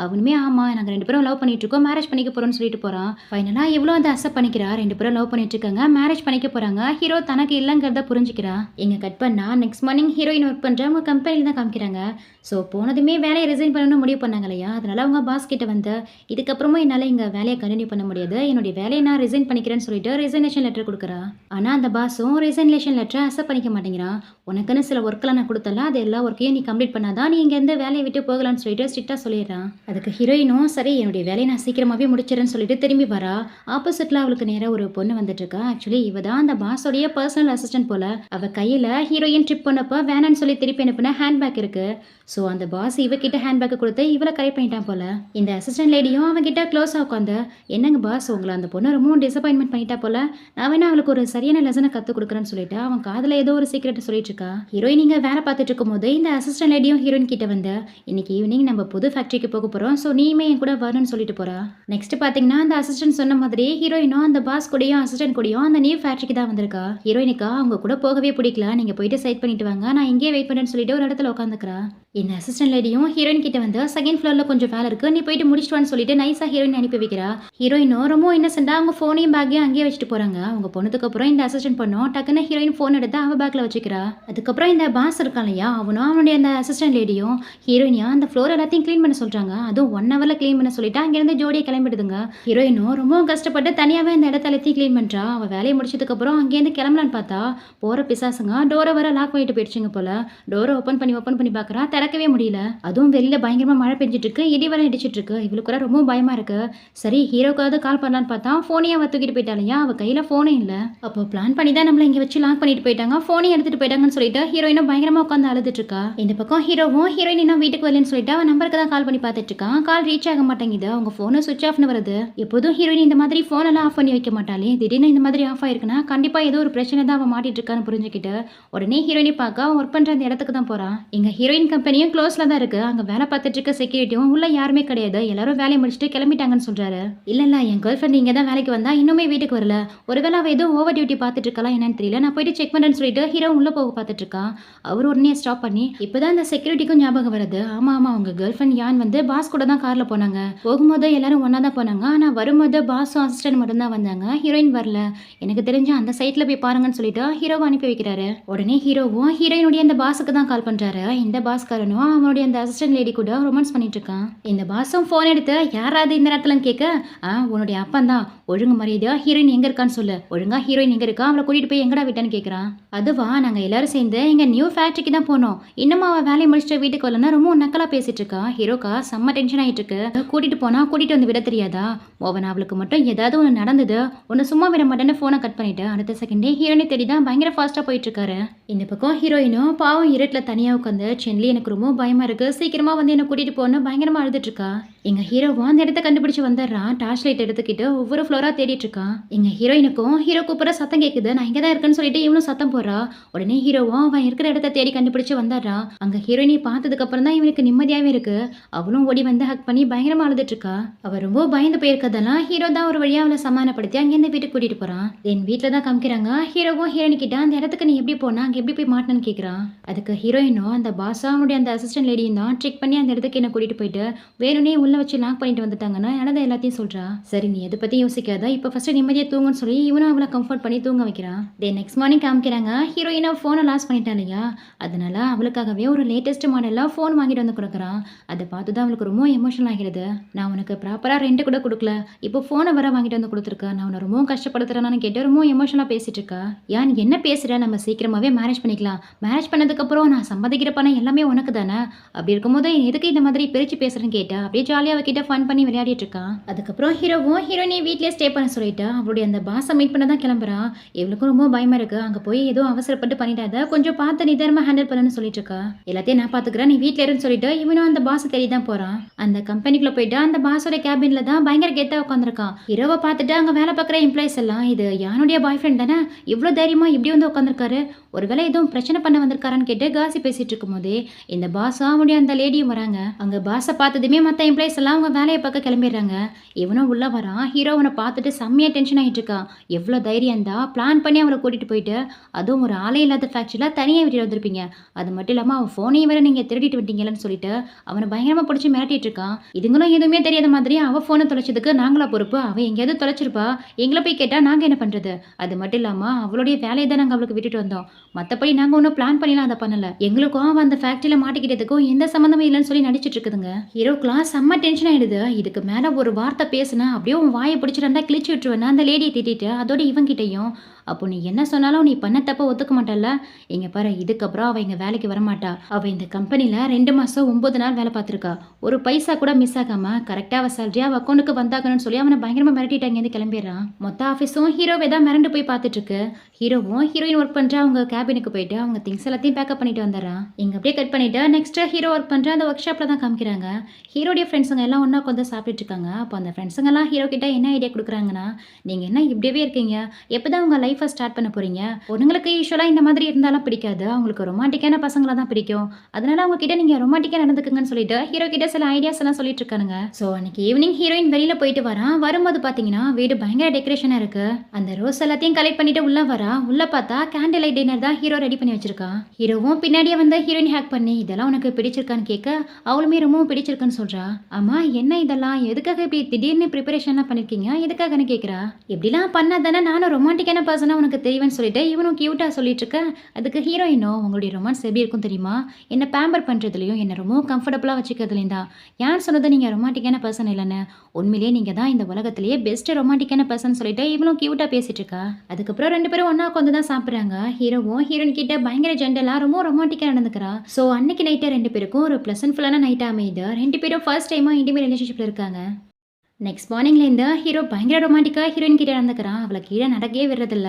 அவனுமே ஆமாம் நாங்கள் 2 பேரும் லவ் பண்ணிட்டு இருக்கோம், மேரேஜ் பண்ணிக்க போறோம்னு சொல்லிட்டு போறான். ஃபைனலாக இவ்வளோ அந்த அக்செப்ட் பண்ணிக்கிறா. 2 பேரும் லவ் பண்ணிட்டு இருக்காங்க, மேரேஜ் பண்ணிக்க போறாங்க. ஹீரோ தனக்கு இல்லைங்கிறத புரிஞ்சுக்கிறா. இங்கே கட் பண்ணா நெக்ஸ்ட் மார்னிங் ஹீரோயின் ஒர்க் பண்ணுற அவங்க கம்பெனியில் தான் காமிக்கிறாங்க. ஸோ போனதுமே வேலையை ரிசைன் பண்ணணும்னு முடிவு பண்ணாங்க இல்லையா. அதனால அவங்க பாஸ் கிட்ட வந்து இதுக்கப்புறமா என்னால் இங்கே வேலையை கண்டினியூ பண்ண முடியாது, என்னுடைய வேலையை நான் ரிசைன் பண்ணிக்கிறேன்னு சொல்லிட்டு ரிசைனேஷன் லெட்டர் கொடுக்குறா. ஆனால் அந்த பாஸும் ரிசைனேஷன் லெட்டரை அக்செப்ட் பண்ணிக்க மாட்டேங்கிறான். உனக்குன்னு சில ஒர்க்கெலாம் நான் கொடுத்தல, அது எல்லா ஒர்க்கையும் நீ கம்ப்ளீட் பண்ணாதான் நீ இங்கேருந்து வேலையை விட்டு போகலான்னு சொல்லிட்டு ஸ்ட்ரிக்டாக சொல்லிடுறான். அதுக்கு ஹீரோயினும் சரி என்னுடைய வேலையை நான் சீக்கிரமாகவே முடிச்சிடறேன்னு சொல்லிட்டு திரும்பி வரா. ஆப்போசிட்டில் அவளுக்கு நேராக ஒரு பொண்ணு வந்துட்டு இருக்கா. ஆக்சுவலி இவ தான் அந்த பாஸோடைய பர்சனல் அசிஸ்டன்ட் போல. அவள் கையில் ஹீரோயின் ட்ரிப் பண்ணப்போ வேணான்னு சொல்லி திருப்பி அனுப்பின ஹேண்ட்பேக் இருக்கு. ஸோ அந்த பாஸ் இவகிட்ட ஹேண்ட்பேக்கை கொடுத்து இவளை கரெக்ட் பண்ணிட்டான் போல. இந்த அசிஸ்டன்ட் லேடியும் அவகிட்ட க்ளோஸாக உட்காந்து என்னங்க பாஸ் உங்களை அந்த பொண்ணு ரொம்ப டிசப்பாயின்மெண்ட் பண்ணிட்டா போல, நான் வேணா அவளுக்கு ஒரு சரியான லெசனை கற்றுக் கொடுக்குறேன்னு சொல்லிட்டு அவன் காதில் ஏதோ ஒரு சீக்கிரட்டை சொல்லிட்டு இருக்கா. ஹீரோயின் இங்கே வேலை பார்த்துட்டு இருக்கும் போது இந்த அசிஸ்டன்ட் லேடியும் ஹீரோயின் கிட்ட வந்து இன்னைக்கு ஈவினிங் நம்ம புது ஃபேக்ட்ரிக்கு போக போகிறோம், ஸோ நீயுமே என் கூட வரணும்னு சொல்லிட்டு போறா. நெக்ஸ்ட் பார்த்தீங்கன்னா அந்த அசிஸ்டன்ட் சொன்ன மாதிரி ஹீரோயினும் அந்த பாஸ் கூடயும் அசிஸ்டன்ட் கூடயும் அந்த நியூ ஃபேக்ட்ரிக்கு தான் வந்திருக்கா. ஹீரோயினுக்கா அவங்க கூட போகவே பிடிக்கல, நீங்கள் போயிட்டு சைட் பண்ணிட்டு வாங்க, நான் இங்கேயே வெயிட் பண்ணுறேன்னு சொல்லிட்டு ஒரு இடத்துல உட்காந்துக்கிறா. இந்த அசிஸ்டன்ட் லேடியும் ஹீரோயின் கிட்ட வந்து செகண்ட் ஃப்ளோர்ல கொஞ்சம் வேலை இருக்கு, நீ போயிட்டு முடிச்சிட்டு வான்னு சொல்லிட்டு நைஸா ஹீரோயின் அனுப்பி வைக்கிறா. ஹீரோயினும் ரொம்ப இன்னசென்ட்டா அவங்க ஃபோனையும் பேக்கையும் அங்கேயே வச்சுட்டு போறாங்க. அவங்க போனதுக்கு அப்புறம் இந்த அசிஸ்டன்ட் பண்ணும் டக்குன்னு ஹீரோயின் ஃபோன் எடுத்து அவ பேக்ல வச்சுக்கிறா. அதுக்கப்புறம் இந்த பாஸ் இருக்கான் இல்லையா, அவனும் அவனுடைய அந்த அசிஸ்டன்ட் லேடியும் ஹீரோயினியா அந்த ஃப்ளோர் எல்லாத்தையும் க்ளீன் பண்ண சொல்றாங்க. அதுவும் 1 ஹவர்ல க்ளீன் பண்ண சொல்லிட்டு அங்கிருந்து ஜோடியை கிளம்பிடுதுங்க. ஹீரோயினும் ரொம்ப கஷ்டப்பட்டு தனியாவே அந்த இடத்த எல்லாத்தையும் க்ளீன் பண்றா. அவ வேலையை முடிச்சதுக்கு அப்புறம் அங்கேருந்து கிளம்பலான்னு பார்த்தா போற பிசாசுங்க டோரை வர லாக் பண்ணிட்டு போயிடுச்சுங்க போல. டோரை ஓப்பன் பண்ணி பார்க்கறா, திறக்கவே முடியல. அதுவும் வெளியில பயங்கரமா மழை பெஞ்சிட்டு இருக்கு, இடி வர இடிச்சிட்டு இருக்கு. இவளுக்கு கூட ரொம்ப பயமா இருக்கு. சரி ஹீரோக்காவது கால் பண்ணலான்னு பார்த்தா போனையும் அவ தூக்கிட்டு போயிட்டாலையா, அவ கையில போனே இல்ல. அப்போ பிளான் பண்ணி தான் நம்மள இங்க வச்சு லாக் பண்ணிட்டு போயிட்டாங்க, போனையும் எடுத்துட்டு போயிட்டாங்கன்னு சொல்லிட்டு ஹீரோயினும் பயங்கரமா உட்காந்து அழுதுட்டு இருக்கா. இந்த பக்கம் ஹீரோவும் ஹீரோயின் இன்னும் வீட்டுக்கு வரலன்னு சொல்லிட்டு அவன் நம்பருக்கு தான் கால் பண்ணி பார்த்துட்டு இருக்கான். கால் ரீச் ஆக மாட்டேங்குது, அவங்க போனை சுவிச் ஆஃப்னு வருது. எப்போதும் ஹீரோயின் இந்த மாதிரி போன் எல்லாம் ஆஃப் பண்ணி வைக்க மாட்டாளே, திடீர்னு இந்த மாதிரி ஆஃப் ஆயிருக்குன்னா கண்டிப்பா ஏதோ ஒரு பிரச்சனை தான் அவன் மாட்டிட்டு இருக்கான்னு புரிஞ்சுக்கிட்டு உடனே ஹீரோயினை பார்க்க அவன் ஒர்க் பண்ற அந்த இடத்துக்கு தான் போறான். எங்க ஹீரோயின் கம்பெனியும் க்ளோஸ்ல தான் இருக்கு, அங்க வேலை பார்த்துட்டு இருக்க செக்யூரிட்டியும் உள்ள யாருமே கிடையாது, எல்லாரும் வேலையை முடிச்சுட்டு கிளம்பிட்டாங்கன்னு சொல்றாரு. இல்ல என் கேர்ள் ஃப்ரெண்ட் இங்க தான் வேலைக்கு வந்தா இன்னுமே வீட்டுக்கு வரல, ஒருவேளை அவ ஏதோ ஓவர் டியூட்டி பார்த்துட்டு இருக்கலாம் என்னன்னு தெரியல, நான் போயிட்டு செக் பண்றேன்னு சொல்லிட்டு ஹீரோ உள்ள போக பார்த்துட்டு இருக்கான். அவர் உடனே ஸ்டாப் பண்ணி இப்பதான் அந்த செக்யூரிட்டிக்கும் ஞாபகம் வருது, ஆமா அவங்க கேர்ள் ஃப்ரெண்ட் யான் வந்து பாஸ் கூட தான் கார்ல போனாங்க, போகும்போது எல்லாரும் ஒன்னா தான் போனாங்க, ஆனா வரும்போது பாஸும் அசிஸ்டன்ட் மட்டும் தான் வந்தாங்க, ஹீரோயின் வரல, எனக்கு தெரிஞ்ச அந்த சைட்ல போய் பாருங்கன்னு சொல்லிட்டு ஹீரோவை அனுப்பி வைக்கிறாரு. உடனே ஹீரோவும் ஹீரோயினுடைய அந்த பாஸுக்கு தான் கால் பண்றாரு. இந்த பாஸ்காரனும் அவனுடைய அந்த அசிஸ்டன்ட் லேடி கூட ரொமான்ஸ் பண்ணிட்டு இருக்கான். இந்த பாஸும் போன் எடுத்து யாராவது இந்த நேரத்துல கேட்க உன்னுடைய அப்பன் தான், ஒழுங்கு மரியாதையா ஹீரோயின் எங்க இருக்கான்னு சொல்லு, ஒழுங்கா ஹீரோயின் எங்க இருக்கா, அவளை கூட்டிட்டு போய் எங்கடா விட்டான்னு கேட்கறான். அதுவா நாங்க எல்லாரும் சேர்ந்து எங்க நியூ ஃபேக்டரிக்கு தான் போனோம், இன்னும் அவ வேலையை முடிச்சுட்டு வீட்டுக்கு வரலன்னா ரொம்ப நக்கலா பேசிட்டு இருக்கா. ஹீரோக்கா செம்ம டென்ஷன் ஆயிட்டு இருக்கு. கூட்டிட்டு போனா கூட்டிட்டு வந்து விட தெரியாதா, அவன் அவளுக்கு மட்டும் ஏதாவது ஒன்று நடந்தது ஒன்று சும்மா விட மாட்டேன்னு போனை கட் பண்ணிட்டு அடுத்த செகண்டே ஹீரோயினை தேடி தான் பயங்கர ஃபாஸ்டா போயிட்டு இருக்காரு. இந்த பக்கம் ஹீரோயினும் பாவம் இருட்டில் தனியா உட்காந்து சென்லி எனக்கு ரொம்ப பயமா இருக்கு, சீக்கிரமா வந்து என்ன கூட்டிட்டு போன்னு பயங்கரமா அழுதுட்டு இருக்கா. எங்க ஹீரோவும் அந்த இடத்த கண்டுபிடிச்சு வந்துடுறான். டார்ச் லைட் எடுத்துக்கிட்டு ஒவ்வொரு ஃப்ளோரா தேடிட்டு இருக்கான். எங்க ஹீரோயினுக்கும் ஹீரோ கூப்பிட சத்தம் கேட்குது, நான் இங்கே தான் இருக்கேன்னு சொல்லிட்டு இவனும் சத்தம் போடுறா. உடனே ஹீரோவும் அவன் இருக்கிற இடத்த தேடி கண்டுபிடிச்சு வந்துடுறான். அங்க ஹீரோயினை பார்த்ததுக்கு அப்புறம் தான் இவனுக்கு நிம்மதியாவே இருக்கு. அவளும் ஓடி வந்து ஹக் பண்ணி பயங்கரமா அழுதுட்டு இருக்கா. அவ ரொம்ப பயந்து போயிருக்கதெல்லாம் ஹீரோ தான் ஒரு வழியா அவளை சமாதானப்படுத்தி அங்கேருந்து வீட்டுக்கு கூட்டிட்டு போறான். தென் வீட்டில் தான் காமிக்கிறாங்க. ஹீரோவும் ஹீரோயின் கிட்ட அந்த இடத்துக்கு நீ எப்படி போனா, அங்கே எப்படி போய் மாட்டினு கேட்குறான். அதுக்கு ஹீரோயினும் அந்த பாஸா அவனுடைய அந்த அசிஸ்டன்ட் லேடியும் தான் ட்ரிக் பண்ணி அந்த இடத்துக்கு என்ன கூட்டிட்டு போயிட்டு வேணும்னே உள்ள வச்சு லாக் பண்ணிட்டு வந்துட்டாங்கன்னா எனதை எல்லாத்தையும் சொல்றா. சரி நீ எதை பத்தி யோசிக்காத, இப்ப ஃபர்ஸ்ட் நிம்மதியா தூங்குன்னு சொல்லி இவனும் அவளை கம்ஃபர்ட் பண்ணி தூங்க வைக்கிறான். தென் நெக்ஸ்ட் மார்னிங் காமிக்கிறாங்க. ஹீரோயினை போனை லாஸ் பண்ணிட்டான் இல்லையா, அதனால அவளுக்காகவே ஒரு லேட்டஸ்ட் மாடல்ல போன் வாங்கிட்டு வந்து கொடுக்குறான். அதை பார்த்து தான் அவளுக்கு ரொம்ப எமோஷனல் ஆகிறது. நான் உனக்கு ப்ராப்பரா ரெண்ட் கூட கொடுக்கல, இப்போ போனை வர வாங்கிட்டு வந்து கொடுத்துருக்கேன், நான் உன்னை ரொம்ப கஷ்டப்படுத்துறேன்னு கேட்டு ரொம்ப எமோஷனலா பேசிட்டு இருக்கா. ஏன் என்ன பேசுற, நம்ம சீக்கிரமாவே மேரேஜ் பண்ணிக்கலாம், மேரேஜ் பண்ணதுக்கு அப்புறம் நான் சம்பாதிக்கிற பணம் எல்லாமே உனக்கு உனக்கு தானே. அப்படி இருக்கும்போது எதுக்கு இந்த மாதிரி பிரிச்சு பேசுறேன்னு கேட்டா அப்படியே ஜாலியா அவகிட்ட ஃபன் பண்ணி விளையாடிட்டு இருக்கான். அதுக்கப்புறம் ஹீரோவும் ஹீரோயினை வீட்லயே ஸ்டே பண்ண சொல்லிட்டு அவளுடைய அந்த பாஸை மீட் பண்ண தான் கிளம்புறான். இவளுக்கும் ரொம்ப பயமா இருக்கு. அங்க போய் ஏதோ அவசரப்பட்டு பண்ணிட்டாத, கொஞ்சம் பார்த்து நிதானமா ஹேண்டில் பண்ணுன்னு சொல்லிட்டு இருக்கா. எல்லாத்தையும் நான் பாத்துக்கிறேன், நீ வீட்ல இருன்னு சொல்லிட்டு இவனும் அந்த பாஸ் தேடி தான் போறான். அந்த கம்பெனிக்குள்ள போயிட்டு அந்த பாஸோட கேபின்ல தான் பயங்கர கெத்தா உட்காந்துருக்கான். ஹீரோவை பார்த்துட்டு அங்க வேலை பார்க்குற எம்ப்ளாயிஸ் எல்லாம் இது யானுடைய பாய் ஃப்ரெண்ட் தானே, இவ்வளோ தைரியமா இப்படி வந்து உட்காந்துருக்காரு, ஒருவேளை எதுவும் பிரச்சனை பண்ண வந்திருக்காரான்னு கேட்டு காசி பேசிட்டு இருக்கும் போதே இந்த பாஸ் அவனுடைய அந்த லேடியும் வராங்க. அங்க பாஸை பார்த்ததுமே மற்ற எம்ப்ளாயிஸ் எல்லாம் அவங்க வேலையை பார்க்க கிளம்பிடுறாங்க. இவனும் உள்ள வரான். ஹீரோ அவனை பார்த்துட்டு செம்மையா டென்ஷன் ஆகிட்டு இருக்கான். எவ்வளோ தைரியம் தான் பிளான் பண்ணி அவளை கூட்டிட்டு போயிட்டு அதுவும் ஒரு ஆளே இல்லாத ஃபேக்ட்ரியில் தனியாக விட்டு வந்திருப்பீங்க. அது மட்டும் இல்லாமல் அவன் ஃபோனையும் வேற நீங்கள் திருடிட்டு விட்டீங்கன்னு சொல்லிட்டு அவனை பயங்கரமாக பிடிச்சி மிரட்டிட்டு இருக்கான். இதுங்களும் எதுவுமே தெரியாத மாதிரி அவள் ஃபோனை தொலைச்சதுக்கு நாங்களா பொறுப்பு, அவள் எங்கேயாவது தொலைச்சிருப்பா, எங்களை போய் கேட்டால் நாங்கள் என்ன பண்ணுறது. அது மட்டும் இல்லாமல் அவளுடைய வேலையை தான் நாங்கள் அவளுக்கு விட்டுட்டு வந்தோம், மற்றபடி நாங்கள் ஒன்றும் பிளான் பண்ணிலாம் அதை பண்ணலை. எங்களுக்கும் அவன் அந்த ஃபேக்ட்ரியில் மாட்டிக்கிட்டதுக்கும் எந்த சம்மந்தமே இல்லைன்னு சொல்லி நடிச்சிட்டு இருக்குதுங்க. ஹீரோக்கெலாம் செம்ம டென்ஷன் ஆகிடுது. இதுக்கு மேலே ஒரு வார்த்தை பேசுனா அப்படியே உன் வாயை பிடிச்சி ரெண்டா கிழிச்சு விட்டுருவேன் அந்த லேடியை திட்டிட்டு அதோட இவங்கிட்டையும். அப்போ நீ என்ன சொன்னாலும் நீ பண்ண தப்ப ஒத்துக்க மாட்டல்ல. இங்க பாரு, இதுக்கப்புறம் அவள் இங்கே வேலைக்கு வரமாட்டா. அவள் இந்த கம்பெனியில் 2 மாதம் 9 நாள் வேலை பார்த்துருக்கா. ஒரு பைசா கூட மிஸ் ஆகாம கரெக்டாக அவள் சேலரி அவள் அக்கௌண்ட்டுக்கு வந்தாகணும்னு சொல்லி அவனை பயங்கரமாக மிரட்டிட்டு அங்கேருந்து கிளம்பிடுறான். மொத்த ஆஃபீஸும் ஹீரோவை தான் மிரண்டு போய் பார்த்துட்டு இருக்கு. ஹீரோவும் ஹீரோயின் ஒர்க் பண்ணுற அவங்க கேபினுக்கு போயிட்டு அவங்க திங்ஸ் எல்லாத்தையும் பேக்கப் பண்ணிட்டு வந்துடுறான். இங்கே அப்படியே கட் பண்ணிட்டு நெக்ஸ்ட் ஹீரோ ஒர்க் பண்ணுற அந்த ஒர்க் ஷாப்பில் தான் காமிக்கிறாங்க. ஹீரோடைய ஃப்ரெண்ட்ஸுங்க எல்லாம் ஒன்றா உட்காந்து சாப்பிட்டுட்டு இருக்காங்க. அப்போ அந்த ஃப்ரெண்ட்ஸுங்கெல்லாம் ஹீரோ கிட்ட என்ன ஐடியா கொடுக்குறாங்கன்னா, நீங்கள் என்ன இப்படியே இருக்கீங்க, எப்போ தான் உங்கள் லைஃப்பை ஸ்டார்ட் பண்ண போறீங்க. பொண்ணுங்களுக்கு யூஸ்வலாக இந்த மாதிரி இருந்தாலும் பிடிக்காது, அவங்களுக்கு ரொமான்டிக்கான பசங்களா தான் பிடிக்கும், அதனால அவங்க கிட்ட நீங்க ரொமான்டிக்கா நடந்துக்குங்கன்னு சொல்லிட்டு ஹீரோ கிட்ட சில ஐடியாஸ் எல்லாம் சொல்லிட்டு இருக்கானுங்க. ஸோ அன்னைக்கு ஈவினிங் ஹீரோயின் வெளியில போயிட்டு வரான். வரும்போது பாத்தீங்கன்னா வீடு பயங்கர டெக்கரேஷனா இருக்கு. அந்த ரோஸ் எல்லாத்தையும் கலெக்ட் பண்ணிட்டு உள்ள வரா. உள்ள பார்த்தா கேண்டில் லைட் டின்னர் தான் ஹீரோ ரெடி பண்ணி வச்சிருக்கான். ஹீரோவும் பின்னாடியே வந்து ஹீரோயின் ஹேக் பண்ணி இதெல்லாம் உனக்கு பிடிச்சிருக்கான்னு கேட்க அவளுமே ரொம்பவும் பிடிச்சிருக்குன்னு சொல்றா. ஆமா, என்ன இதெல்லாம் எதுக்காக இப்படி திடீர்னு ப்ரிப்பரேஷன்லாம் பண்ணிருக்கீங்க, எதுக்காகன்னு கேட்குறா. இப்படிலாம் பண்ணா தானே நானும் ரொமான்டிக்கான பர்சனா உனக்கு தெரியும்னு சொல்லிட்டு இவனும் கியூட்டாக சொல்லிட்டு இருக்க. அதுக்கு ஹீரோயினும் உங்களுடைய ரொமான்ஸ் எப்படி இருக்கும் தெரியுமா, என்னை பேம்பர் பண்ணுறதுலையும் என்னை ரொம்ப கம்ஃபர்டபுளாக வச்சுக்கிறதுலையும் தான். யார் சொன்னது நீங்கள் ரொமான்டிக்கான பர்சன் இல்லைன்னு, உண்மையிலேயே நீங்கள் தான் இந்த உலகத்திலேயே பெஸ்ட் ரொமான்டிக்கான பர்சன் சொல்லிட்டு இவனும் கியூட்டாக பேசிட்டு இருக்கா. அதுக்கப்புறம் 2 பேரும் ஒன்றா உட்காந்து தான் சாப்பிட்றாங்க. ஹீரோவும் ஹீரோயின் கிட்ட பயங்கர ஜெண்டலாக ரொம்ப ரொமான்டிக்காக நடந்துக்கிறா. ஸோ அன்னைக்கு நைட்டு 2 பேருக்கும் ஒரு ப்ளசன்ட்ஃபுல்லான நைட்டாக அமையுது. 2 பேரும் ஃபர்ஸ்ட் டைமாக இன்டிமேட் ரிலேஷன்ஷிப்பில் இருக்காங்க. நெக்ஸ்ட் மார்னிங்லேருந்து ஹீரோ பயங்கர ரொமான்டிக்காக ஹீரோயின் கிட்டே நடந்துக்கிறான். அவளை கீழே நடக்கவே விடுறதில்ல.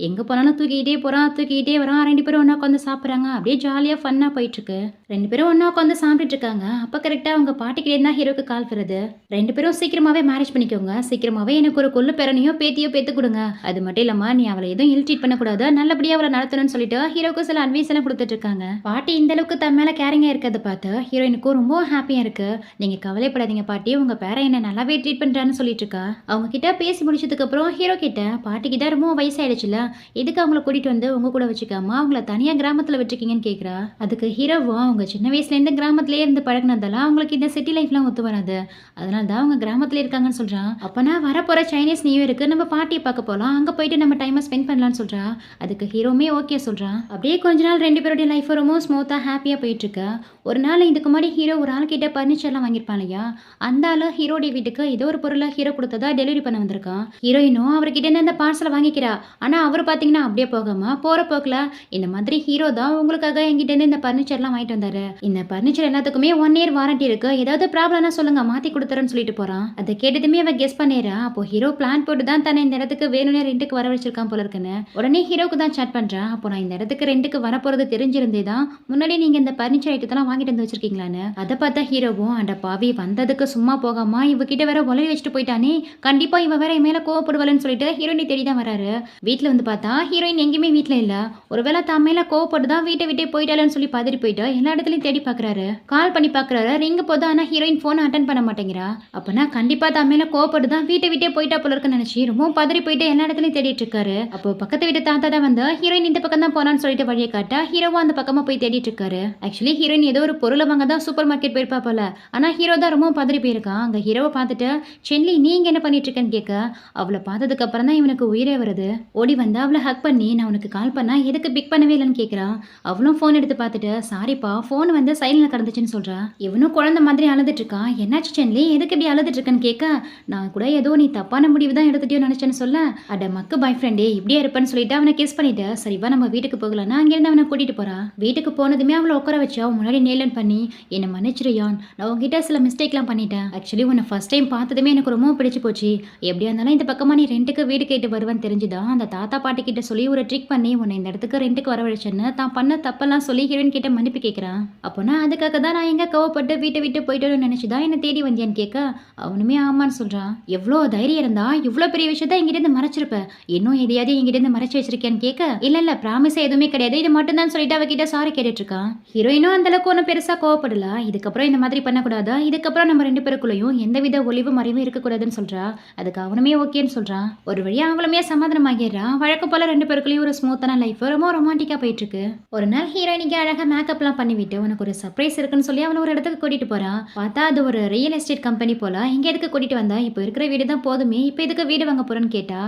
எங்கே போனாலும் தூக்கிக்கிட்டே போகிறான், தூக்கிக்கிட்டே வரான். 2 பேரும் ஒன்றா உட்காந்து சாப்பிட்றாங்க. அப்படியே ஜாலியாக ஃபன்னாக போயிட்டுருக்கு. 2 பேரும் ஒன்றா உட்காந்து சாப்பிட்டுட்டு இருக்காங்க. அப்போ கரெக்டாக அவங்க பாட்டிக்கிட்டே தான் ஹீரோக்கு கால் வருது. 2 பேரும் சீக்கிரமாகவே மேரேஜ் பண்ணிக்கோங்க, சீக்கிரமாகவே எனக்கு ஒரு கொள்ளு பேரனையோ பேத்தியோ பேத்து கொடுங்க, அது மட்டும் இல்லாமல் நீ அவளை எதுவும் இல் ட்ரீட் பண்ணக்கூடாது, நல்லபடியாக அவளை நடத்தணும்னு சொல்லிட்டு ஹீரோக்கு சில அட்வைஸ் எல்லாம் கொடுத்துட்டு இருக்காங்க. பாட்டி இந்த அளவுக்கு தன் மேலே கேரிங்காக இருக்கிறத பார்த்து ஹீரோயினுக்கும் ரொம்ப ஹாப்பியாக இருக்கு. நீங்கள் கவலைப்படாதீங்க பாட்டி, உங்கள் பேரை என்ன நல்லாவே ட்ரீட் பண்ணுறான்னு சொல்லிட்டு இருக்கா. அவங்க கிட்ட பேசி முடிச்சதுக்கு அப்புறம் ஹீரோ கிட்ட பாட்டிக்கு தான் ரொம்ப வயசாயிடுச்சுல, எதுக்கு அவங்கள கூட்டிட்டு வந்து உங்க கூட வச்சுக்காம அவங்கள தனியா கிராமத்துல வச்சிருக்கீங்கன்னு கேக்குறா. அதுக்கு ஹீரோவும் அவங்க சின்ன வயசுல இருந்து கிராமத்திலே இருந்து பழகினதால அவங்களுக்கு இந்த சிட்டி லைஃப்லாம் ஒத்து வராது, அதனால தான் அவங்க கிராமத்துல இருக்காங்கன்னு சொல்றான். அப்பனா வரப்போற சைனீஸ் நியூ இயருக்கு நம்ம பாட்டியை பார்க்க போகலாம், அங்க போயிட்டு நம்ம டைமை ஸ்பெண்ட் பண்ணலாம்னு சொல்றா. அதுக்கு ஹீரோமே ஓகே சொல்றான். அப்படியே கொஞ்ச நாள் 2 பேருடைய லைஃப் ரொம்ப ஸ்மூத்தா ஹாப்பியா போயிட்டு இருக்கு. ஒரு நாள் இதுக்கு முன்னாடி ஹீரோ ஒரு ஆள் கிட்ட பர்னிச்சர்லாம் வாங்கியிருப்பான் இல்லையா, அந்த ஆளு ஹீரோடைய வீட்டுக்கு ஏதோ ஒரு பொருளை ஹீரோ கொடுத்ததா டெலிவரி பண்ண வந்திருக்கான். ஹீரோயினும் அவர்கிட்ட இருந்து அந்த பார்சலை வாங்கிக்கிறா. ஆனா அவர் பாத்தீங்கன்னா அப்படியே போகாம போற போக்குல இந்த மாதிரி ஹீரோ தான் உங்களுக்காக என்கிட்ட இருந்து இந்த பர்னிச்சர்லாம் வாங்கிட்டு வந்தாரு, இந்த பர்னிச்சர் எல்லாத்துக்குமே 1 இயர் வாரண்டி இருக்கு, ஏதாவது ப்ராப்ளம்னா சொல்லுங்க மாத்தி கொடுத்துறேன்னு சொல்லிட்டு போறான். அதை கேட்டதுமே அவ கெஸ் பண்ணிடுறா. அப்போ ஹீரோ பிளான் போட்டு தான் தன்னை இந்த இடத்துக்கு வேணும்னே ரெண்டுக்கு வர வச்சிருக்கான் போல இருக்குன்னு. உடனே ஹீரோக்கு தான் சாட் பண்றான். அப்போ நான் இந்த இடத்துக்கு ரெண்டுக்கு வரப்போறது தெரிஞ்சிருந்தே தான் முன்னாடி நீங்க இந்த பர்னிச்சர் ஐட்டத்தெல்லாம் வாங்கிட்டு வந்து வச்சிருக்கீங்களான்னு. அதை பார்த்தா ஹீரோவும் அட பாவி வந்ததுக்கு சும்மா போகாம இவகிட்ட வேற உலகி வச்சுட்டு போயிட்டானே, கண்டிப்பா இவ வேற மேல கோவப்படுவாள்னு சொல்லிட்டு ஹீரோயினை தேடி தான் வராரு. வீட்டுல வந்து பார்த்தா ஹீரோயின் எங்கேயுமே வீட்டுல இல்ல. ஒருவேளை தான் மேல கோவப்பட்டு தான் வீட்டை விட்டே போயிட்டாலுன்னு சொல்லி பதறி போயிட்டு எல்லா இடத்துலயும் தேடி பாக்குறாரு. கால் பண்ணி பாக்குறாரு, ரிங் போது ஆனா ஹீரோயின் போன் அட்டன் பண்ண மாட்டேங்கிறா. அப்பனா கண்டிப்பா தான் மேல கோவப்பட்டு தான் வீட்டை விட்டே போயிட்டா போல இருக்குன்னு நினைச்சு ரொம்ப பதறி போயிட்டு எல்லா இடத்துலயும் தேடிட்டு இருக்காரு. அப்போ பக்கத்து வீட்டு தாத்தா தான் வந்து ஹீரோயின் இந்த பக்கம் தான் போனான்னு சொல்லிட்டு வழியை காட்ட ஹீரோவும் அந்த பக்கமா போய் தேடிட்டு இருக்காரு. ஆக்சுவலி ஹீரோயின் ஏதோ ஒரு பொருளை வாங்க தான் சூப்பர் மார்க்கெட் போயிருப்பா போல, ஆனா ஹீரோ தான் ரொம்ப பதறி போயிருக்கான். அங்க ஹீரோவை பார்த்துட்டு சென்லி நீ இங்கே என்ன பண்ணிட்டு இருக்கேன்னு கேட்க அவளை பார்த்ததுக்கு அப்புறம் தான் இவனுக்கு உயிரே வருது. ஓடி வந்து அவளை ஹக் பண்ணி நான் உனக்கு கால் பண்ணா எதுக்கு பிக் பண்ணவே இல்லைன்னு கேட்குறான். அவளும் ஃபோன் எடுத்து பார்த்துட்டு சாரிப்பா ஃபோன் வந்து சைலண்டில் கிடந்துச்சுன்னு சொல்கிறா. இவனும் குழந்தை மாதிரி அழுதுட்டு இருக்கான். என்னாச்சு சென்லி எதுக்கு இப்படி அழுதுட்டு இருக்கேன்னு கேட்க நான் கூட ஏதோ நீ தப்பான முடிவு தான் எடுத்துட்டியோ நினச்சேன்னு சொல்ல அட மக்கு பாய் ஃப்ரெண்டே இப்படியே இருப்பேன்னு சொல்லிட்டு அவனை கிஸ் பண்ணிட்டு சரிவா நம்ம வீட்டுக்கு போகலான்னா அங்கேருந்து அவனை கூட்டிட்டு போறா. வீட்டுக்கு போனதுமே அவளை உட்கார வச்சு அவன் முன்னாடி நேலன் பண்ணி என்னை மன்னிச்சிருயான், நான் உங்ககிட்ட சில மிஸ்டேக்லாம் பண்ணிட்டேன். ஆக்சுவலி உன்னை ஃபர்ஸ்ட் டைம் பார்த்ததுமே எனக்கு ரொம்ப பிடிச்சி போச்சு. எப்படியா இருந்தாலும் இந்த பக்கமாக நீ ரெண்டுக்கு வீடு கேட்டு வருவேன்னு தெரிஞ்சுதான் அந்த தாத்தா பாட்டி கிட்ட சொல்லி ஒரு ட்ரிக் பண்ணி உன்னை இந்த இடத்துக்கு ரெண்டுக்கு வரவழைச்சேன்னு தான் பண்ண தப்பெல்லாம் சொல்லி ஹீரோயின் கிட்ட மன்னிப்பு கேட்குறான். அப்போனா அதுக்காக தான் நான் எங்கே கோவப்பட்டு வீட்டை விட்டு போயிட்டு நினச்சிதான் என்னை தேடி வந்தியான்னு கேட்க அவனுமே ஆமான்னு சொல்கிறான். எவ்வளோ தைரியம் இருந்தா இவ்வளோ பெரிய விஷயத்த எங்கிட்ட மறைச்சிருப்ப, இன்னும் எதையாவது எங்கிட்ட மறைச்சு வச்சிருக்கேன்னு கேட்க இல்லை ப்ராமிஸ் எதுவுமே கிடையாது இது மட்டும் தான் சொல்லிட்டு அவகிட்ட சாரி கேட்டுட்டு இருக்கான். ஹீரோயினும் அந்த அளவுக்கு ஒன்றும் பெருசாக கோவப்படல. இதுக்கப்புறம் இந்த மாதிரி பண்ணக்கூடாதா, இதுக்கப்புறம் நம்ம ரெண்டு பேருக்குள்ளேயும் எந்தவித ஒளிவு மறைவும் இருக்கக்கூடாதுன்னு சொல்றா. அதுக்கு அவனுமே ஓகேன்னு சொல்றான். ஒரு வழியா அவங்களுமே சமாதானம் ஆகிடுறான். வழக்கம் போல ரெண்டு பேருக்குள்ளேயும் ஒரு ஸ்மூத்தான லைஃப் ரொம்ப ரொமான்டிக்கா போயிட்டு இருக்கு. ஒரு நாள் ஹீரோயினிக்கு அழகா மேக்கப்லாம் பண்ணிவிட்டு உனக்கு ஒரு சர்ப்ரைஸ் இருக்குன்னு சொல்லி அவனை ஒரு இடத்துக்கு கூட்டிட்டு போறான். பார்த்தா அது ஒரு ரியல் எஸ்டேட் கம்பெனி போல. இங்க எதுக்கு கூட்டிட்டு வந்தா, இப்போ இருக்கிற வீடு தான் போதுமே, இப்போ இதுக்கு வீடு வாங்க போறேன்னு கேட்டா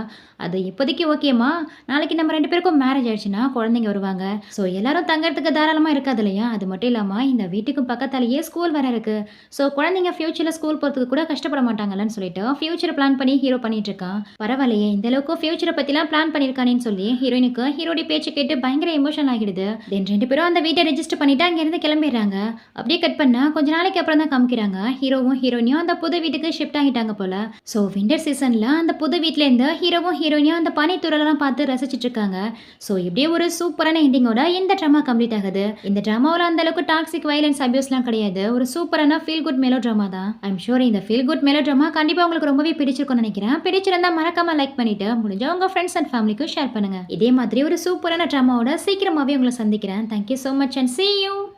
அது இப்போதைக்கு ஓகேமா, நாளைக்கு நம்ம ரெண்டு பேருக்கும் மேரேஜ் ஆயிடுச்சுன்னா குழந்தைங்க வருவாங்க, ஸோ எல்லாரும் தங்கறதுக்கு தாராளமா இருக்காது இல்லையா. அது மட்டும் இல்லாம இந்த வீட்டுக்கும் பக்கத்தாலேயே ஸ்கூல் வேற இருக்கு, ஸோ குழந்தைங்க ஃபியூச்சர்ல ஸ்கூல் போறதுக்கு கூட கஷ்டப்பட மாட்டாங்கன்னு சொல்லிட்டு ஃபியூச்சர் பிளான் பண்ணி ஹீரோ பண்ணிட்டு இருக்கான். பரவாயில்லையே இந்த அளவுக்கு ஃபியூச்சரை பத்திலாம் பிளான் பண்ணிருக்கானேன்னு சொல்லி ஹீரோயினுக்கு ஹீரோடி பேச்சு கேட்டு பயங்கர எமோஷனல் ஆகிடுது. தென் ரெண்டு பேரும் அந்த வீட்டை ரெஜிஸ்டர் பண்ணிட்டு அங்க இருந்து கிளம்பிடுறாங்க. அப்படியே கட் பண்ணா கொஞ்ச நாளைக்கு அப்புறம் தான் காமிக்கிறாங்க ஹீரோவும் ஹீரோயினியும் அந்த புது வீட்டுக்கு ஷிஃப்ட் ஆகிட்டாங்க போல. ஸோ விண்டர் சீசன்ல அந்த புது வீட்ல இருந்து ஹீரோவும் ஹீரோயினியும் அந்த பனி துறலாம் பார்த்து ரசிச்சிட்டு இருக்காங்க. ஸோ இப்படியே ஒரு சூப்பரான எண்டிங்கோட இந்த ட்ராமா கம்ப்ளீட் ஆகுது. இந்த ட்ராமாவில் அந்த அளவுக்கு டாக்ஸிக் வயலன்ஸ் அபியூஸ்லாம் கிடையாது. ஒரு சூப்பரான ஃபீல் குட் மெலோ ட்ராமா தான். ஐம் ஷூர் இந்த ஃபீல் குட் மெலோ ட்ராமா கண்டிப்பா உங்களுக்கு ரொம்பவே பிடிச்சிருக்கும்னு நினைக்கிறேன். பிடிச்சிருந்தா மறக்காம லைக் பண்ணிட்டு முடிஞ்சா உங்க ஃப்ரெண்ட்ஸ் அண்ட் ஃபேமிலிக்கு ஷேர் பண்ணுங்க. இதே மாதிரி ஒரு சூப்பரான ட்ராமாவோட சீக்கிரமாவே உங்களை சந்திக்கிறேன். Thank you so much and see you.